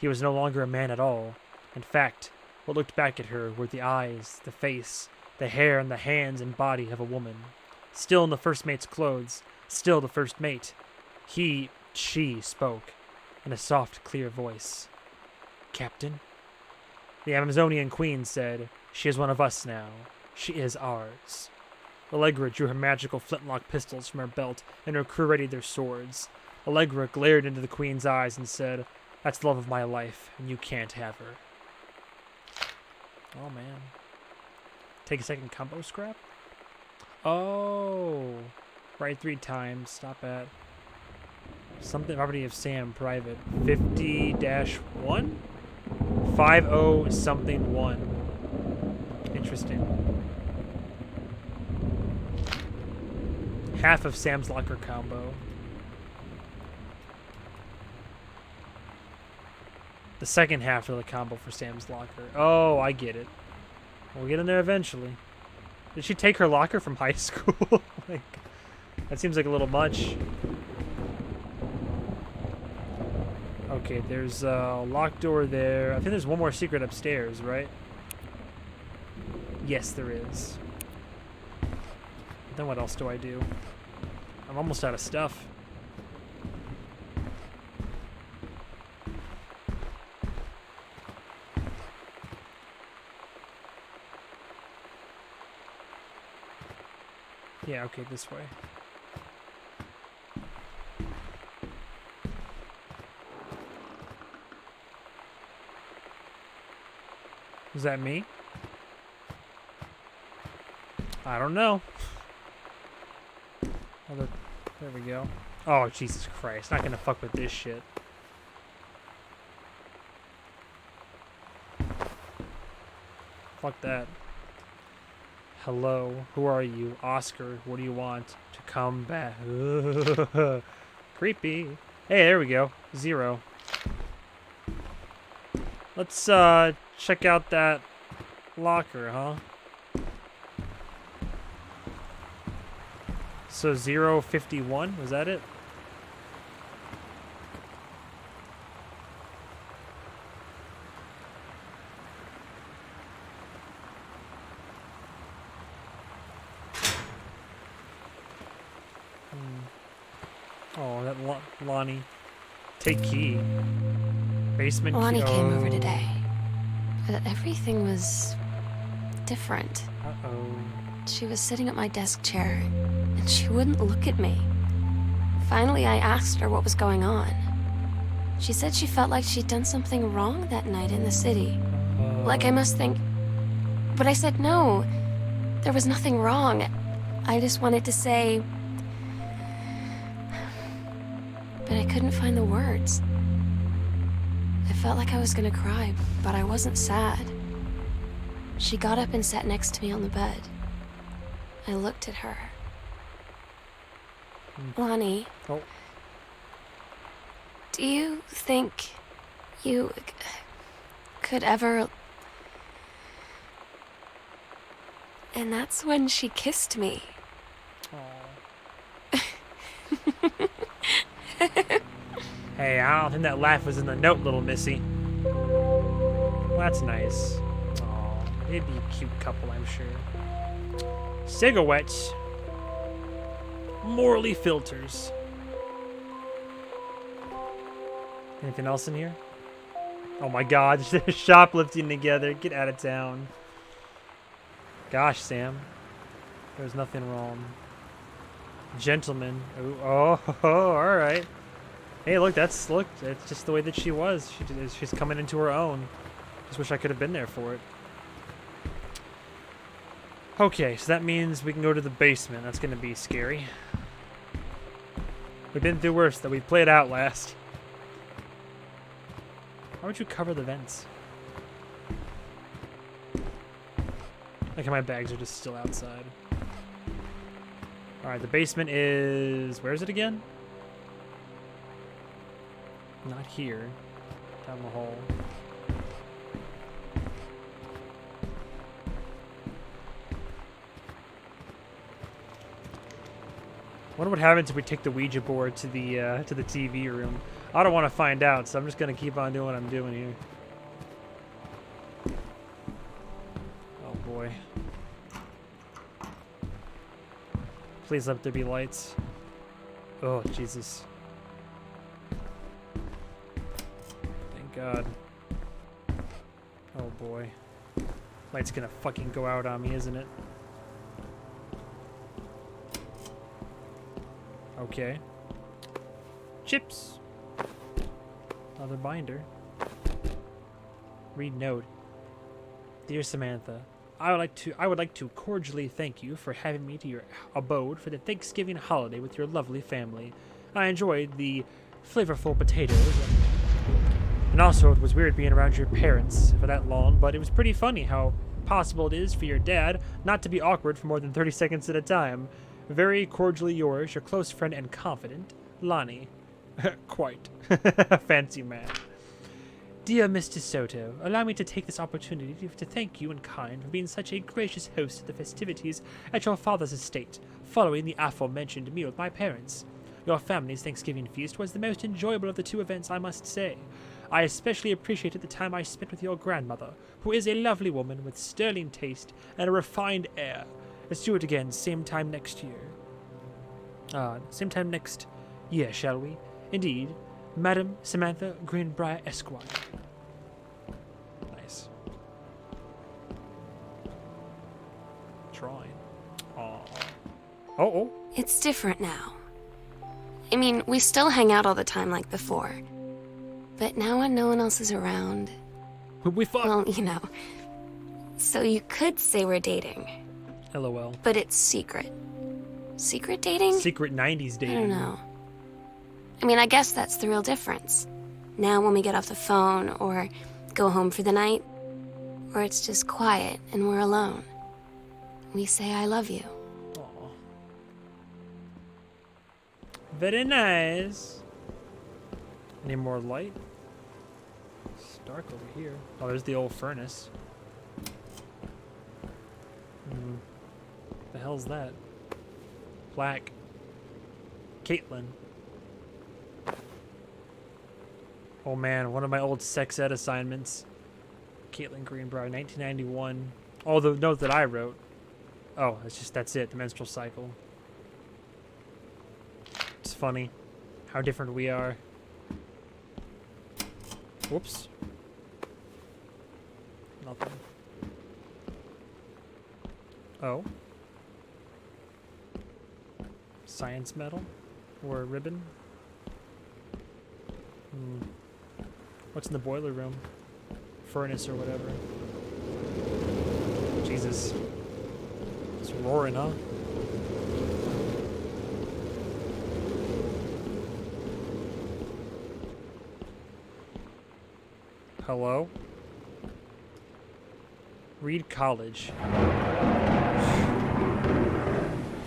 He was no longer a man at all. In fact, what looked back at her were the eyes, the face, the hair, and the hands and body of a woman. Still in the first mate's clothes, still the first mate. She spoke, in a soft, clear voice. "Captain?" The Amazonian queen said, "She is one of us now. She is ours." Allegra drew her magical flintlock pistols from her belt, and her crew readied their swords. Allegra glared into the queen's eyes and said, "That's the love of my life, and you can't have her." Oh, man. Take a second combo scrap? Oh. Write 3 times. Stop at. Something property of Sam, private. 50-1? 50 something 1. Interesting. Half of Sam's locker combo. The second half of the combo for Sam's locker. Oh, I get it. We'll get in there eventually. Did she take her locker from high school? Like, that seems like a little much. Okay, there's a locked door there. I think there's one more secret upstairs, right? Yes, there is. Then what else do I do? I'm almost out of stuff. Yeah, okay, this way. Is that me? I don't know. Oh, there we go. Oh, Jesus Christ. Not gonna fuck with this shit. Fuck that. Hello, who are you? Oscar, what do you want? To come back. Creepy. Hey, there we go. 0. Let's check out that locker, huh? So 051, was that it? Oh, that Lonnie. Take key. Basement key. Lonnie came over today, but everything was different. Uh-oh. She was sitting at my desk chair, and she wouldn't look at me. Finally, I asked her what was going on. She said she felt like she'd done something wrong that night in the city. Like I must think... But I said no. There was nothing wrong. I just wanted to say... But I couldn't find the words. I felt like I was gonna cry, but I wasn't sad. She got up and sat next to me on the bed. I looked at her. Lonnie. Oh. Do you think you could ever... And that's when she kissed me. Hey, I don't think that laugh was in the note, little missy. Well, that's nice. Aw, they'd be a cute couple, I'm sure. Cigarettes. Morley filters. Anything else in here? Oh my god, they're shoplifting together. Get out of town. Gosh, Sam. There's nothing wrong. Gentleman. Ooh, oh, alright. Hey, look, that's just the way that she was. She's coming into her own. Just wish I could have been there for it. Okay, so that means we can go to the basement. That's gonna be scary. We've been through worse, though. We played Outlast. Why would you cover the vents? Like how my bags are just still outside. Alright, the basement is... Where is it again? Not here. Down the hall. I wonder what happens if we take the Ouija board to the TV room. I don't want to find out, so I'm just gonna keep on doing what I'm doing here. Oh boy. Please let there be lights. Oh, Jesus. Thank God. Oh boy. Light's gonna fucking go out on me, isn't it? Okay. Chips. Another binder. Read note. Dear Samantha, I would like to cordially thank you for having me to your abode for the Thanksgiving holiday with your lovely family. I enjoyed the flavorful potatoes, and also it was weird being around your parents for that long, but it was pretty funny how possible it is for your dad not to be awkward for more than 30 seconds at a time. Very cordially yours, your close friend and confidant, Lonnie. Quite. Fancy man. Dear Mr. Soto, allow me to take this opportunity to thank you in kind for being such a gracious host of the festivities at your father's estate, following the aforementioned meal with my parents. Your family's Thanksgiving feast was the most enjoyable of the two events, I must say. I especially appreciated the time I spent with your grandmother, who is a lovely woman with sterling taste and a refined air. Let's do it again, same time next year. Same time next year, shall we? Indeed. Madam Samantha Greenbrier Esquire. Nice. Trying. Aww. Oh. It's different now. I mean, we still hang out all the time like before. But now when no one else is around... We fuck. Well, you know. So you could say we're dating. LOL. But it's secret. Secret dating? Secret 90s dating. I don't know. I mean, I guess that's the real difference. Now when we get off the phone or go home for the night, or it's just quiet and we're alone, we say I love you. Aww. Very nice. Any more light? It's dark over here. Oh, there's the old furnace. The hell's that? Plaque. Caitlin. Oh man, one of my old sex ed assignments. Caitlin Greenbrier, 1991. Oh, the note that I wrote. Oh, that's it, the menstrual cycle. It's funny how different we are. Whoops. Nothing. Oh. Science medal? Or a ribbon? What's in the boiler room? Furnace or whatever. Jesus. It's roaring, huh? Hello? Reed College.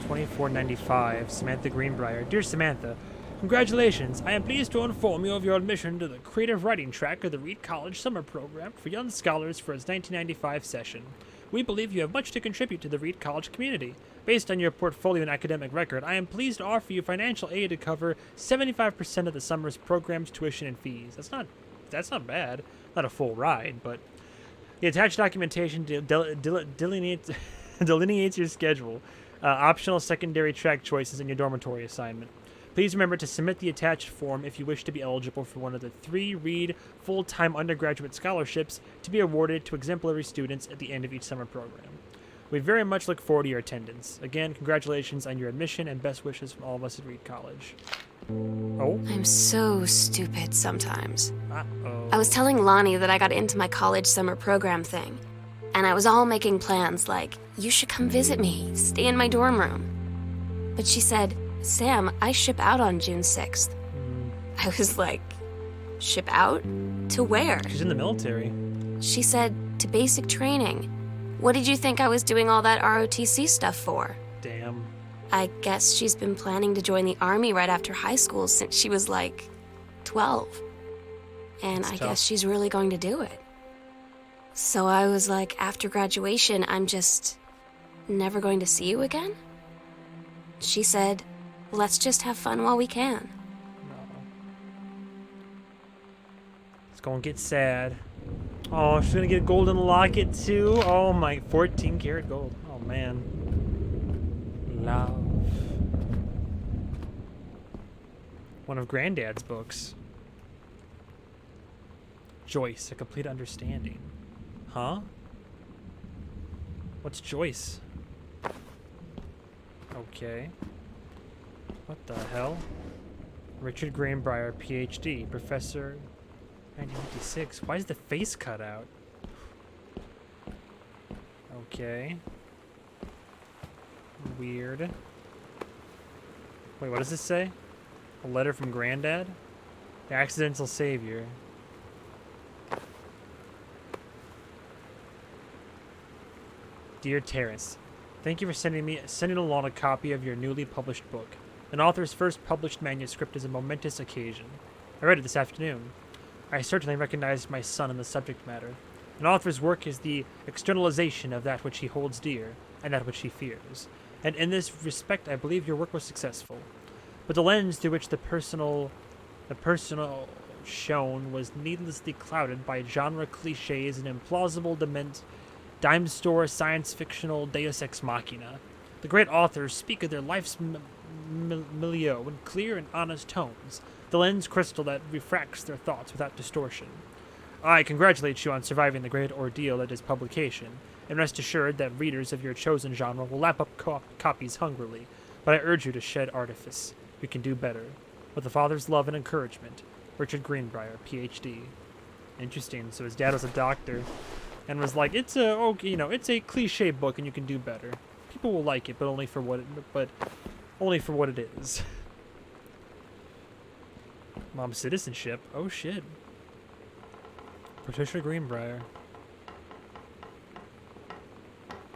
$24.95. Samantha Greenbrier. Dear Samantha, congratulations. I am pleased to inform you of your admission to the creative writing track of the Reed College Summer Program for Young Scholars for its 1995 session. We believe you have much to contribute to the Reed College community. Based on your portfolio and academic record, I am pleased to offer you financial aid to cover 75% of the summer's program's tuition and fees. That's not bad. Not a full ride, but the attached documentation delineates your schedule, optional secondary track choices, and your dormitory assignment. Please remember to submit the attached form if you wish to be eligible for one of the 3 Reed full-time undergraduate scholarships to be awarded to exemplary students at the end of each summer program. We very much look forward to your attendance. Again, congratulations on your admission and best wishes from all of us at Reed College. Oh? I'm so stupid sometimes. Uh-oh. I was telling Lonnie that I got into my college summer program thing, and I was all making plans like, you should come visit me, stay in my dorm room. But she said, Sam, I ship out on June 6th. I was like, ship out? To where? She's in the military. She said, to basic training. What did you think I was doing all that ROTC stuff for? Damn. I guess she's been planning to join the Army right after high school since she was like 12. And That's I tough. guess she's really going to do it. So I was like, after graduation, I'm just never going to see you again? She said, let's just have fun while we can. No. It's gonna get sad. Oh, she's gonna get a golden locket too. Oh my, 14 karat gold. Oh man. Love. One of Granddad's books. Joyce, A Complete Understanding. Huh? What's Joyce? Okay. What the hell? Richard Greenbrier, PhD, Professor, 1956. Why is the face cut out? Okay. Weird. Wait, what does this say? A letter from Granddad? The accidental savior. Dear Terrace, thank you for sending along a copy of your newly published book. An author's first published manuscript is a momentous occasion. I read it this afternoon. I certainly recognized my son in the subject matter. An author's work is the externalization of that which he holds dear, and that which he fears. And in this respect, I believe your work was successful. But the lens through which the personal shone was needlessly clouded by genre cliches and implausible dime store science-fictional deus ex machina. The great authors speak of their life's milieu in clear and honest tones, the lens crystal that refracts their thoughts without distortion. I congratulate you on surviving the great ordeal that is publication, and rest assured that readers of your chosen genre will lap up copies hungrily, but I urge you to shed artifice. We can do better. With the father's love and encouragement, Richard Greenbrier, Ph.D. Interesting. So his dad was a doctor, and was like, "It's it's a cliche book, and you can do better. People will like it, but only for what it is." Mom's citizenship. Oh shit. Patricia Greenbrier.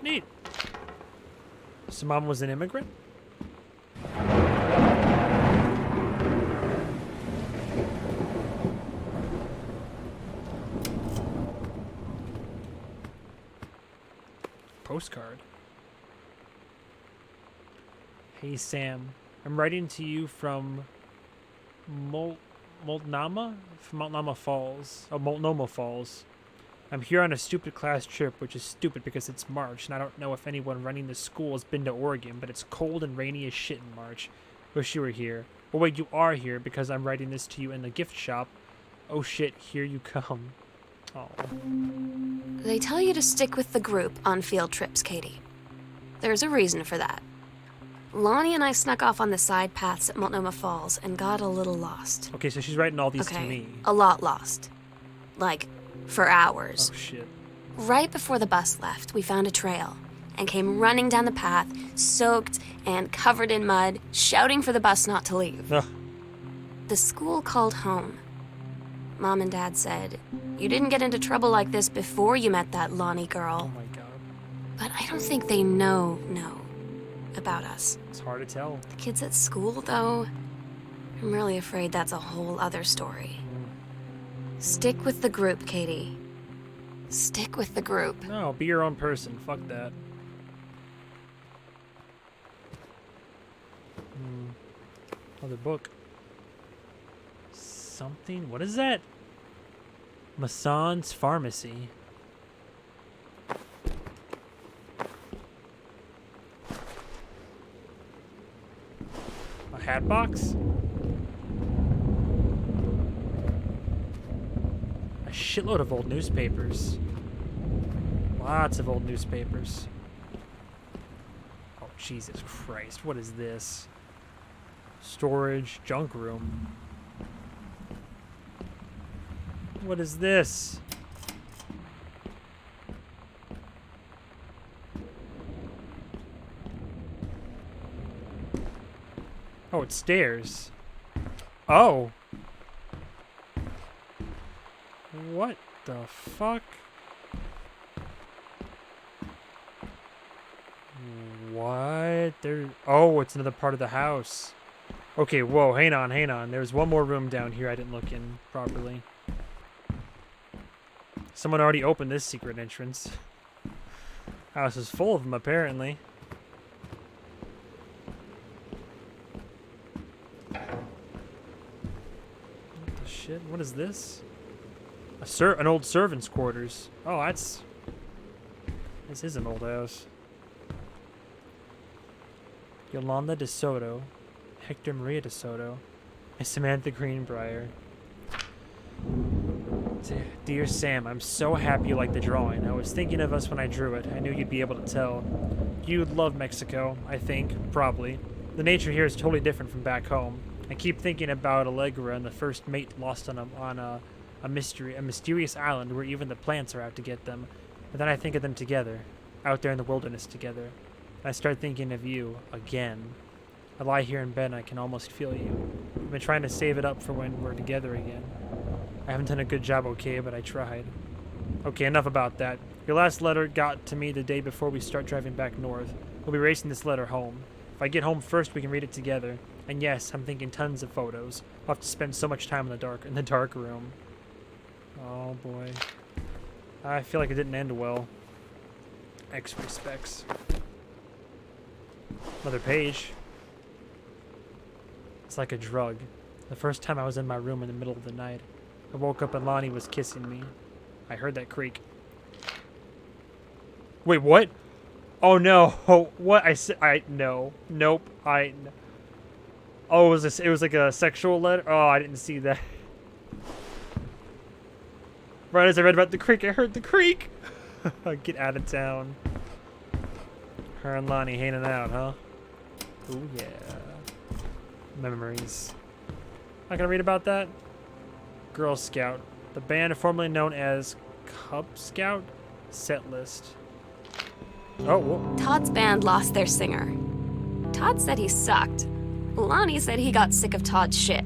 Neat. So mom was an immigrant? Postcard. Hey Sam, I'm writing to you from Multnomah Falls. Oh, Multnomah Falls. I'm here on a stupid class trip, which is stupid because it's March, and I don't know if anyone running the school has been to Oregon, but it's cold and rainy as shit in March. Wish you were here. Oh wait, you are here because I'm writing this to you in the gift shop. Oh shit, here you come. Oh. They tell you to stick with the group on field trips, Katie. There's a reason for that. Lonnie and I snuck off on the side paths at Multnomah Falls and got a little lost. Okay, so she's writing all these to Okay, me. a lot lost. Like, for hours. Oh shit. Right before the bus left, we found a trail and came running down the path, soaked and covered in mud, shouting for the bus not to leave. Ugh. The school called home. Mom and Dad said, "You didn't get into trouble like this before you met that Lonnie Oh girl." my god. But I don't think they know about us. It's hard to tell. The kids at school, though, I'm really afraid that's a whole other story. Stick with the group, Katie. Stick with the group. No, be your own person. Fuck that. Another book. Something? What is that? Mason's Pharmacy. A hat box? shitload of old newspapers. Lots of old newspapers. Oh, Jesus Christ. What is this? Storage, junk room. What is this? Oh, it's stairs. Oh. What the fuck? What? There. Oh, it's another part of the house. Okay, whoa, hang on, hang on. There's one more room down here I didn't look in properly. Someone already opened this secret entrance. House is full of them, apparently. What the shit? What is this? An old servant's quarters. Oh, that's... This is an old house. Yolanda de Soto, Hector Maria de Soto, and Samantha Greenbrier. Dear Sam, I'm so happy you like the drawing. I was thinking of us when I drew it. I knew you'd be able to tell. You'd love Mexico, I think, probably. The nature here is totally different from back home. I keep thinking about Allegra and the first mate lost on a mysterious island where even the plants are out to get them. But then I think of them together, out there in the wilderness together. I start thinking of you again. I lie here in bed and I can almost feel you. I've been trying to save it up for when we're together again. I haven't done a good job, okay, but I tried. Okay, enough about that. Your last letter got to me the day before we start driving back north. We'll be racing this letter home. If I get home first, we can read it together. And yes, I'm thinking tons of photos. I'll have to spend so much time in the dark room. Oh boy. I feel like it didn't end well. X respects. Another page. It's like a drug. The first time I was in my room in the middle of the night, I woke up and Lonnie was kissing me. I heard that creak. Wait, what? Oh no! Oh, what? No, nope. Oh, it was like a sexual letter. Oh, I didn't see that. Right as I read about the creek, I heard the creek. Get out of town. Her and Lonnie hanging out, huh? Oh yeah. Memories. Not gonna read about that. Girl Scout, the band formerly known as Cub Scout, set list. Oh, whoa. Todd's band lost their singer. Todd said he sucked. Lonnie said he got sick of Todd's shit,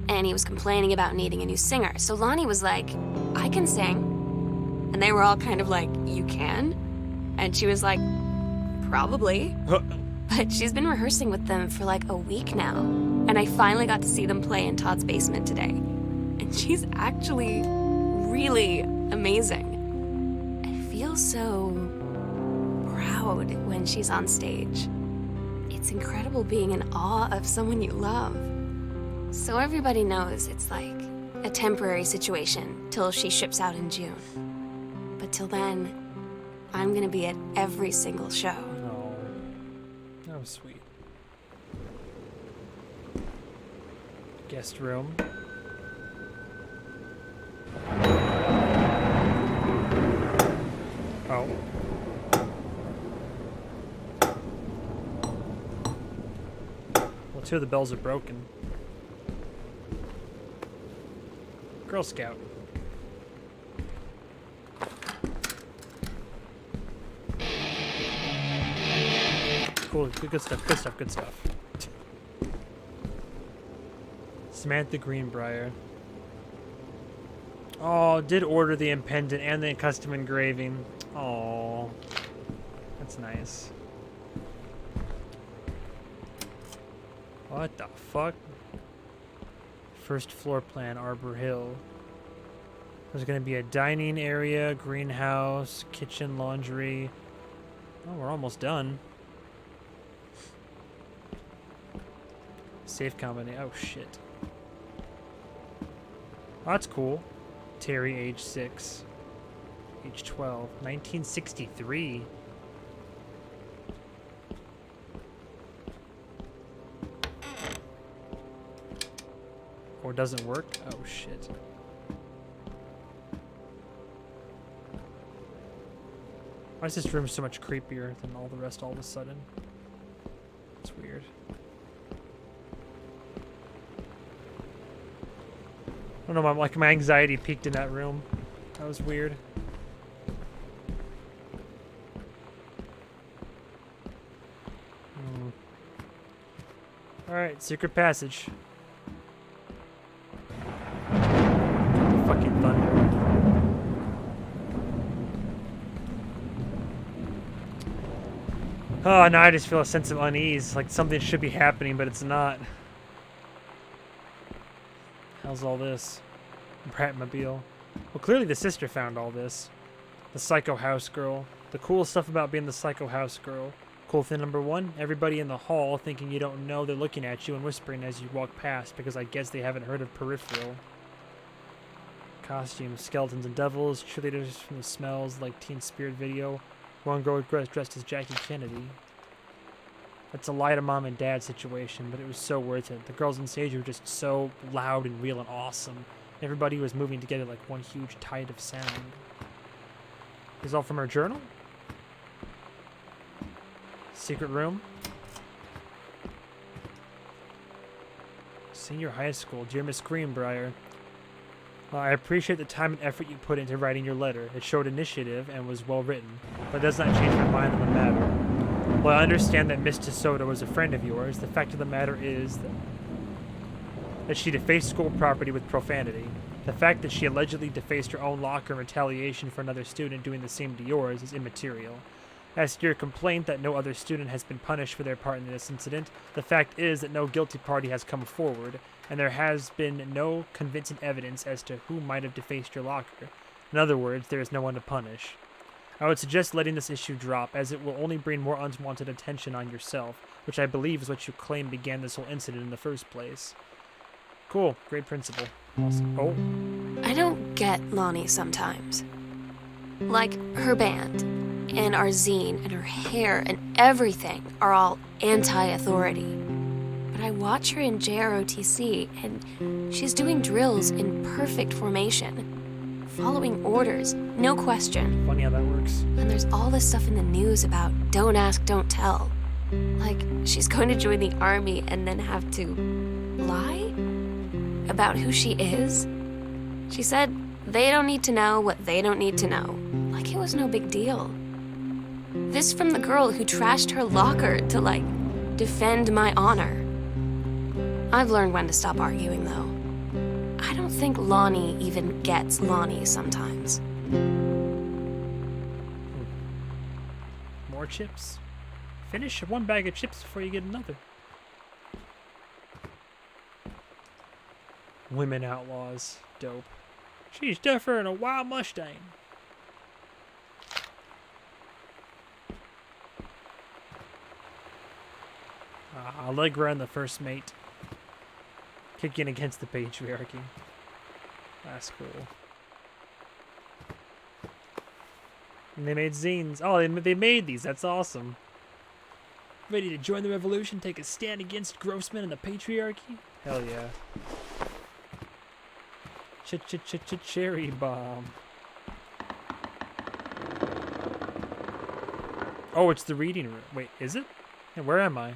and he was complaining about needing a new singer. So Lonnie was like, I can sing. And they were all kind of like, you can? And she was like, probably. But she's been rehearsing with them for like a week now. And I finally got to see them play in Todd's basement today. And she's actually really amazing. I feel so proud when she's on stage. It's incredible being in awe of someone you love. So everybody knows it's like a temporary situation till she ships out in June. But till then, I'm gonna be at every single show. Oh, that was sweet. Guest room. Oh. Well, 2 of the bells are broken. Girl Scout. Cool, good stuff, good stuff, good stuff. Samantha Greenbrier. Oh, did order the impendant and the custom engraving. Oh, that's nice. What the fuck? First floor plan, Arbor Hill. There's gonna be a dining area, greenhouse, kitchen, laundry. Oh, we're almost done. Safe combination. Oh shit. Oh, that's cool. Terry, age 6. Age 12. 1963. Or doesn't work? Oh shit. Why is this room so much creepier than all the rest all of a sudden? It's weird. I don't know, my anxiety peaked in that room. That was weird. Alright, secret passage. Fucking thunder. Oh, now I just feel a sense of unease, like something should be happening, but it's not. How's all this? Bratmobile. Well, clearly the sister found all this. The psycho house girl. The cool stuff about being the psycho house girl. Cool thing number one, everybody in the hall thinking you don't know they're looking at you and whispering as you walk past because I guess they haven't heard of Peripheral. Costumes, skeletons and devils, cheerleaders from the Smells Like Teen Spirit video. One girl dressed as Jackie Kennedy. That's a lie to mom and dad situation, but it was so worth it. The girls on stage were just so loud and real and awesome. Everybody was moving together like one huge tide of sound. Is all from her journal? Secret room. Senior high school. Dear Miss Greenbrier. I appreciate the time and effort you put into writing your letter. It showed initiative and was well written, but it does not change my mind on the matter. While I understand that Miss DeSoto was a friend of yours, the fact of the matter is that she defaced school property with profanity. The fact that she allegedly defaced her own locker in retaliation for another student doing the same to yours is immaterial. As to your complaint that no other student has been punished for their part in this incident, the fact is that no guilty party has come forward, and there has been no convincing evidence as to who might have defaced your locker. In other words, there is no one to punish. I would suggest letting this issue drop, as it will only bring more unwanted attention on yourself, which I believe is what you claim began this whole incident in the first place. Cool. Great principle. Awesome. Oh. I don't get Lonnie sometimes. Like, her band, and our zine, and her hair, and everything are all anti-authority. But I watch her in JROTC, and she's doing drills in perfect formation, following orders, no question. Funny how that works. And there's all this stuff in the news about don't ask, don't tell. Like, she's going to join the army and then have to lie about who she is. She said they don't need to know what they don't need to know. Like it was no big deal. This from the girl who trashed her locker to, like, defend my honor. I've learned when to stop arguing, though. I don't think Lonnie even gets Lonnie sometimes. More chips. Finish one bag of chips before you get another. Women outlaws. Dope. She's tougher than a wild Mustang. Allegra and the First Mate. Kicking against the patriarchy. That's cool. And they made zines. Oh, they made these. That's awesome. Ready to join the revolution? Take a stand against Grossman and the patriarchy? Hell yeah. Cherry bomb. Oh, it's the reading room. Wait, is it? Hey, where am I?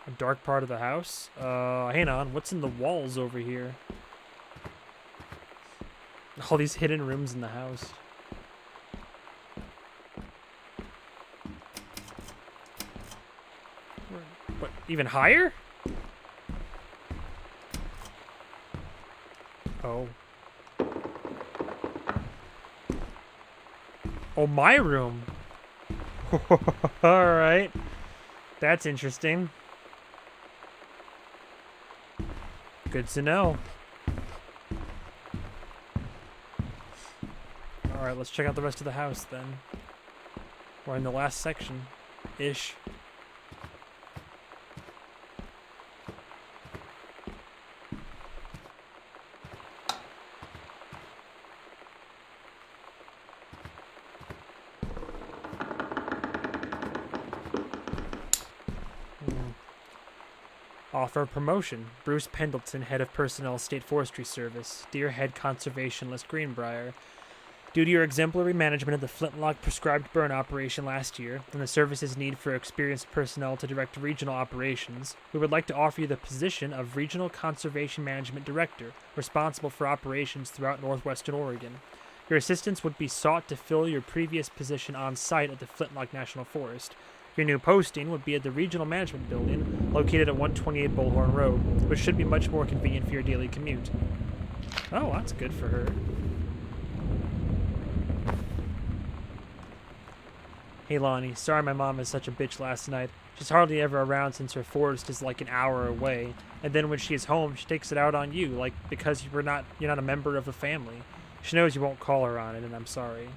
A dark part of the house? Hang on. What's in the walls over here? All these hidden rooms in the house. What, even higher? Oh. Oh, my room. Alright. That's interesting. Good to know. Alright, let's check out the rest of the house then. We're in the last section. Ish. Offer promotion. Bruce Pendleton, Head of Personnel, State Forestry Service. Dear Head Conservationist Greenbrier. Due to your exemplary management of the Flintlock prescribed burn operation last year, and the service's need for experienced personnel to direct regional operations, we would like to offer you the position of Regional Conservation Management Director, responsible for operations throughout northwestern Oregon. Your assistance would be sought to fill your previous position on site at the Flintlock National Forest. Your new posting would be at the Regional Management Building, located at 128 Bullhorn Road, which should be much more convenient for your daily commute. Oh, that's good for her. Hey Lonnie, sorry my mom is such a bitch last night. She's hardly ever around since her forest is like an hour away, and then when she is home, she takes it out on you, like because you're not a member of the family. She knows you won't call her on it, and I'm sorry.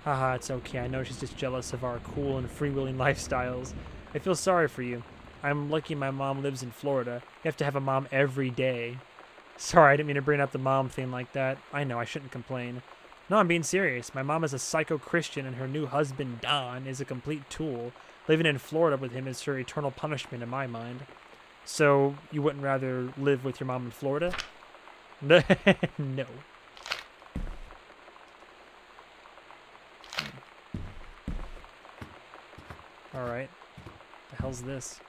Haha, it's okay. I know she's just jealous of our cool and freewheeling lifestyles. I feel sorry for you. I'm lucky my mom lives in Florida. You have to have a mom every day. Sorry, I didn't mean to bring up the mom thing like that. I know, I shouldn't complain. No, I'm being serious. My mom is a psycho-Christian, and her new husband, Don, is a complete tool. Living in Florida with him is her eternal punishment in my mind. So, you wouldn't rather live with your mom in Florida? No. Alright. The hell's this?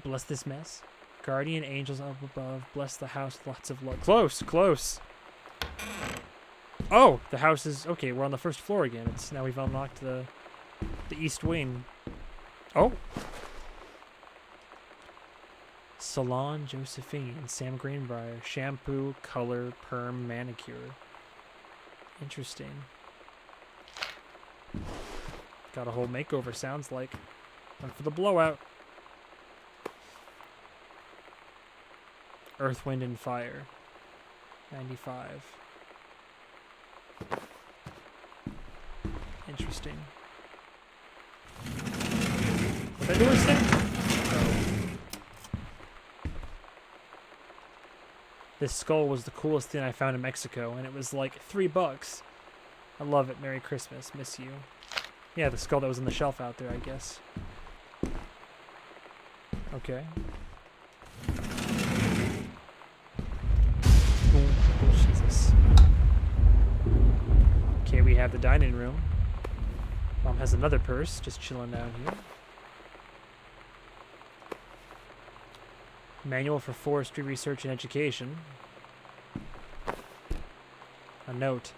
Bless this mess. Guardian angels up above. Bless the house with lots of love. Close! Close! Oh! The house is... Okay, we're on the first floor again. It's now we've unlocked the east wing. Oh! Salon Josephine. Sam Greenbrier. Shampoo, color, perm, manicure. Interesting. Got a whole makeover, sounds like. Went for the blowout. Earth, Wind, and Fire. 95. Interesting. What that door say? Oh. This skull was the coolest thing I found in Mexico, and it was like $3. I love it. Merry Christmas. Miss you. Yeah, the skull that was on the shelf out there, I guess. Okay. Oh, Jesus. Okay, we have the dining room. Mom has another purse, just chilling down here. Manual for Forestry Research and Education. A note.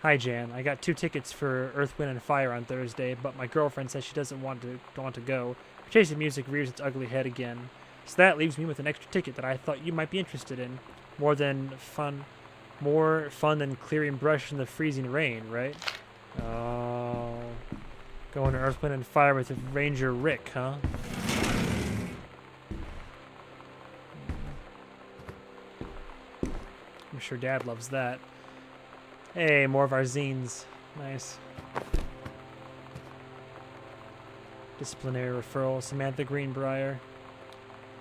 Hi Jan, I got 2 tickets for Earth, Wind, and Fire on Thursday, but my girlfriend says she don't want to go. Chasing Music rears its ugly head again. So that leaves me with an extra ticket that I thought you might be interested in. More fun than clearing brush in the freezing rain, right? Oh. Going to Earth, Wind, and Fire with Ranger Rick, huh? I'm sure Dad loves that. Hey, more of our zines. Nice. Disciplinary referral. Samantha Greenbrier.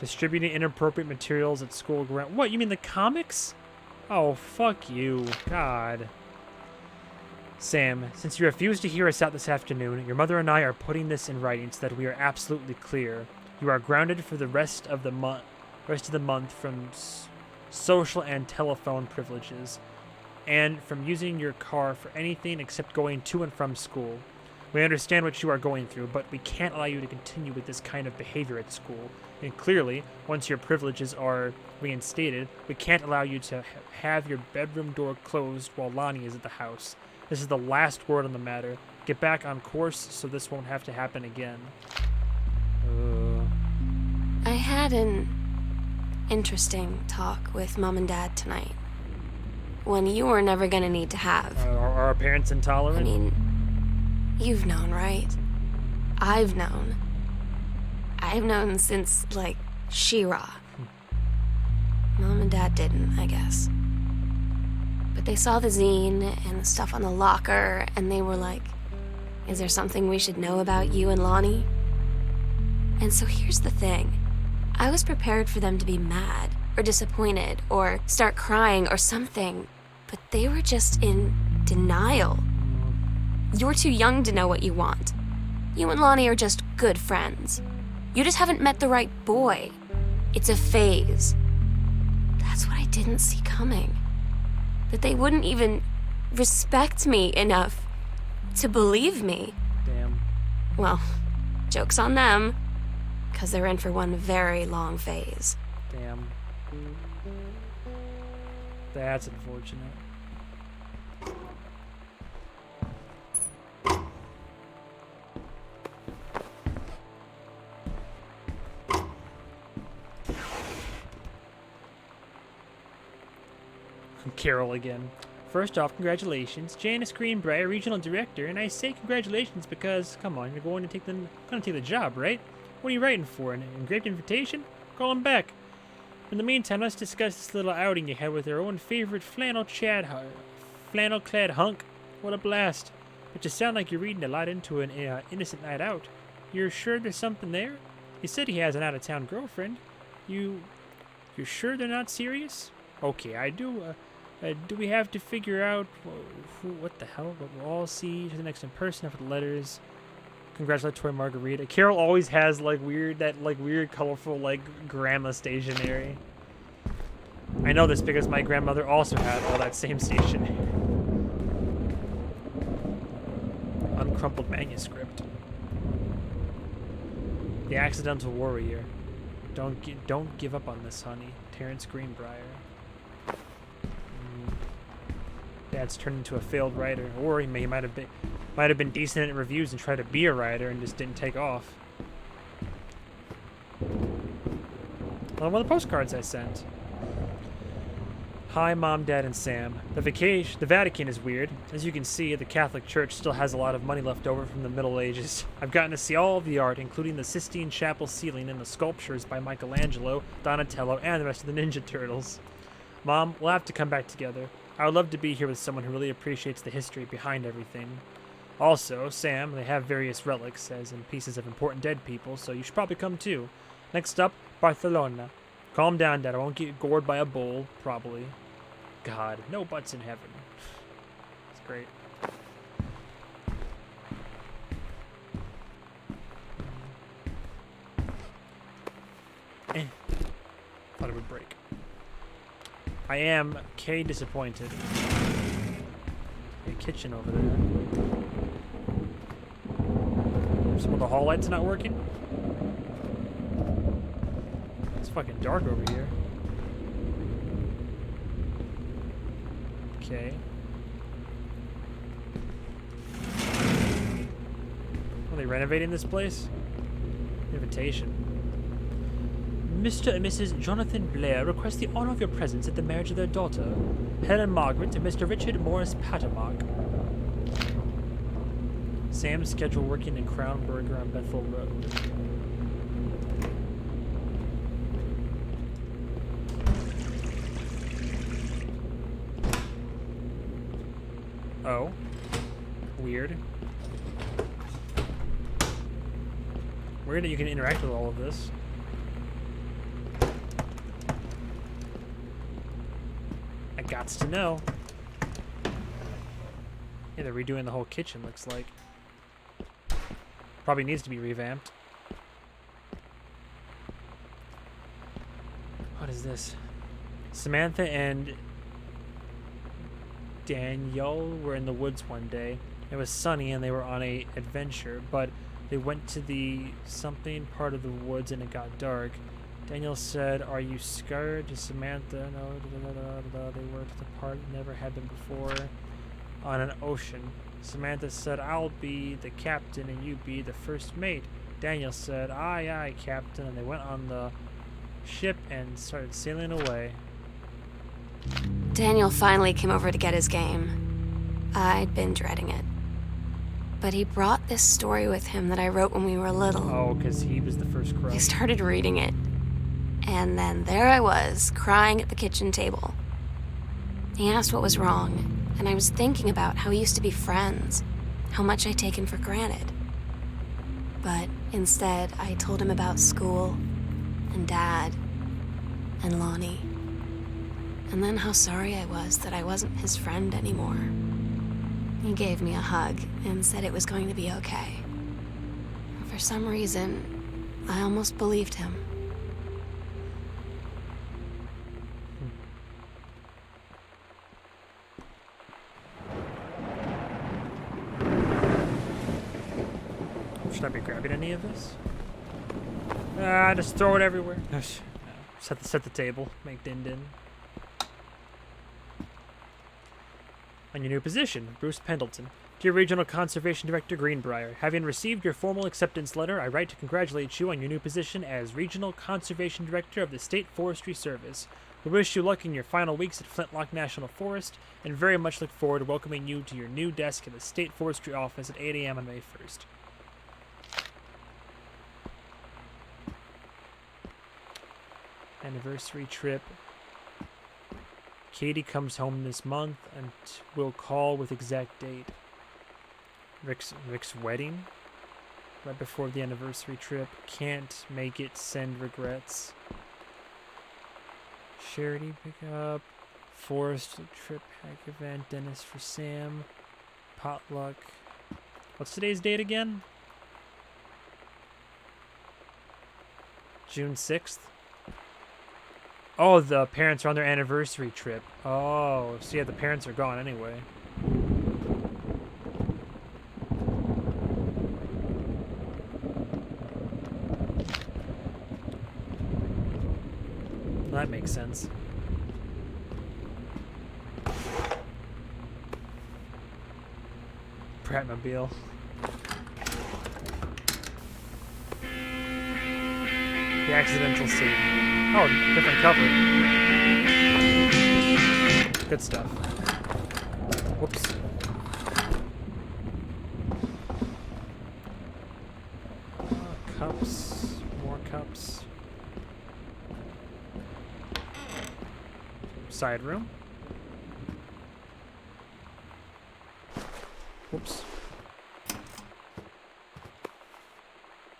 Distributing inappropriate materials at school ground. What, you mean the comics? Oh, fuck you. God. Sam, since you refused to hear us out this afternoon, your mother and I are putting this in writing so that we are absolutely clear. You are grounded for the rest of the month from social and telephone privileges, and from using your car for anything except going to and from school. We understand what you are going through, but we can't allow you to continue with this kind of behavior at school. And clearly, once your privileges are reinstated, we can't allow you to have your bedroom door closed while Lonnie is at the house. This is the last word on the matter. Get back on course so this won't have to happen again. I had an interesting talk with Mom and Dad tonight. One you were never gonna need to have. Are our parents intolerant? I mean, you've known, right? I've known. I've known since, like, She-Ra. Mom and Dad didn't, I guess. But they saw the zine and the stuff on the locker, and they were like, is there something we should know about you and Lonnie? And so here's the thing. I was prepared for them to be mad, or disappointed, or start crying, or something. But they were just in denial. You're too young to know what you want. You and Lonnie are just good friends. You just haven't met the right boy. It's a phase. That's what I didn't see coming. That they wouldn't even respect me enough to believe me. Damn. Well, joke's on them, because they're in for one very long phase. Damn. That's unfortunate. Carol again. First off, congratulations, Janice Greenbrier, Regional Director, and I say congratulations because, come on, you're going to take the job, right? What are you writing for? An engraved invitation? Call him back. In the meantime, let's discuss this little outing you had with our own favorite flannel-clad hunk. What a blast. But you sound like you're reading a lot into an innocent night out. You're sure there's something there? He said he has an out-of-town girlfriend. You're sure they're not serious? Okay, I do. Do we have to figure out what the hell? But we'll all see each other next in person after the letters. Congratulatory margarita. Carol always has weird, colorful, grandma stationery. I know this because my grandmother also had all that same stationery. Uncrumpled manuscript. The Accidental Warrior. Don't give up on this, honey. Terrence Greenbrier. Dad's turned into a failed writer, or he might have been decent at reviews and tried to be a writer and just didn't take off. One of the postcards I sent. Hi, Mom, Dad, and Sam. The Vatican is weird. As you can see, the Catholic Church still has a lot of money left over from the Middle Ages. I've gotten to see all of the art, including the Sistine Chapel ceiling and the sculptures by Michelangelo, Donatello, and the rest of the Ninja Turtles. Mom, we'll have to come back together. I would love to be here with someone who really appreciates the history behind everything. Also, Sam, they have various relics, as in pieces of important dead people, so you should probably come too. Next up, Barcelona. Calm down, Dad. I won't get gored by a bull, probably. God, no butts in heaven. It's great. Thought it would break. I am disappointed. A kitchen over there. Some of the hall lights not working. It's fucking dark over here. Okay. Are they renovating this place? Invitation. Mr. and Mrs. Jonathan Blair request the honor of your presence at the marriage of their daughter, Helen Margaret and Mr. Richard Morris Pattermark. Sam's schedule working in Crown Burger on Bethel Road. Oh. Weird. Weird that you can interact with all of this. I gots to know. Yeah, they're redoing the whole kitchen, looks like. Probably needs to be revamped. What is this? Samantha and Danielle were in the woods one day. It was sunny and they were on an adventure, but they went to the something part of the woods and it got dark. Danielle said, "Are you scared?" To Samantha, "No, they were to the part that never had been before on an ocean." Samantha said, "I'll be the captain and you be the first mate." Danielle said, "Aye, aye, captain," and they went on the ship and started sailing away. Daniel finally came over to get his game. I'd been dreading it. But he brought this story with him that I wrote when we were little. Oh, because he was the first crow. I started reading it. And then there I was, crying at the kitchen table. He asked what was wrong, and I was thinking about how we used to be friends, how much I'd taken for granted. But instead, I told him about school, and Dad, and Lonnie. And then how sorry I was that I wasn't his friend anymore. He gave me a hug and said it was going to be okay. For some reason, I almost believed him. Should I be grabbing any of this? Just throw it everywhere. Set the table. Make din-din. On your new position, Bruce Pendleton. Dear Regional Conservation Director Greenbrier, having received your formal acceptance letter, I write to congratulate you on your new position as Regional Conservation Director of the State Forestry Service. We wish you luck in your final weeks at Flintlock National Forest, and very much look forward to welcoming you to your new desk at the State Forestry Office at 8 a.m. on May 1st. Anniversary trip. Katie comes home this month, and we'll call with exact date. Rick's wedding? Right before the anniversary trip. Can't make it, send regrets. Charity pickup. Forest trip pack event. Dennis for Sam. Potluck. What's today's date again? June 6th? Oh, the parents are on their anniversary trip. Oh, so yeah, the parents are gone anyway. That makes sense. Pratmobile. The accidental scene. Oh, different cover. Good stuff. Whoops. Cups. More cups. Side room. Whoops.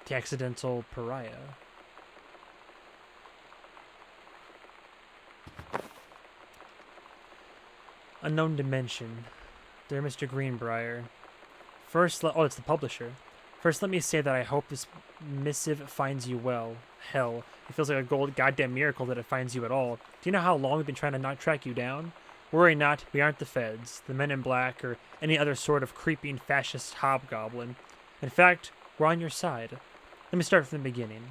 The accidental pariah. Unknown Dimension. Dear Mr. Greenbrier. First, oh, it's the publisher. First, let me say that I hope this missive finds you well. Hell, it feels like a goddamn miracle that it finds you at all. Do you know how long we've been trying to not track you down? Worry not, we aren't the feds, the men in black, or any other sort of creeping fascist hobgoblin. In fact, we're on your side. Let me start from the beginning.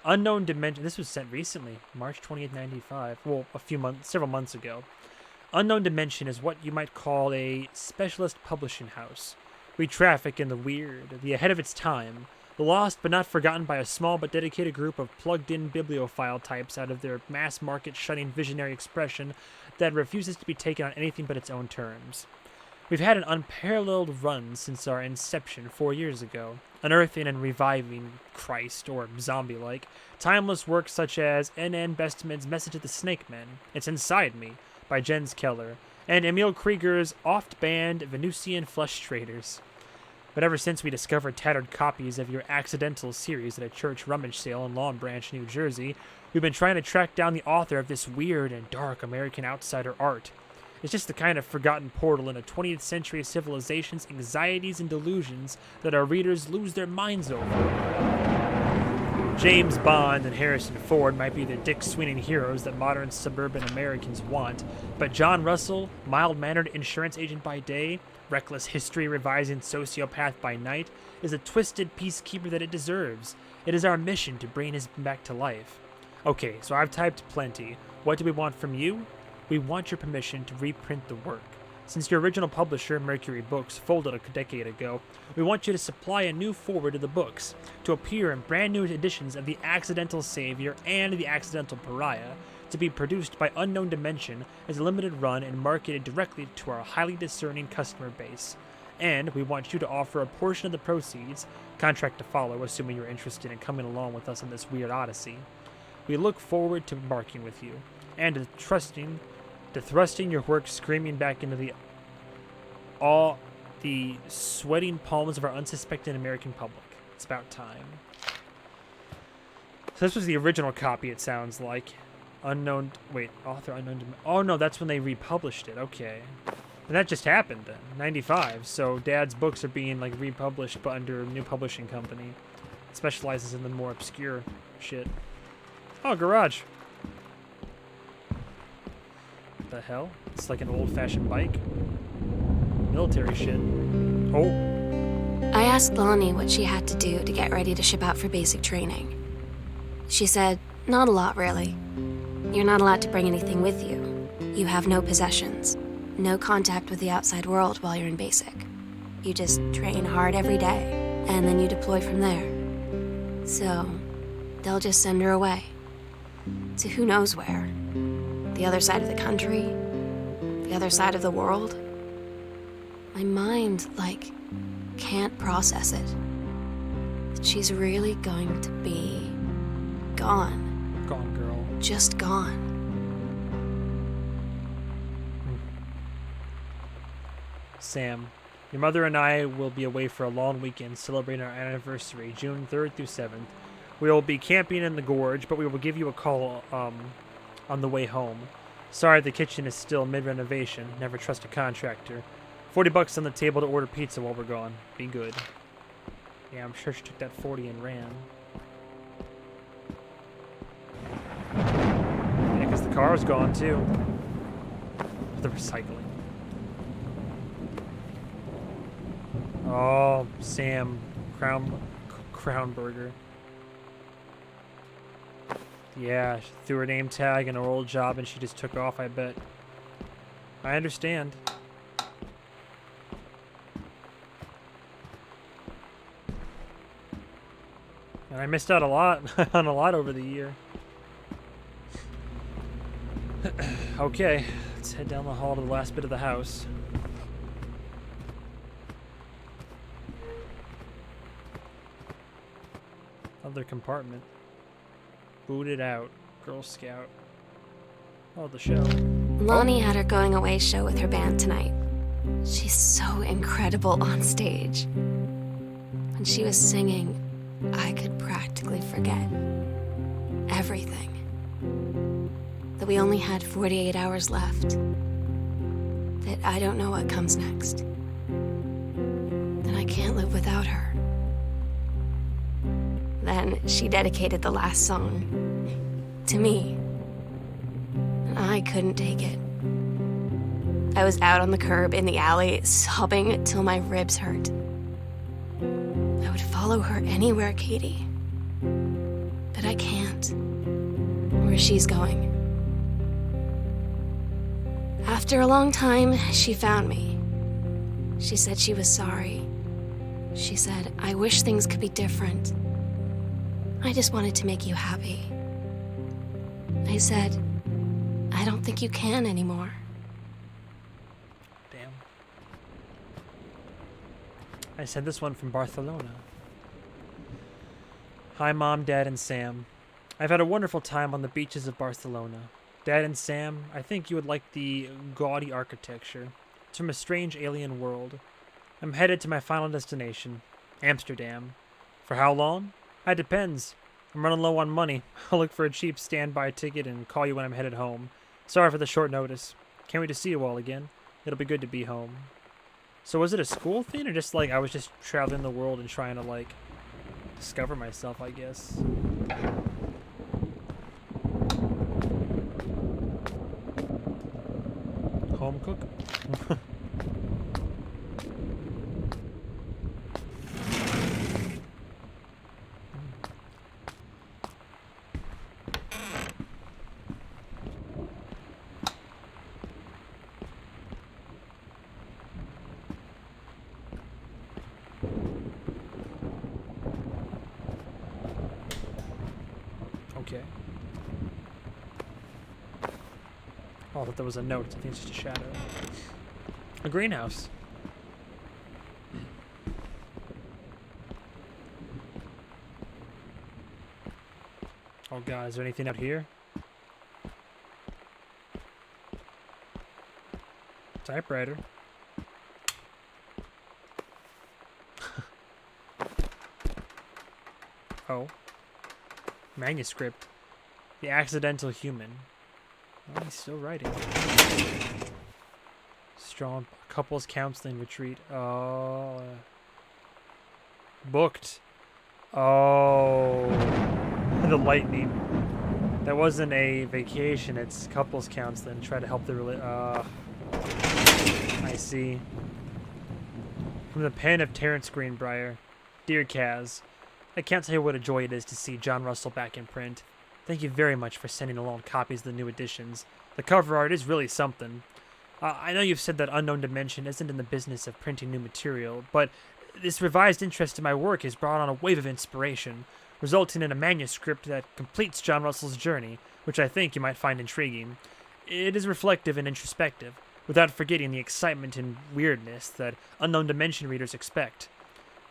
Unknown Dimension. This was sent recently, March 20th, 95. Well, several months ago. Unknown Dimension is what you might call a specialist publishing house. We traffic in the weird, the ahead of its time, the lost but not forgotten by a small but dedicated group of plugged-in bibliophile types out of their mass-market shunning visionary expression that refuses to be taken on anything but its own terms. We've had an unparalleled run since our inception 4 years ago, unearthing and reviving Christ, or zombie-like, timeless works such as N.N. Bestman's Message of the Snake Men, It's Inside Me, by Jens Keller, and Emil Krieger's oft-banned Venusian Flesh Traders. But ever since we discovered tattered copies of your Accidental series at a church rummage sale in Long Branch, New Jersey, we've been trying to track down the author of this weird and dark American outsider art. It's just the kind of forgotten portal into 20th century civilization's anxieties and delusions that our readers lose their minds over. James Bond and Harrison Ford might be the dick-swinging heroes that modern suburban Americans want, but John Russell, mild-mannered insurance agent by day, reckless history-revising sociopath by night, is a twisted peacekeeper that it deserves. It is our mission to bring his back to life. Okay, so I've typed plenty. What do we want from you? We want your permission to reprint the work. Since your original publisher, Mercury Books, folded a decade ago, we want you to supply a new forward to the books, to appear in brand new editions of The Accidental Savior and The Accidental Pariah, to be produced by Unknown Dimension as a limited run and marketed directly to our highly discerning customer base. And we want you to offer a portion of the proceeds, contract to follow, assuming you're interested in coming along with us on this weird odyssey. We look forward to embarking with you, and to thrusting your work screaming back into the sweating palms of our unsuspecting American public. It's about time. So this was the original copy, it sounds like. Author unknown. Oh no, that's when they republished it. Okay. And that just happened then, 95. So Dad's books are being like republished but under a new publishing company. It specializes in the more obscure shit. Oh, garage. The hell? It's like an old-fashioned bike. Military shit. Oh. I asked Lonnie what she had to do to get ready to ship out for basic training. She said, not a lot, really. You're not allowed to bring anything with you. You have no possessions, no contact with the outside world while you're in basic. You just train hard every day, and then you deploy from there. So, they'll just send her away. To who knows where. The other side of the country? The other side of the world? My mind, can't process it. That she's really going to be gone. Gone, girl. Just gone. Sam, your mother and I will be away for a long weekend celebrating our anniversary, June 3rd through 7th. We will be camping in the gorge, but we will give you a call on the way home. Sorry, the kitchen is still mid-renovation. Never trust a contractor. $40 on the table to order pizza while we're gone. Be good. Yeah, I'm sure she took that 40 and ran. Yeah, because the car was gone, too. The recycling. Oh, Sam. Crown Burger. Yeah, she threw her name tag in her old job and she just took off, I bet. I understand. And I missed out a lot on a lot over the year. Okay, let's head down the hall to the last bit of the house. Other compartment. Booted out. Girl Scout. Oh, the show. Lonnie had her going away show with her band tonight. She's so incredible on stage. When she was singing, I could practically forget everything. That we only had 48 hours left. That I don't know what comes next. That I can't live without her. Then she dedicated the last song to me. And I couldn't take it. I was out on the curb in the alley, sobbing till my ribs hurt. I would follow her anywhere, Katie. But I can't. Where she's going. After a long time, she found me. She said she was sorry. She said, I wish things could be different. I just wanted to make you happy. I said, I don't think you can anymore. Damn. I sent this one from Barcelona. Hi, Mom, Dad, and Sam. I've had a wonderful time on the beaches of Barcelona. Dad and Sam, I think you would like the gaudy architecture. It's from a strange alien world. I'm headed to my final destination, Amsterdam. For how long? It depends. I'm running low on money. I'll look for a cheap standby ticket and call you when I'm headed home. Sorry for the short notice. Can't wait to see you all again. It'll be good to be home. So was it a school thing or just I was just traveling the world and trying to discover myself, I guess? Home cook? Okay. Oh, I thought there was a note. I think it's just a shadow. A greenhouse. Oh god, is there anything out here? Typewriter. Oh. Manuscript. The Accidental Human. Oh, he's still writing. Strong couples counseling retreat. Oh. Booked. Oh. The lightning. That wasn't a vacation, it's couples counseling. Try to help the I see. From the pen of Terrence Greenbrier. Dear Kaz, I can't tell you what a joy it is to see John Russell back in print. Thank you very much for sending along copies of the new editions. The cover art is really something. I know you've said that Unknown Dimension isn't in the business of printing new material, but this revised interest in my work has brought on a wave of inspiration, resulting in a manuscript that completes John Russell's journey, which I think you might find intriguing. It is reflective and introspective, without forgetting the excitement and weirdness that Unknown Dimension readers expect.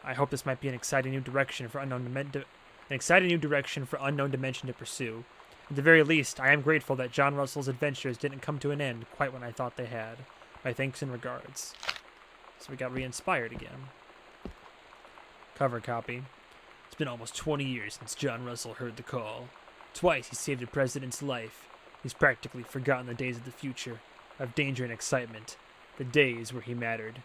I hope this might be an exciting new direction for Unknown Dimension to pursue. At the very least, I am grateful that John Russell's adventures didn't come to an end quite when I thought they had. My thanks and regards. So we got re-inspired again. Cover copy. It's been almost 20 years since John Russell heard the call. Twice he saved a president's life. He's practically forgotten the days of the future, of danger and excitement, the days where he mattered.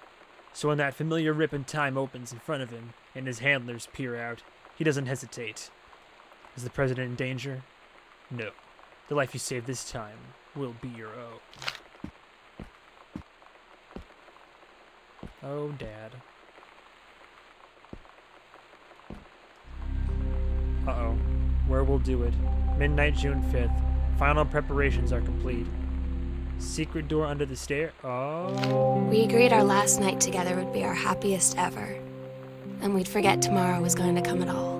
So when that familiar rip in time opens in front of him, and his handlers peer out, he doesn't hesitate. Is the president in danger? No. The life you save this time will be your own. Oh, Dad. Uh-oh. Where we'll do it. Midnight, June 5th. Final preparations are complete. Secret door under the stair? Oh. We agreed our last night together would be our happiest ever. And we'd forget tomorrow was going to come at all.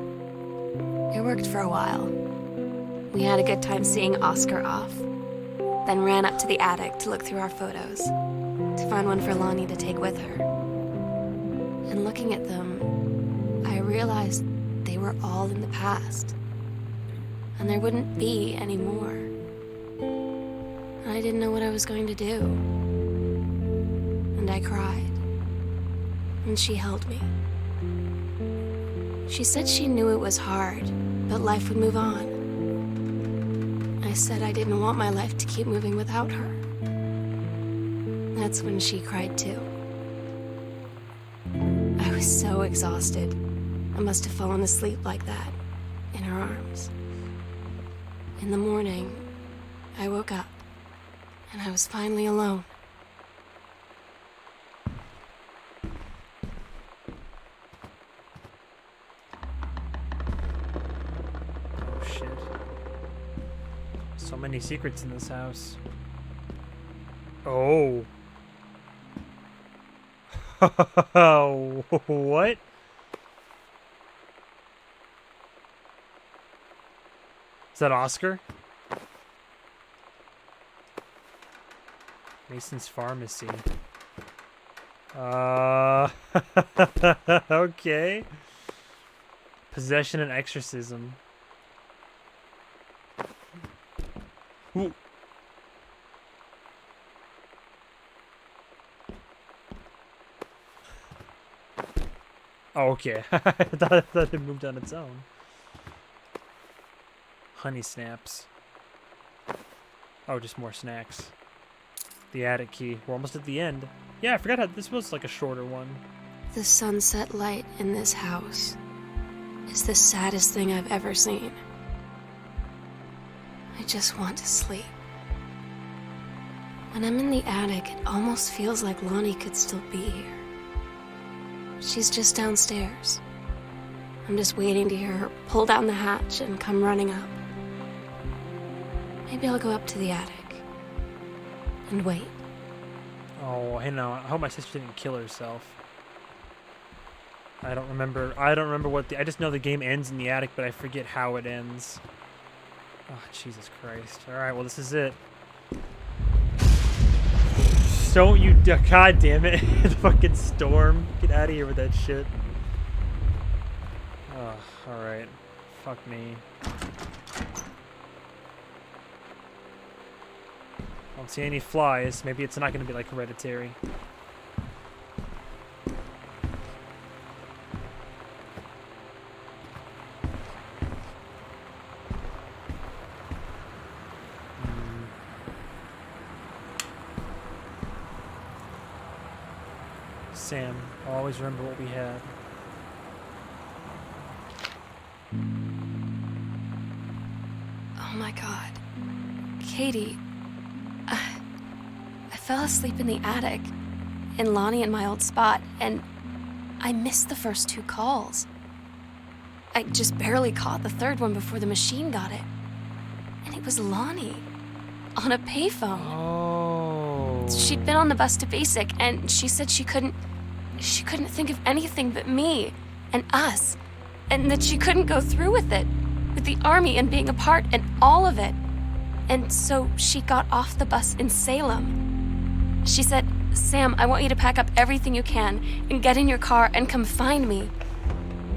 It worked for a while. We had a good time seeing Oscar off, then ran up to the attic to look through our photos, to find one for Lonnie to take with her. And looking at them, I realized they were all in the past, and there wouldn't be any more. And I didn't know what I was going to do. And I cried, and she held me. She said she knew it was hard, but life would move on. I said I didn't want my life to keep moving without her. That's when she cried too. I was so exhausted. I must have fallen asleep like that, in her arms. In the morning, I woke up, and I was finally alone. Oh, shit. So many secrets in this house. Oh. What? Is that Oscar? Mason's Pharmacy. Okay. Possession and exorcism. Ooh. Oh, okay. I thought it moved on its own. Honey snaps. Oh, just more snacks. The attic key. We're almost at the end. Yeah, I forgot how this was like a shorter one. The sunset light in this house is the saddest thing I've ever seen. I just want to sleep. When I'm in the attic, it almost feels like Lonnie could still be here. She's just downstairs. I'm just waiting to hear her pull down the hatch and come running up. Maybe I'll go up to the attic and wait. Oh, I know. I hope my sister didn't kill herself. I don't remember what I just know the game ends in the attic, but I forget how it ends. Oh, Jesus Christ. Alright, well, this is it. Don't you... God damn it. The fucking storm. Get out of here with that shit. Oh, alright. Fuck me. I don't see any flies. Maybe it's not going to be like Hereditary. Sam, I'll always remember what we had. Oh my God. Katie, I fell asleep in the attic, in Lonnie and my old spot, and I missed the first 2 calls. I just barely caught the 3rd one before the machine got it. And it was Lonnie. On a payphone. Oh. She'd been on the bus to Basic, and she said she couldn't think of anything but me and us, and that she couldn't go through with it, with the Army and being a part and all of it. And so she got off the bus in Salem. She said, "Sam, I want you to pack up everything you can and get in your car and come find me.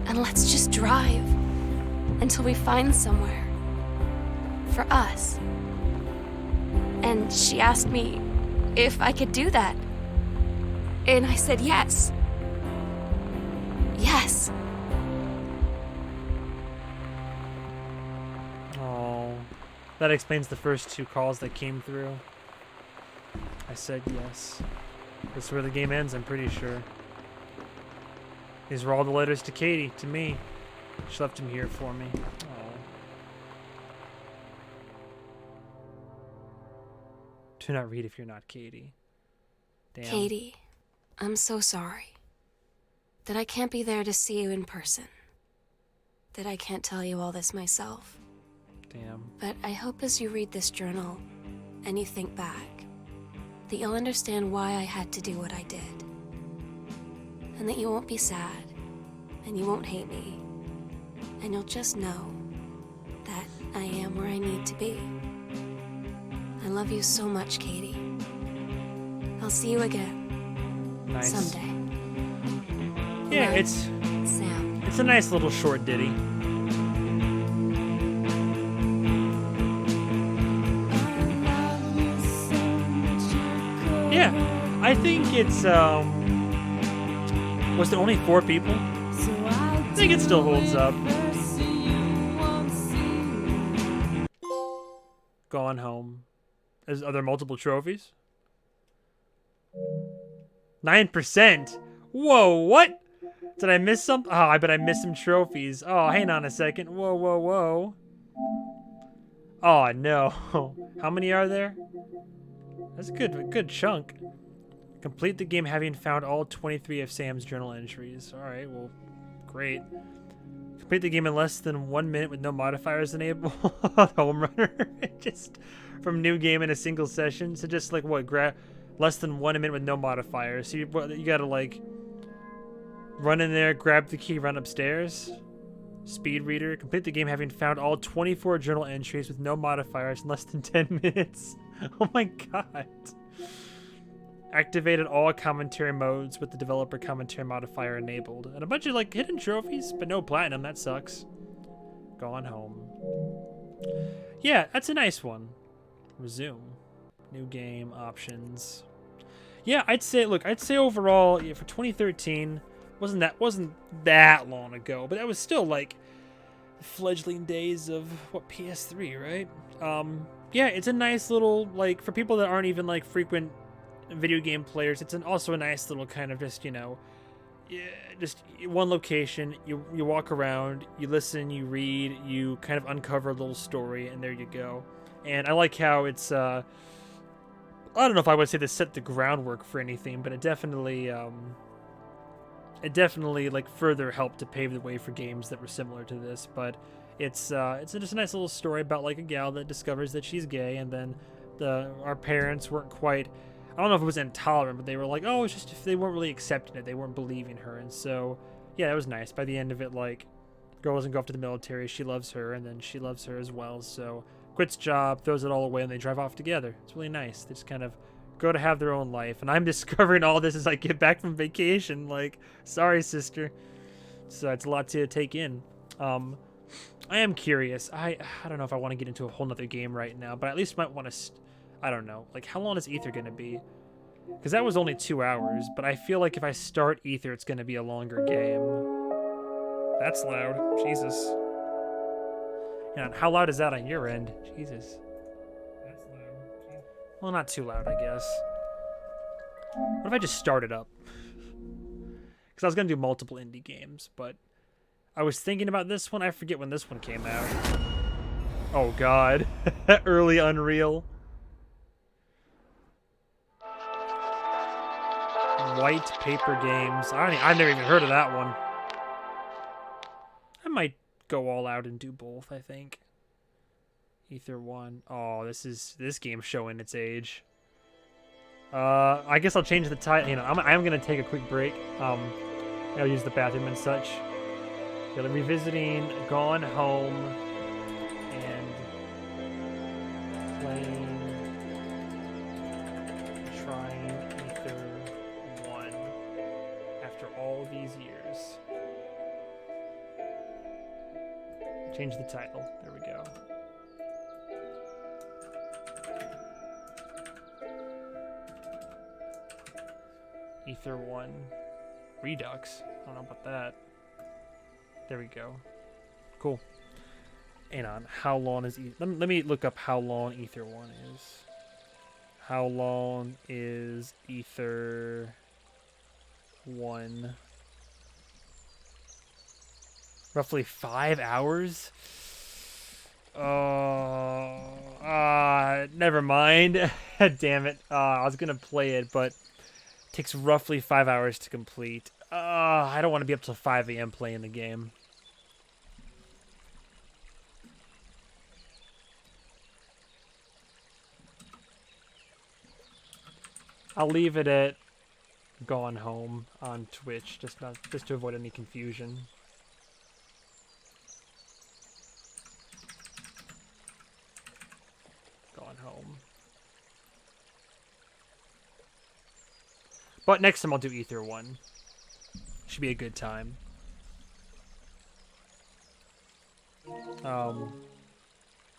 And let's just drive until we find somewhere for us." And she asked me if I could do that. And I said yes. Yes. Oh, that explains the first 2 calls that came through. I said yes. That's where the game ends, I'm pretty sure. These were all the letters to Katie, to me. She left them here for me. Oh. Do not read if you're not Katie. Damn. Katie, I'm so sorry that I can't be there to see you in person. That I can't tell you all this myself. Damn. But I hope as you read this journal and you think back, that you'll understand why I had to do what I did. And that you won't be sad, and you won't hate me, and you'll just know that I am where I need to be. I love you so much, Katie. I'll see you again. Nice. Someday. Yeah, Love, it's Sam. a nice little short ditty. Yeah, I think it's was there only 4 people? I think it still holds up. Gone home. Are there multiple trophies? 9%. Whoa, what? Did I miss something? Oh, I bet I missed some trophies. Oh, hang on a second. Whoa, whoa, whoa. Oh, no. How many are there? That's a good chunk. Complete the game having found all 23 of Sam's journal entries. Alright, well, great. Complete the game in less than 1 minute with no modifiers enabled. Home runner. Just from new game in a single session. So just like what, less than 1 minute with no modifiers. So you gotta like run in there, grab the key, run upstairs. Speed reader. Complete the game having found all 24 journal entries with no modifiers in less than 10 minutes. Oh my god. Activated all commentary modes with the developer commentary modifier enabled. And a bunch of like hidden trophies, but no platinum. That sucks. Gone home. Yeah, that's a nice one. Resume. New game options. Yeah, I'd say overall, yeah, for 2013, wasn't that long ago, but that was still like the fledgling days of what, PS3, right? Yeah, it's a nice little, like, for people that aren't even like frequent video game players, it's also a nice little kind of just, you know, just one location, you walk around, you listen, you read, you kind of uncover a little story, and there you go. And I like how it's I don't know if I would say this set the groundwork for anything, but it definitely like further helped to pave the way for games that were similar to this. But it's just a nice little story about like a gal that discovers that she's gay, and then our parents weren't quite, I don't know if it was intolerant, but they were like, oh, it's just if they weren't really accepting it, they weren't believing her. And so yeah, it was nice. By the end of it, like, girl doesn't go off to the military, she loves her, and then she loves her as well. So quits job, throws it all away, and they drive off together. It's really nice. They just kind of go to have their own life. And I'm discovering all this as I get back from vacation. Like, sorry, sister. So it's a lot to take in. I am curious. I don't know if I want to get into a whole nother game right now, but I at least might want to, I don't know. Like, how long is Ether going to be? Because that was only 2 hours, but I feel like if I start Ether, it's going to be a longer game. That's loud. Jesus. Yeah, how loud is that on your end? Jesus. That's loud. Well, not too loud, I guess. What if I just start it up? Because I was going to do multiple indie games, but I was thinking about this one. I forget when this one came out. Oh, God. Early Unreal. White Paper Games. I've never even heard of that one. I might go all out and do both, I think. Ether 1. Oh, this game's showing its age. I guess I'll change the title. You know, I'm gonna take a quick break. I'll use the bathroom and such. Okay, revisiting Gone Home and playing, trying Ether 1 after all these years. Change the title. There we go. Ether 1 Redux. I don't know about that. There we go. Cool. Hang on. How long is let me look up how long Ether 1 is. How long is Ether 1? Roughly 5 hours? Never mind. Damn it. I was gonna play it, but it takes roughly 5 hours to complete. I don't want to be up till 5 a.m. playing the game. I'll leave it at Gone Home on Twitch, just to avoid any confusion. Gone Home. But next time I'll do Ether 1. Should be a good time.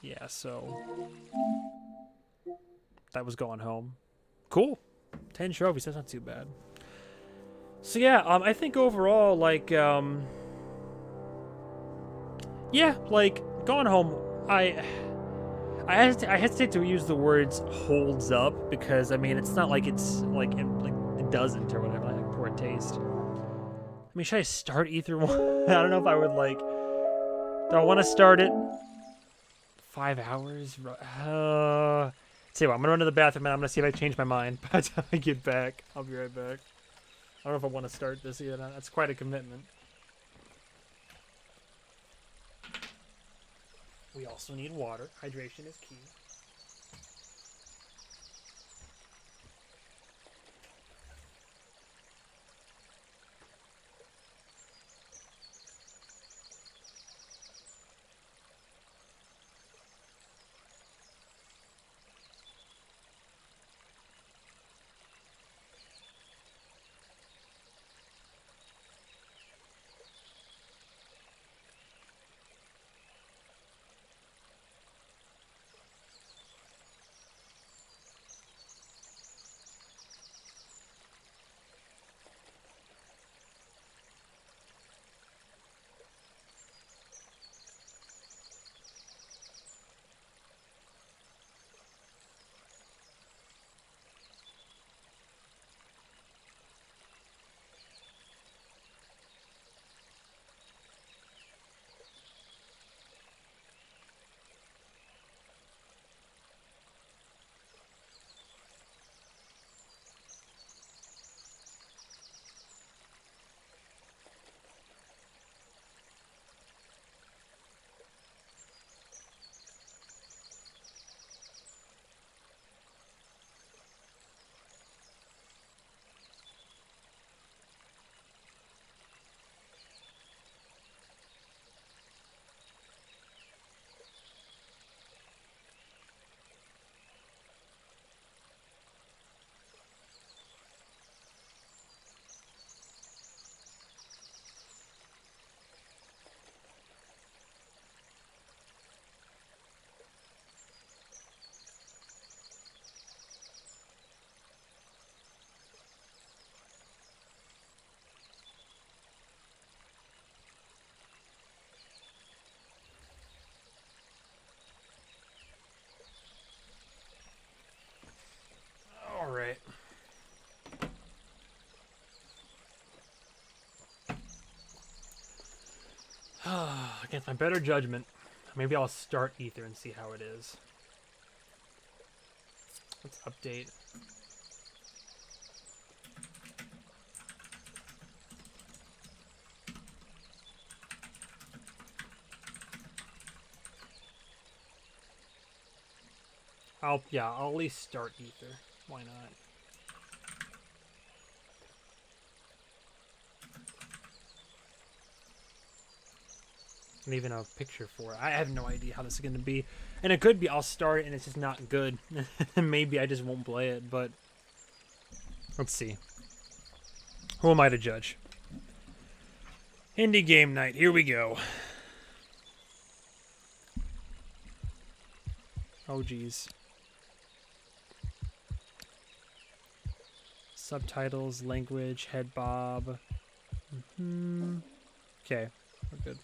Yeah, so that was Gone Home. Cool. 10 trophies, that's not too bad. So yeah, I think overall, like, yeah, like, Gone Home, I hesitate to use the words holds up, because, I mean, it's not like it's, like, it doesn't, or whatever, like, poor taste. I mean, should I start Ether 1? I don't know if I would, like, do I want to start it? 5 hours? Tell you what, I'm gonna run to the bathroom and I'm gonna see if I change my mind by the time I get back. I'll be right back. I don't know if I want to start this yet. That's quite a commitment. We also need water. Hydration is key. Alright. Against my better judgment, maybe I'll start Ether and see how it is. Let's update. I'll at least start Ether. Why not? And even a picture for it. I have no idea how this is going to be. And it could be I'll start it and it's just not good. Maybe I just won't play it, but let's see. Who am I to judge? Indie game night. Here we go. Oh, geez. Subtitles, language, head bob. Okay, we're good.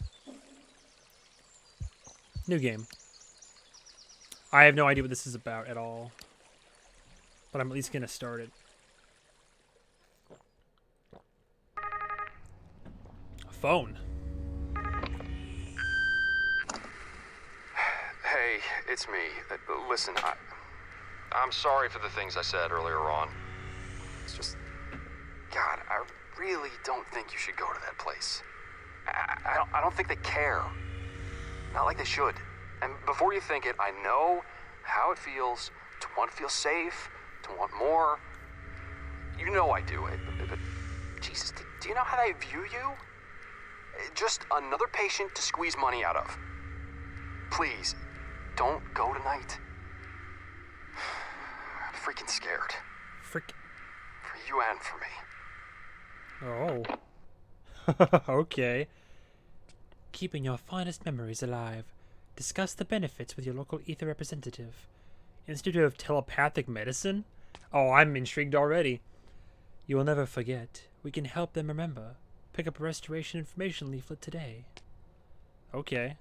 New game. I have no idea what this is about at all. But I'm at least going to start it. Phone. Hey, it's me. Listen, I'm sorry for the things I said earlier on. It's just, God, I really don't think you should go to that place. I don't think they care. Not like they should. And before you think it, I know how it feels to want to feel safe, to want more. You know I do it, but Jesus, do you know how they view you? Just another patient to squeeze money out of. Please, don't go tonight. I'm freaking scared. For you and for me. Oh. Okay. Keeping your finest memories alive. Discuss the benefits with your local Ether representative. Institute of Telepathic Medicine? Oh, I'm intrigued already. You will never forget. We can help them remember. Pick up a restoration information leaflet today. Okay.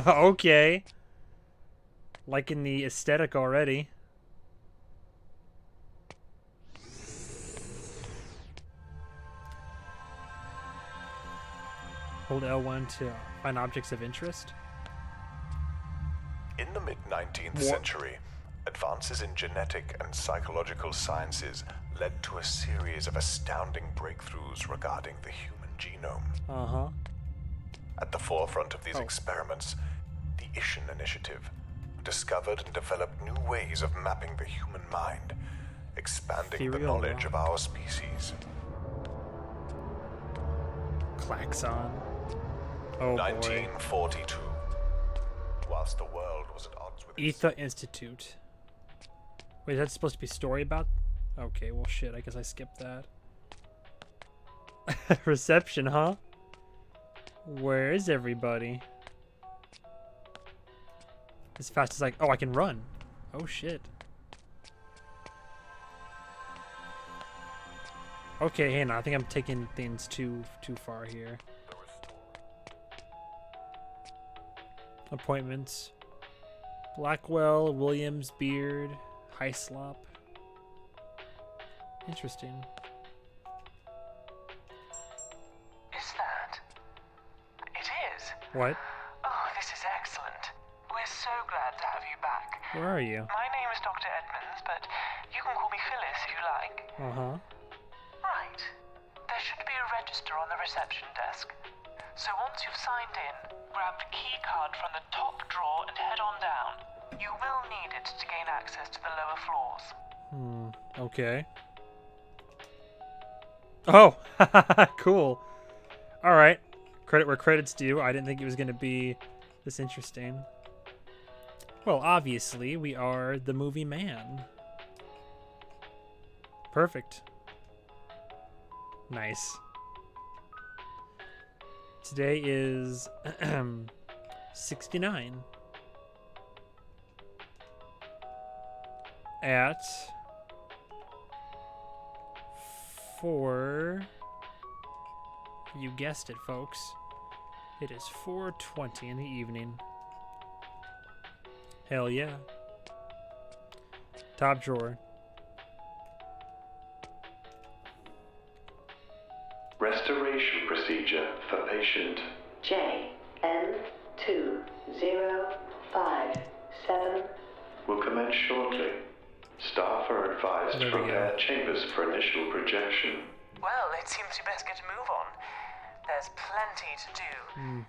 Okay. Liking the aesthetic already. Hold L1 to find objects of interest. In the mid-19th century, advances in genetic and psychological sciences led to a series of astounding breakthroughs regarding the human genome. Uh-huh. At the forefront of these experiments, the Ishin Initiative discovered and developed new ways of mapping the human mind, expanding the knowledge of our species. Klaxon. Oh, 1942. Whilst the world was at odds with Ether Institute. Wait, that's supposed to be a story about? Okay, well shit, I guess I skipped that. Reception, huh? Where is everybody? As fast as oh, I can run. Oh shit. Okay, hang on, I think I'm taking things too far here. Appointments. Blackwell, Williams, Beard, Hyslop. Interesting. Is that? It is. What? Oh, this is excellent. We're so glad to have you back. Where are you? My name is Dr. Edmonds, but you can call me Phyllis if you like. Uh-huh. Right. There should be a register on the reception desk. So once you've signed in, grab the key card from the top drawer and head on down. You will need it to gain access to the lower floors. Okay. Oh, cool. All right. Credit where credit's due. I didn't think it was going to be this interesting. Well, obviously, we are the movie Man. Perfect. Nice. Today is 69. At 4, you guessed it, folks. It is 4:20 in the evening. Hell yeah. Top drawer. Restoration procedure for patient JN2057 will commence shortly. Staff are advised to prepare chambers for initial projection. Well, it seems you best get a move on. There's plenty to do. And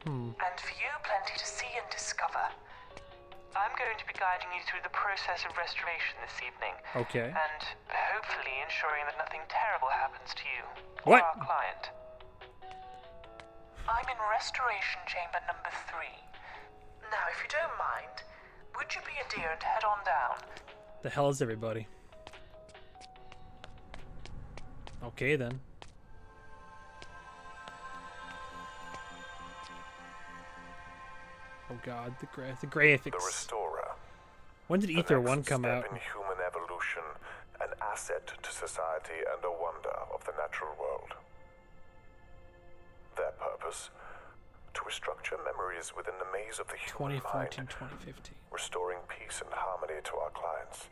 for you, plenty to see and discover. I'm going to be guiding you through the process of restoration this evening. Okay. And hopefully ensuring that nothing terrible happens to you What? or our client. I'm in restoration chamber number 3. Now, if you don't mind, would you be a dear and head on down? The hell is everybody? Okay then. Oh god, the graphics. The Restorer. When did The Ether next 1 come step out? in human evolution, an asset to society and a wonder of the natural world. Their purpose? To restructure memories within the maze of the human 2014, mind, 2015. restoring peace and harmony to our clients,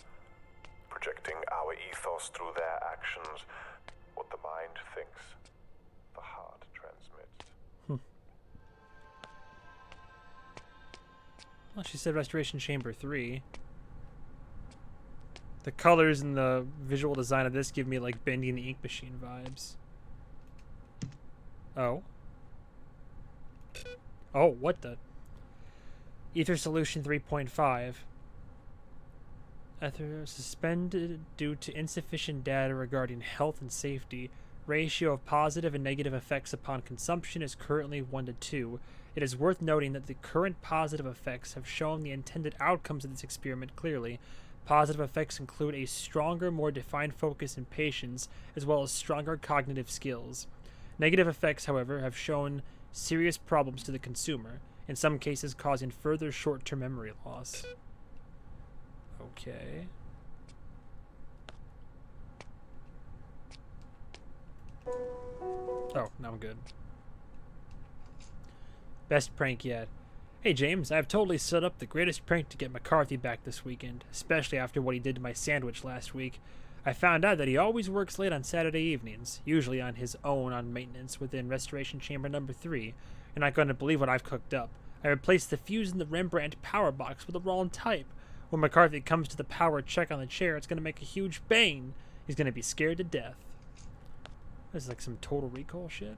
projecting our ethos through their actions. What the mind thinks, the heart transmits. Well, she said Restoration Chamber 3. The colors and the visual design of this give me like Bendy and the Ink Machine vibes. Oh. Oh, what the? Ether Solution 3.5. Ether suspended due to insufficient data regarding health and safety. Ratio of positive and negative effects upon consumption is currently 1 to 2. It is worth noting that the current positive effects have shown the intended outcomes of this experiment clearly. Positive effects include a stronger, more defined focus in patience, as well as stronger cognitive skills. Negative effects, however, have shown serious problems to the consumer, in some cases causing further short-term memory loss. Okay. Oh, now I'm good. Best prank yet. Hey James, I've totally set up the greatest prank to get McCarthy back this weekend, especially after what he did to my sandwich last week. I found out that he always works late on Saturday evenings, usually on his own on maintenance within Restoration Chamber number 3. You're not going to believe what I've cooked up. I replaced the fuse in the Rembrandt power box with the wrong type. When McCarthy comes to the power check on the chair, it's going to make a huge bang. He's going to be scared to death. This is like some Total Recall shit.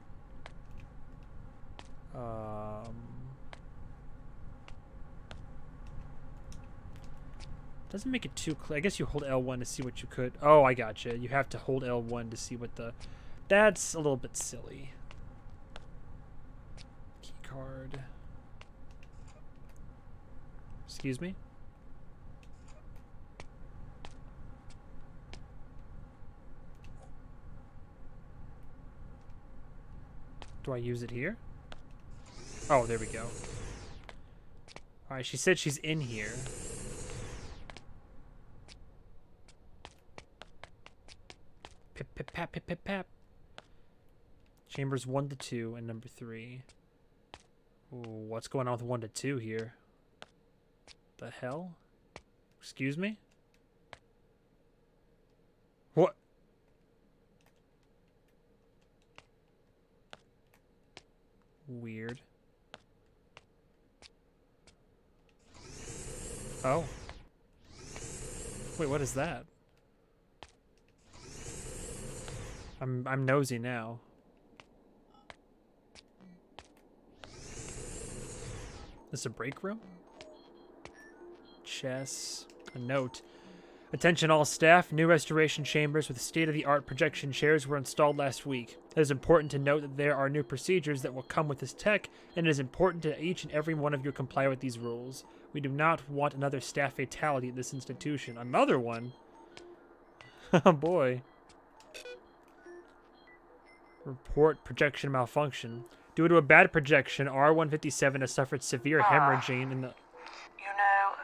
Doesn't make it too clear. I guess you hold L1 to see what you could. Oh, I gotcha. You have to hold L1 to see what the... That's a little bit silly. Key card. Excuse me? Do I use it here? Oh, there we go. Alright, she said she's in here. Pip, pip, pap, pip, pip, pap. Chambers 1 to 2 and number 3. Ooh, what's going on with 1 to 2 here? The hell? Excuse me? What? Weird. Oh. Wait, what is that? I'm nosy now. This a break room? Chess. A note. Attention all staff, new restoration chambers with state-of-the-art projection chairs were installed last week. It is important to note that there are new procedures that will come with this tech, and it is important to each and every one of you comply with these rules. We do not want another staff fatality at this institution. Another one? Oh boy. Report projection malfunction. Due to a bad projection, R157 has suffered severe hemorrhaging in the... You know,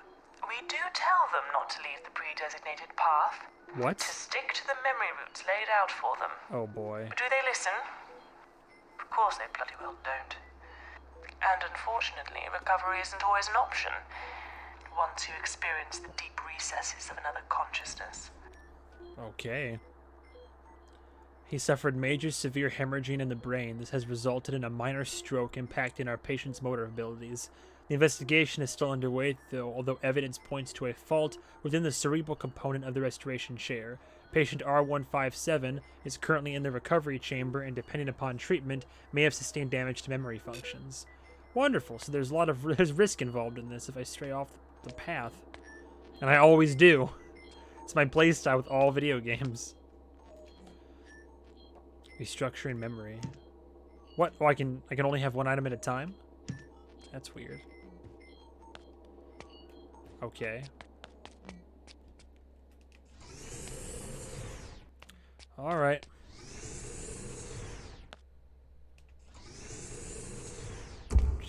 we do tell them not to leave the pre-designated path. What? To stick to the memory routes laid out for them. Oh boy. Do they listen? Of course they bloody well don't. And unfortunately, recovery isn't always an option once you experience the deep recesses of another consciousness. Okay. He suffered major severe hemorrhaging in the brain. This has resulted in a minor stroke impacting our patient's motor abilities. The investigation is still underway, though, although evidence points to a fault within the cerebral component of the restoration chair. Patient R157 is currently in the recovery chamber and, depending upon treatment, may have sustained damage to memory functions. Wonderful. So there's a lot of risk involved in this if I stray off the path. And I always do. It's my playstyle with all video games. Restructuring memory. What? Oh, I can only have one item at a time? That's weird. Okay. All right.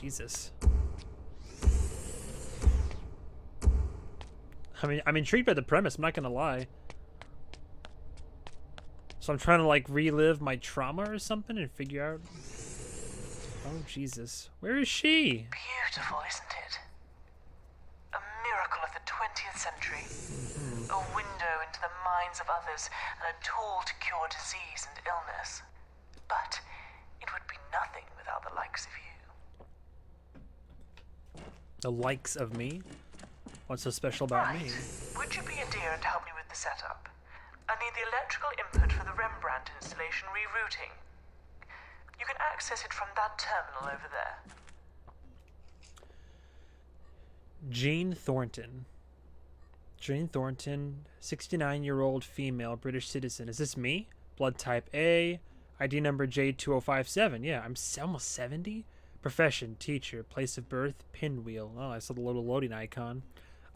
Jesus. I mean, I'm intrigued by the premise, I'm not gonna lie. So I'm trying to like relive my trauma or something and figure out. Oh Jesus, where is she? Beautiful, isn't it? A miracle of the 20th century. A window into the minds of others and a tool to cure disease and illness. But it would be nothing without the likes of you. The likes of me? What's so special about me? Would you be a dear and help me with the setup? I need the electrical input for the Rembrandt installation rerouting. You can access it from that terminal over there. Jean Thornton. Jean Thornton, 69-year-old female, British citizen. Is this me? Blood type A, ID number J2057. Yeah, I'm almost 70. Profession, teacher. Place of birth, pinwheel. Oh, I saw the little loading icon.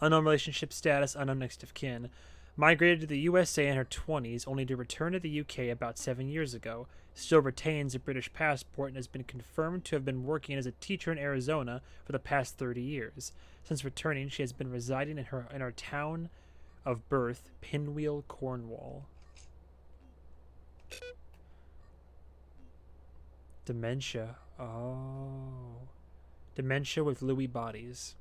Unknown relationship status, unknown next of kin. Migrated to the USA in her 20s, only to return to the UK about 7 years ago. Still retains a British passport and has been confirmed to have been working as a teacher in Arizona for the past 30 years. Since returning, she has been residing in her town of birth, Pinwheel, Cornwall. Dementia. Oh. Dementia with Lewy bodies.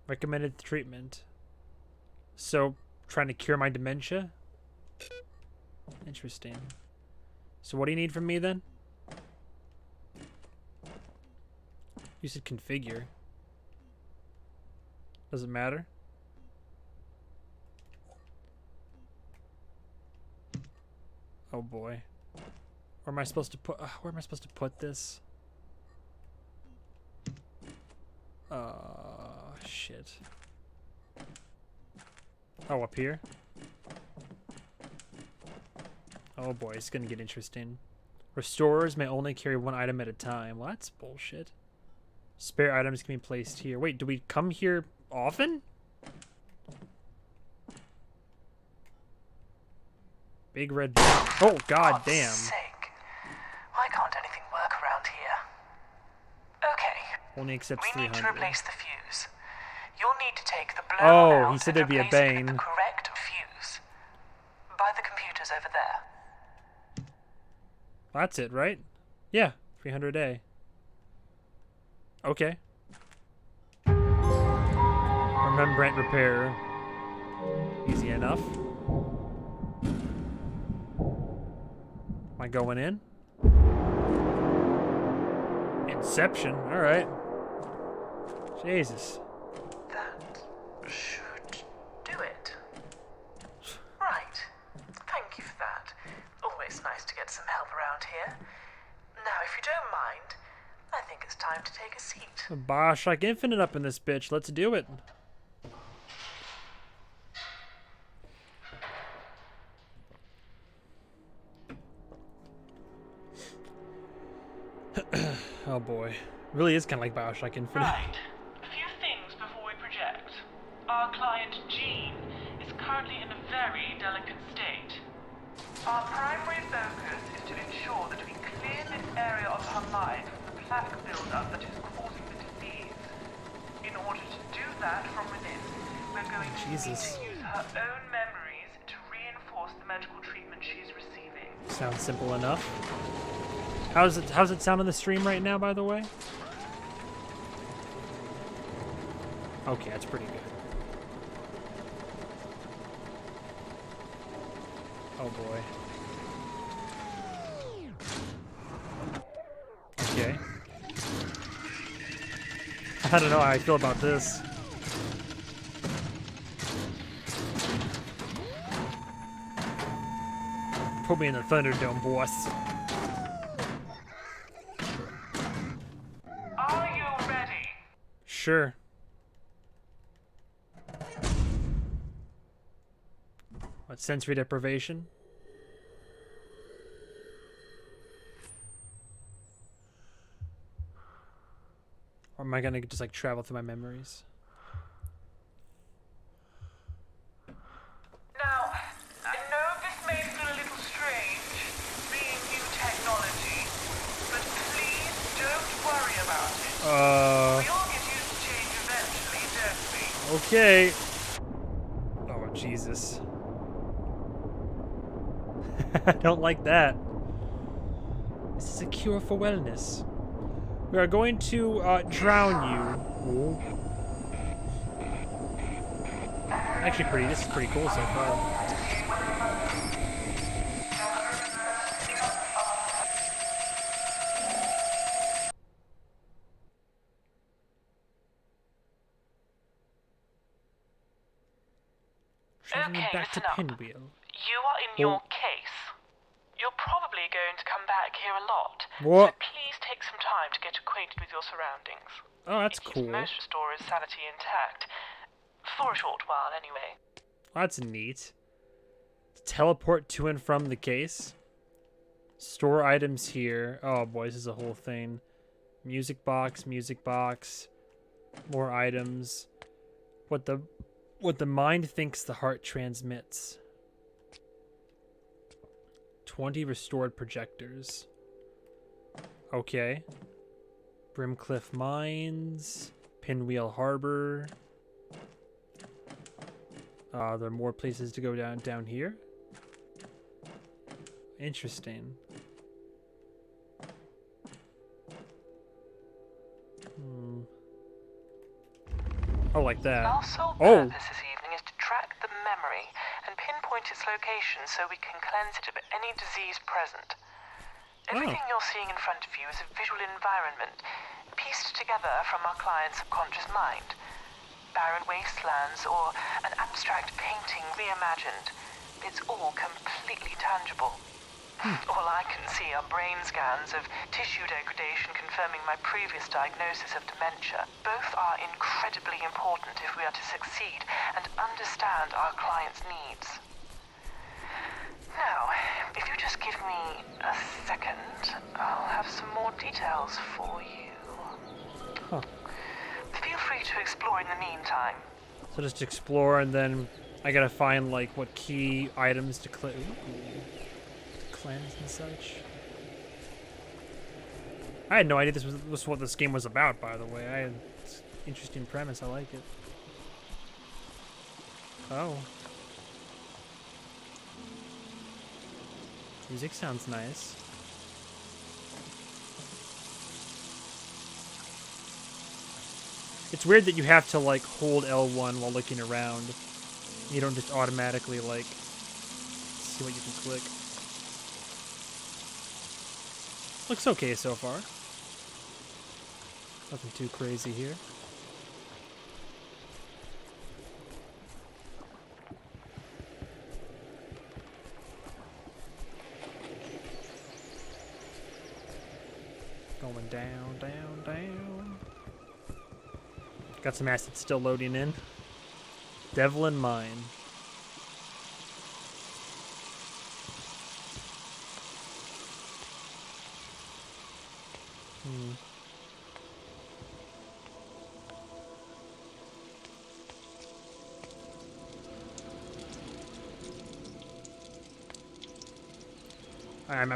Recommended treatment. So, trying to cure my dementia? Interesting. So what do you need from me then? You said configure. Does it matter? Oh boy. Where am I supposed to put this? Shit. Oh, up here? Oh boy, it's gonna get interesting. Restorers may only carry one item at a time. Well, that's bullshit. Spare items can be placed here. Wait, do we come here often? Big red. Oh, god damn. Sake. Why can't anything work around here? Okay. Only accepts we 300. need to replace the fuse. You'll need to take the blown out he said there'd and be a replace it with bane. the correct fuse. By the computers over there. That's it, right? Yeah, 300 a day. Okay. Rembrandt repair. Easy enough. Am I going in? Inception. All right. Jesus. That should do it. Right. Thank you for that. Always nice to get some help around here. Now, if you don't mind, I think it's time to take a seat. Bioshock Infinite up in this bitch. Let's do it. Oh boy. Really is kind of like Bioshock Infinite. Right. A few things before we project. Our client, Jean, is currently in a very delicate state. Our primary focus is to ensure that we clear this area of her mind from the plaque buildup that is causing the disease. In order to do that from within, we're going to need to use her own memories to reinforce the medical treatment she's receiving. Sounds simple enough. How's it sound on the stream right now, by the way? Okay, that's pretty good. Oh boy. Okay. I don't know how I feel about this. Put me in the Thunderdome, boss. Are you ready? Sure. What, sensory deprivation? Or am I gonna just like travel through my memories? Now, I know this may feel a little strange, being new technology, but please don't worry about it. We all get used to change eventually, don't we? Okay. Oh, Jesus. I don't like that. This is a cure for wellness. We are going to drown you. Ooh. Actually, this is pretty cool so far. Traveling Okay, back to listen up. Pinwheel. You are in your case. You're probably going to come back here a lot. What? So please take some time to get acquainted with your surroundings. Oh, that's It keeps cool. most restorers' sanity intact. For a short while, anyway. That's neat. Teleport to and from the case. Store items here. Oh boy, this is a whole thing. Music box, more items. What the mind thinks the heart transmits. 20 restored projectors. Okay. Brimcliff Mines, Pinwheel Harbor. There are more places to go down here. Interesting. Oh, like that. Our sole Oh! purpose this evening is to track the memory and pinpoint its location so we can cleanse it of any disease present. Everything you're seeing in front of you is a visual environment pieced together from our client's subconscious mind. Barren wastelands or an abstract painting reimagined. It's all completely tangible. All I can see are brain scans of tissue degradation confirming my previous diagnosis of dementia. Both are incredibly important if we are to succeed and understand our client's needs. Now, if you just give me a second, I'll have some more details for you. Feel free to explore in the meantime. So just explore, and then I gotta find like what key items to cleanse and such. I had no idea this was what this game was about, by the way. It's an interesting premise. I like it. Oh. Music sounds nice. It's weird that you have to like hold L1 while looking around. You don't just automatically like see what you can click. Looks okay so far. Nothing too crazy here. Going down, down, down. Got some assets still loading in. Devlin Mine.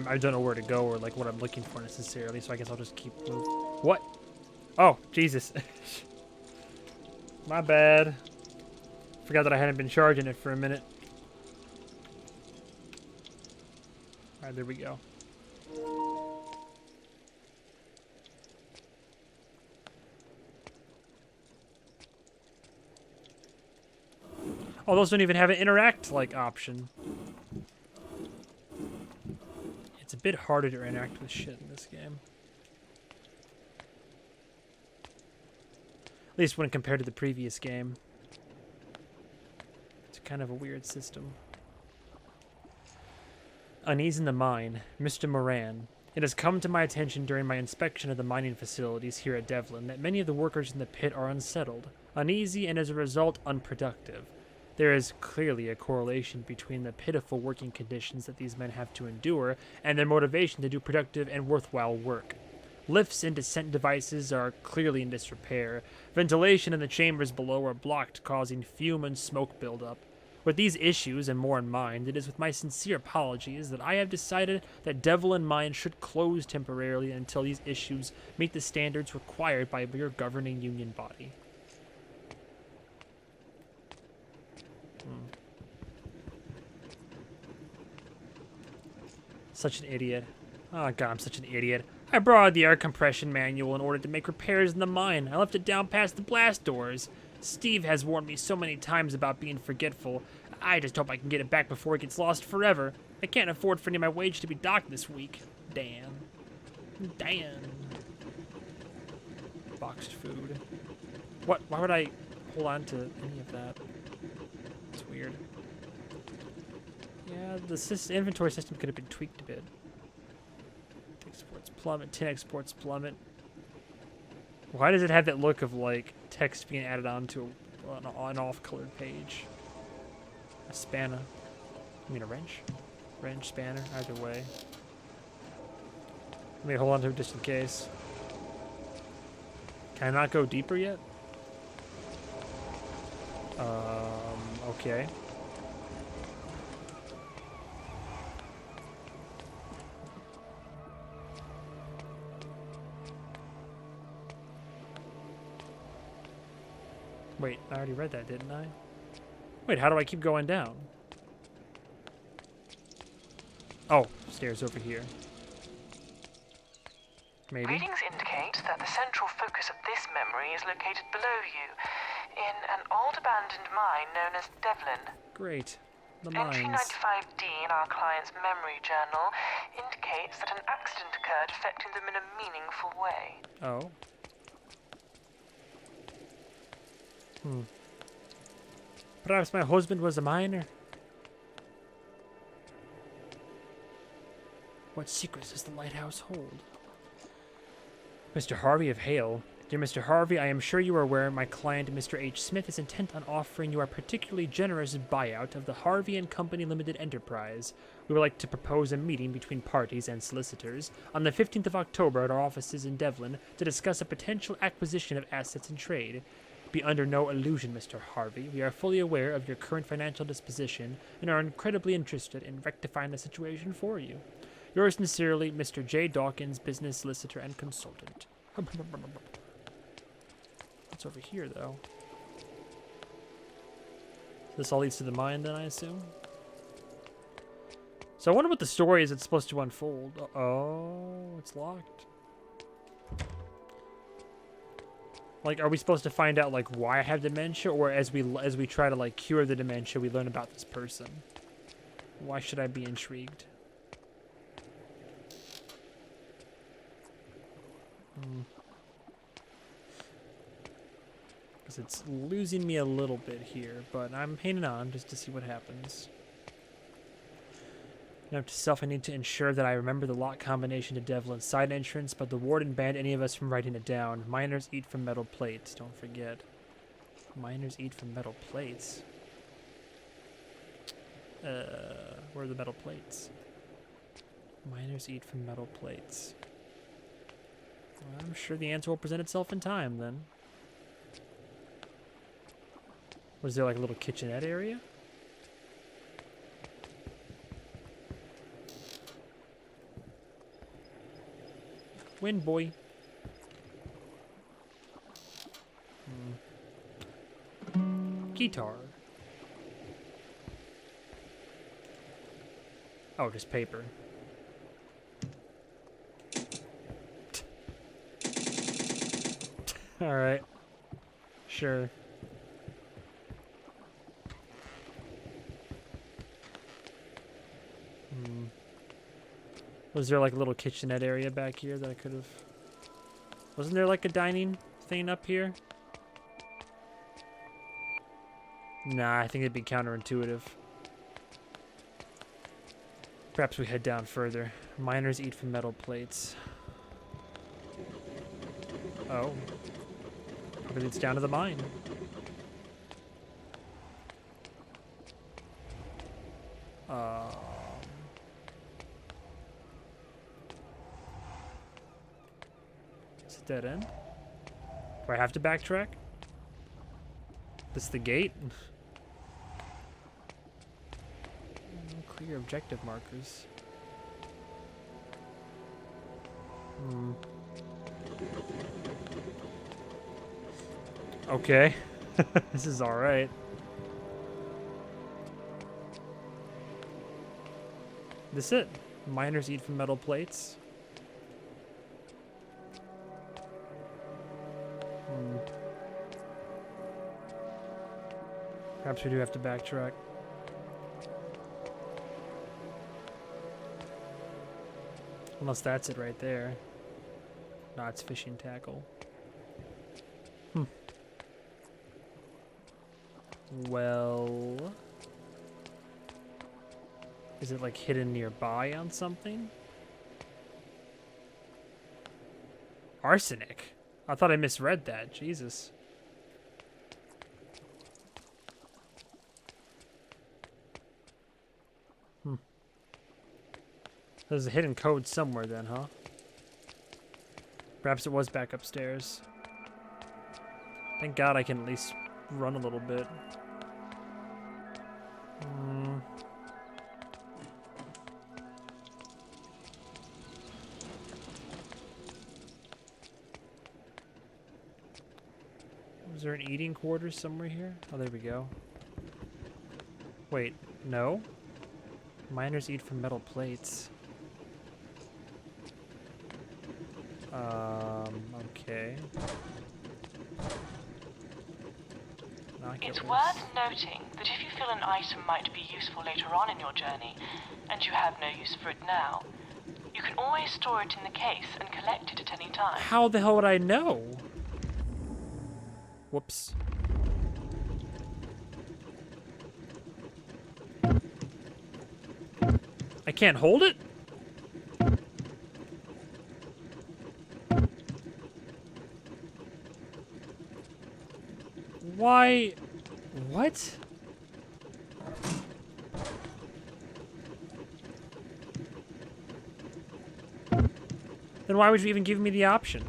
I don't know where to go or like what I'm looking for necessarily, so I guess I'll just keep moving. What? Oh, Jesus. My bad. Forgot that I hadn't been charging it for a minute. Alright, there we go. Oh, those don't even have an interact like option. It's a bit harder to interact with shit in this game. At least when compared to the previous game. It's kind of a weird system. Unease in the mine. Mr. Moran. It has come to my attention during my inspection of the mining facilities here at Devlin that many of the workers in the pit are unsettled, uneasy, and as a result, unproductive. There is clearly a correlation between the pitiful working conditions that these men have to endure and their motivation to do productive and worthwhile work. Lifts and descent devices are clearly in disrepair. Ventilation in the chambers below are blocked, causing fume and smoke buildup. With these issues and more in mind, it is with my sincere apologies that I have decided that Devlin Mine should close temporarily until these issues meet the standards required by your governing union body. Such an idiot. Oh god, I'm such an idiot. I borrowed the air compression manual in order to make repairs in the mine. I left it down past the blast doors. Steve has warned me so many times about being forgetful. I just hope I can get it back before it gets lost forever. I can't afford for any of my wage to be docked this week. Damn. Boxed food. What? Why would I hold on to any of that? It's weird. Yeah, the inventory system could have been tweaked a bit. Exports plummet. 10 exports plummet. Why does it have that look of like text being added onto an off-colored page? A spanner. I mean a wrench? Wrench, spanner, either way. Let me hold on to it just in case. Can I not go deeper yet? Okay. Wait, I already read that, didn't I? Wait, how do I keep going down? Oh, stairs over here. Maybe? Readings indicate that the central focus of this memory is located below you, in an old abandoned mine known as Devlin. Great. The Entry mines. 95D in our client's memory journal indicates that an accident occurred affecting them in a meaningful way. Oh. Perhaps my husband was a miner. What secrets does the lighthouse hold? Mr. Harvey of Hale. Dear Mr. Harvey, I am sure you are aware my client, Mr. H. Smith, is intent on offering you a particularly generous buyout of the Harvey and Company Limited Enterprise. We would like to propose a meeting between parties and solicitors on the 15th of October at our offices in Devlin to discuss a potential acquisition of assets and trade. Be under no illusion, Mr. Harvey. We are fully aware of your current financial disposition and are incredibly interested in rectifying the situation for you. Yours sincerely, Mr. J. Dawkins, business solicitor and consultant. What's over here, though? This all leads to the mine, then, I assume? So I wonder what the story is it's supposed to unfold. Oh, it's locked. Like, are we supposed to find out, like, why I have dementia? Or as we try to, like, cure the dementia, we learn about this person? Why should I be intrigued? Because it's losing me a little bit here, but I'm hanging on just to see what happens. Note to self, I need to ensure that I remember the lock combination to Devlin's side entrance, but the warden banned any of us from writing it down. Miners eat from metal plates, don't forget. Miners eat from metal plates. Where are the metal plates? Miners eat from metal plates. Well, I'm sure the answer will present itself in time, then. Was there like a little kitchenette area? Win, boy. Guitar. Oh, just paper. All right. Sure. Was there like a little kitchenette area back here that I could have... Wasn't there like a dining thing up here? Nah, I think it'd be counterintuitive. Perhaps we head down further. Miners eat from metal plates. Oh. Probably leads down to the mine. Is it dead end? Do I have to backtrack? This the gate? Clear objective markers. Okay. This is alright. This it? Miners eat from metal plates. Perhaps we do have to backtrack. Unless that's it right there. No, it's fishing tackle. Well... Is it like hidden nearby on something? Arsenic? I thought I misread that. Jesus. There's a hidden code somewhere then, huh? Perhaps it was back upstairs. Thank God I can at least run a little bit. Was there an eating quarters somewhere here? Oh, there we go. Wait, no? Miners eat from metal plates. Okay. It's worth noting that if you feel an item might be useful later on in your journey, and you have no use for it now, you can always store it in the case and collect it at any time. How the hell would I know? Whoops. I can't hold it? Why? What? Then why would you even give me the option?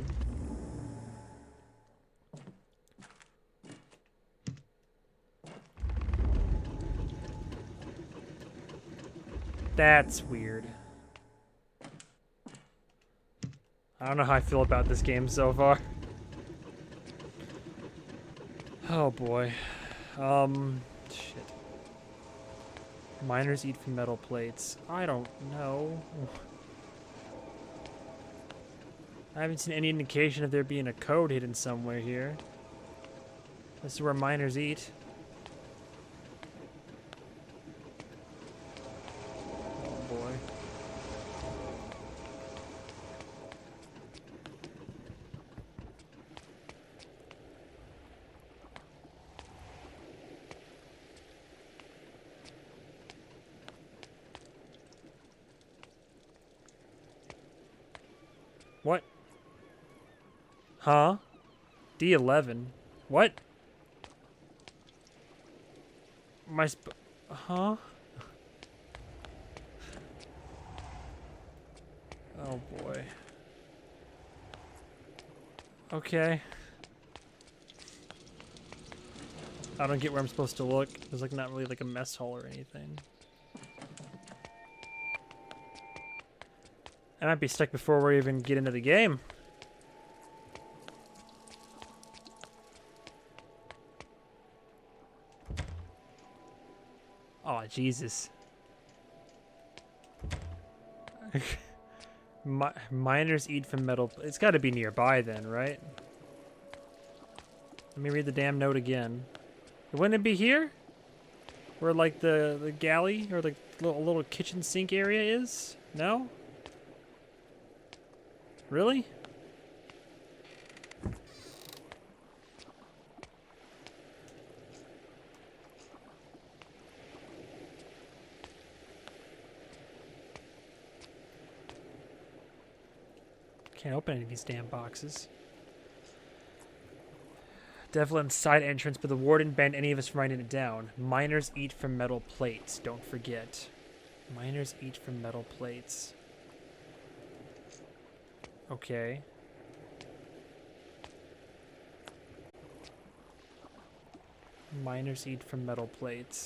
That's weird. I don't know how I feel about this game so far. Oh boy. Shit. Miners eat from metal plates. I don't know. I haven't seen any indication of there being a code hidden somewhere here. This is where miners eat. Oh boy. What? Huh? D11. What? Huh? Oh boy. Okay. I don't get where I'm supposed to look. There's like not really like a mess hall or anything. I might be stuck before we even get into the game. Oh, Jesus. Miners eat from metal. It's got to be nearby then, right? Let me read the damn note again. Wouldn't it be here? Where like the galley or the little kitchen sink area is? No? Really? Can't open any of these damn boxes. Devlin's side entrance, but the warden banned any of us from writing it down. Miners eat from metal plates, don't forget. Miners eat from metal plates. Okay. Miners eat from metal plates.